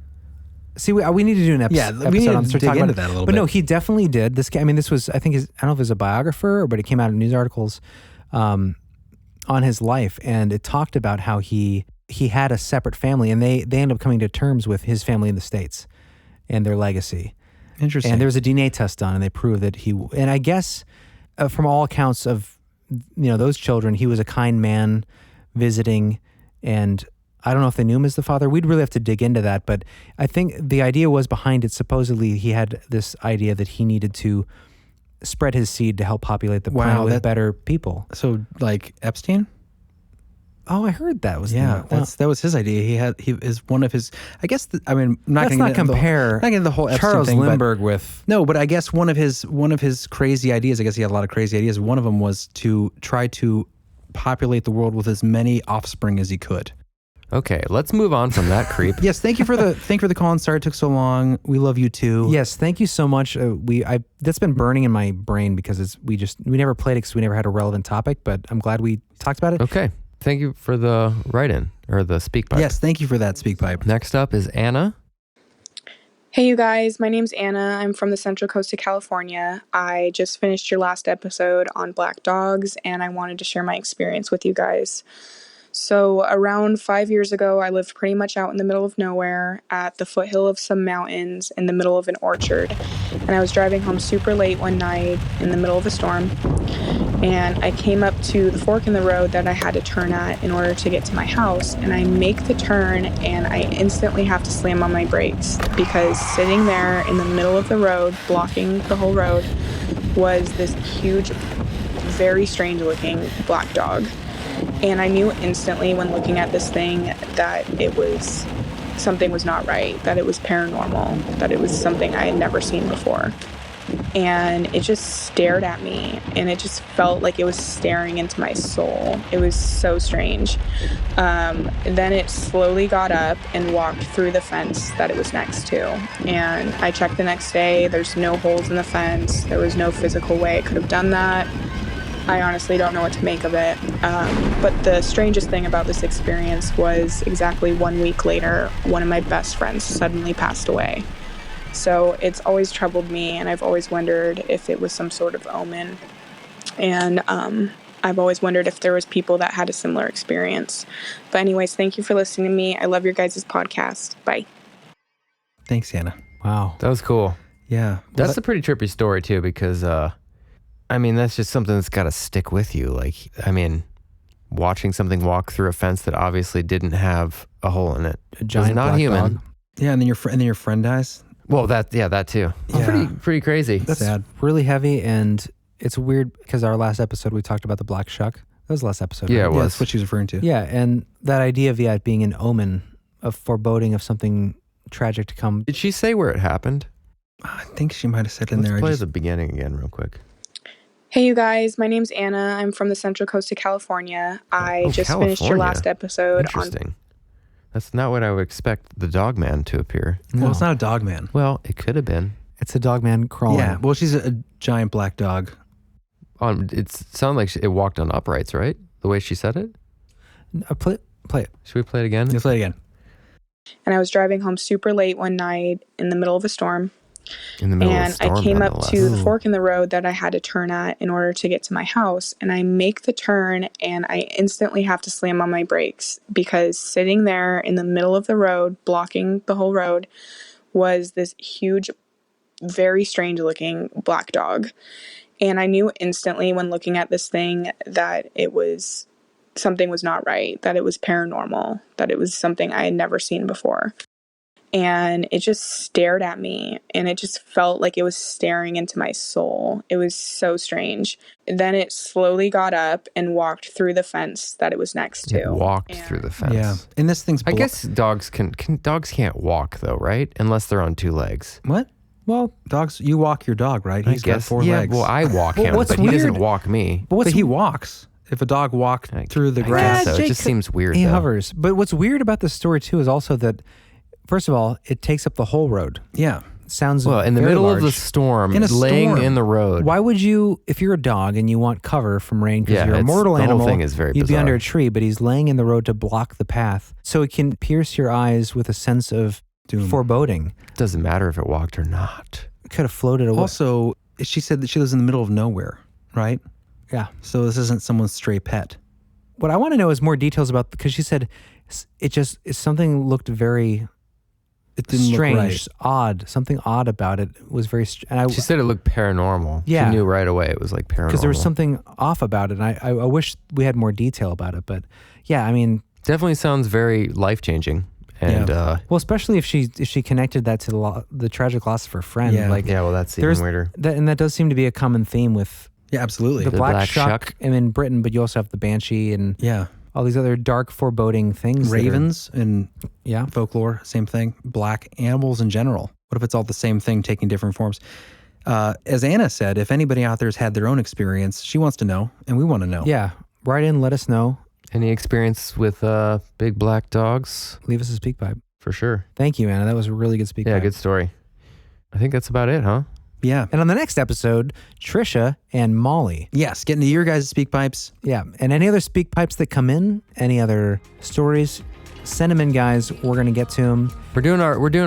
See, we need to do an episode. Yeah, we need to on dig talk into about that a little But no, bit. he definitely did. This guy, I mean, this was, I think, I don't know if it was a biographer, but it came out in news articles on his life, and it talked about how he had a separate family, and they ended up coming to terms with his family in the States and their legacy. Interesting. And there was a DNA test done, and they proved that and I guess from all accounts of, those children, he was a kind man visiting, and I don't know if they knew him as the father. We'd really have to dig into that, but I think the idea was behind it. Supposedly, he had this idea that he needed to spread his seed to help populate the planet with better people. So, like Epstein? Oh, I heard that was that was his idea. He is one of his. I guess I'm not let's going not compare the whole Epstein Charles thing, Lindbergh with but I guess one of his crazy ideas. I guess he had a lot of crazy ideas. One of them was to try to populate the world with as many offspring as he could. Okay, let's move on from that creep. Yes, thank you for the call. And sorry it took so long. We love you too. Yes, thank you so much. That's been burning in my brain because we never played it because we never had a relevant topic. But I'm glad we talked about it. Okay, thank you for the write-in or the Speakpipe. Yes, thank you for that Speakpipe. Next up is Anna. Hey you guys, my name's Anna. I'm from the Central Coast of California. I just finished your last episode on black dogs, and I wanted to share my experience with you guys. So around 5 years ago, I lived pretty much out in the middle of nowhere at the foothill of some mountains in the middle of an orchard. And I was driving home super late one night in the middle of a storm. And I came up to the fork in the road that I had to turn at in order to get to my house. And I make the turn and I instantly have to slam on my brakes because sitting there in the middle of the road, blocking the whole road, was this huge, very strange looking black dog. And I knew instantly when looking at this thing that something was not right, that it was paranormal, that it was something I had never seen before. And it just stared at me, and it just felt like it was staring into my soul. It was so strange. Then it slowly got up and walked through the fence that it was next to. And I checked the next day. There's no holes in the fence. There was no physical way it could have done that. I honestly don't know what to make of it. But the strangest thing about this experience was exactly 1 week later, one of my best friends suddenly passed away. So it's always troubled me, and I've always wondered if it was some sort of omen. And I've always wondered if there was people that had a similar experience. But anyways, thank you for listening to me. I love your guys' podcast. Bye. Thanks, Anna. Wow. That was cool. Yeah. That's a pretty trippy story, too, because, that's just something that's got to stick with you. Watching something walk through a fence that obviously didn't have a hole in it. A giant not black human. dog. Yeah, and then your friend dies. Well, that too. Yeah. Pretty crazy. That's sad. Really heavy, and it's weird because our last episode we talked about the black shuck. That was the last episode. Yeah, right? it was. That's what she was referring to. Yeah, and that idea of it being an omen, of foreboding of something tragic to come. Did she say where it happened? I think she might have said in Let's there. play the beginning again real quick. Hey, you guys. My name's Anna. I'm from the Central Coast of California. I just finished your last episode. Interesting. That's not what I would expect the dog man to appear. Well, it's not a dog man. Well, it could have been. It's a dog man crawling. Yeah. Well, she's a giant black dog. It sounded like it walked on uprights, right? The way she said it? Play it. Should we play it again? Let's play it again. And I was driving home super late one night in the middle of a storm. In the middle of a storm, I came up to the nonetheless. fork in the road that I had to turn at in order to get to my house. And I make the turn and I instantly have to slam on my brakes because sitting there in the middle of the road, blocking the whole road, was this huge, very strange looking black dog. And I knew instantly when looking at this thing that something was not right, that it was paranormal, that it was something I had never seen before. And it just stared at me, and it just felt like it was staring into my soul. It was so strange. Then it slowly got up and walked through the fence that it was next to. It walked through the fence. Yeah. And this thing's... I guess dogs can't walk though, right? Unless they're on two legs. What? Well, dogs, you walk your dog, right? He's got four legs. Well, I walk him, what's but he doesn't weird- walk me. But he walks. If a dog walked through the grass... So it just seems weird. He though. hovers. But what's weird about this story too is also that, first of all, it takes up the whole road. Yeah. Sounds well in the very middle large. of the storm, In a laying storm. in the road. Why would you, if you're a dog and you want cover from rain because Yeah, you're a mortal the whole animal, thing is very you'd be bizarre. under a tree, but he's laying in the road to block the path. So it can pierce your eyes with a sense of Doom. foreboding. Doesn't matter if it walked or not. It could have floated away. Also, she said that she lives in the middle of nowhere, right? Yeah. So this isn't someone's stray pet. What I want to know is more details about, because she said something looked very It didn't strange, look right. odd. Something odd about it was very She said it looked paranormal. Yeah. She knew right away it was like paranormal. because there was something off about it. And I wish we had more detail about it. But yeah, I mean, Definitely sounds very life-changing. And well, especially if she connected that to the tragic loss of her friend. Yeah. Like, well, that's even weirder. And that does seem to be a common theme with Yeah, absolutely. the black shuck in Britain, but you also have the banshee and Yeah. all these other dark, foreboding things. Ravens and Yeah. folklore, same thing. Black animals in general. What if it's all the same thing taking different forms? As Anna said, if anybody out there has had their own experience, she wants to know, and we want to know. Yeah. Write in, let us know. Any experience with big black dogs? Leave us a speak pipe. For sure. Thank you, Anna. That was a really good speak Yeah, pipe. good story. I think that's about it, huh? Yeah. And on the next episode, Trisha and Molly. Yes, getting to your guys' speak pipes. Yeah. And any other speak pipes that come in, any other stories, Send them in, guys. We're going to get to them. We're doing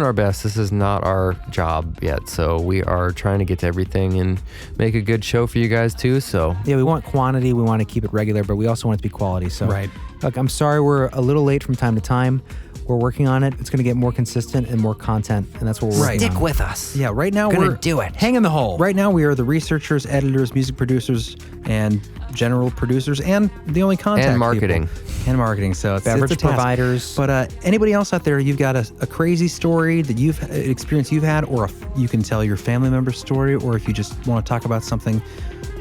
our best. This is not our job yet, so we are trying to get to everything and make a good show for you guys too. So yeah, we want quantity. We want to keep it regular, but we also want it to be quality. So right. Look, I'm sorry we're a little late from time to time. We're working on it. It's going to get more consistent and more content, and that's what we're working on. Stick with us. Yeah, right now We're we're gonna do it. Hang in the hole. Right now, we are the researchers, editors, music producers, and general producers, and the only contact and marketing. people. And marketing. So it's Beverage a task. providers. But anybody else out there, you've got a crazy story that you've experience you've had, or you can tell your family member's story, or if you just want to talk about something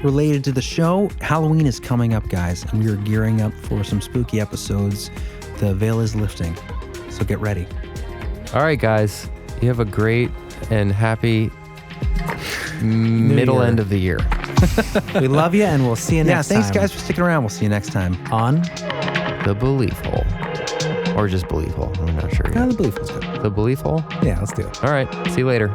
related to the show. Halloween is coming up, guys, and we are gearing up for some spooky episodes. The veil is lifting, so get ready. All right, guys. You have a great and happy middle end of the year. We love you, and we'll see you next time. Thanks, guys, for sticking around. We'll see you next time on The Belief Hole. Or just Belief Hole. I'm not sure yet. The Belief Hole's good. The Belief Hole? Yeah, let's do it. All right. See you later.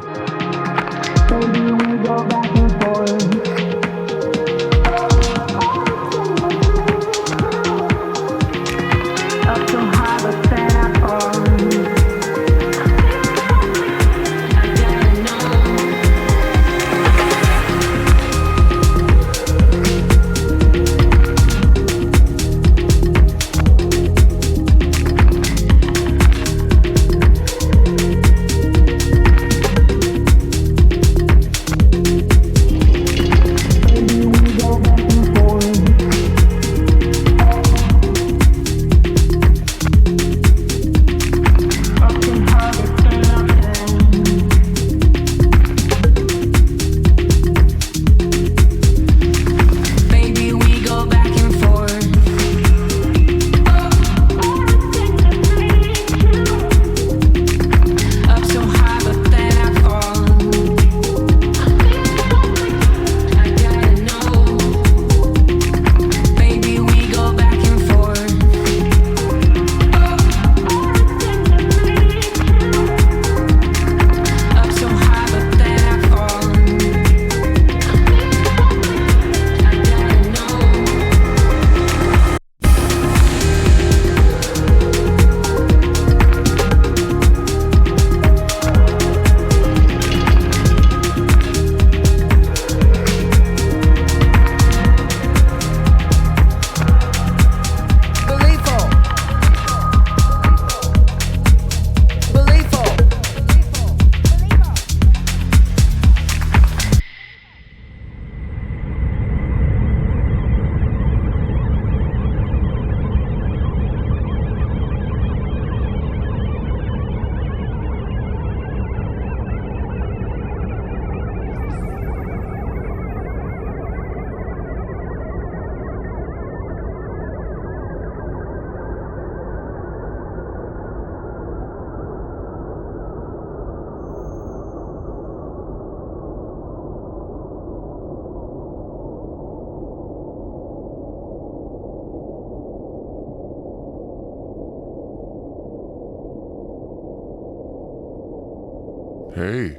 Hey,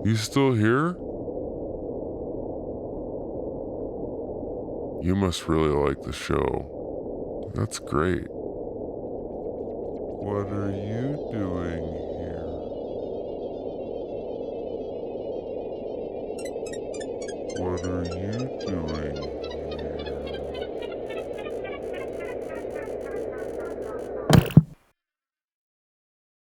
you still here? You must really like the show. That's great. What are you doing here? What are you doing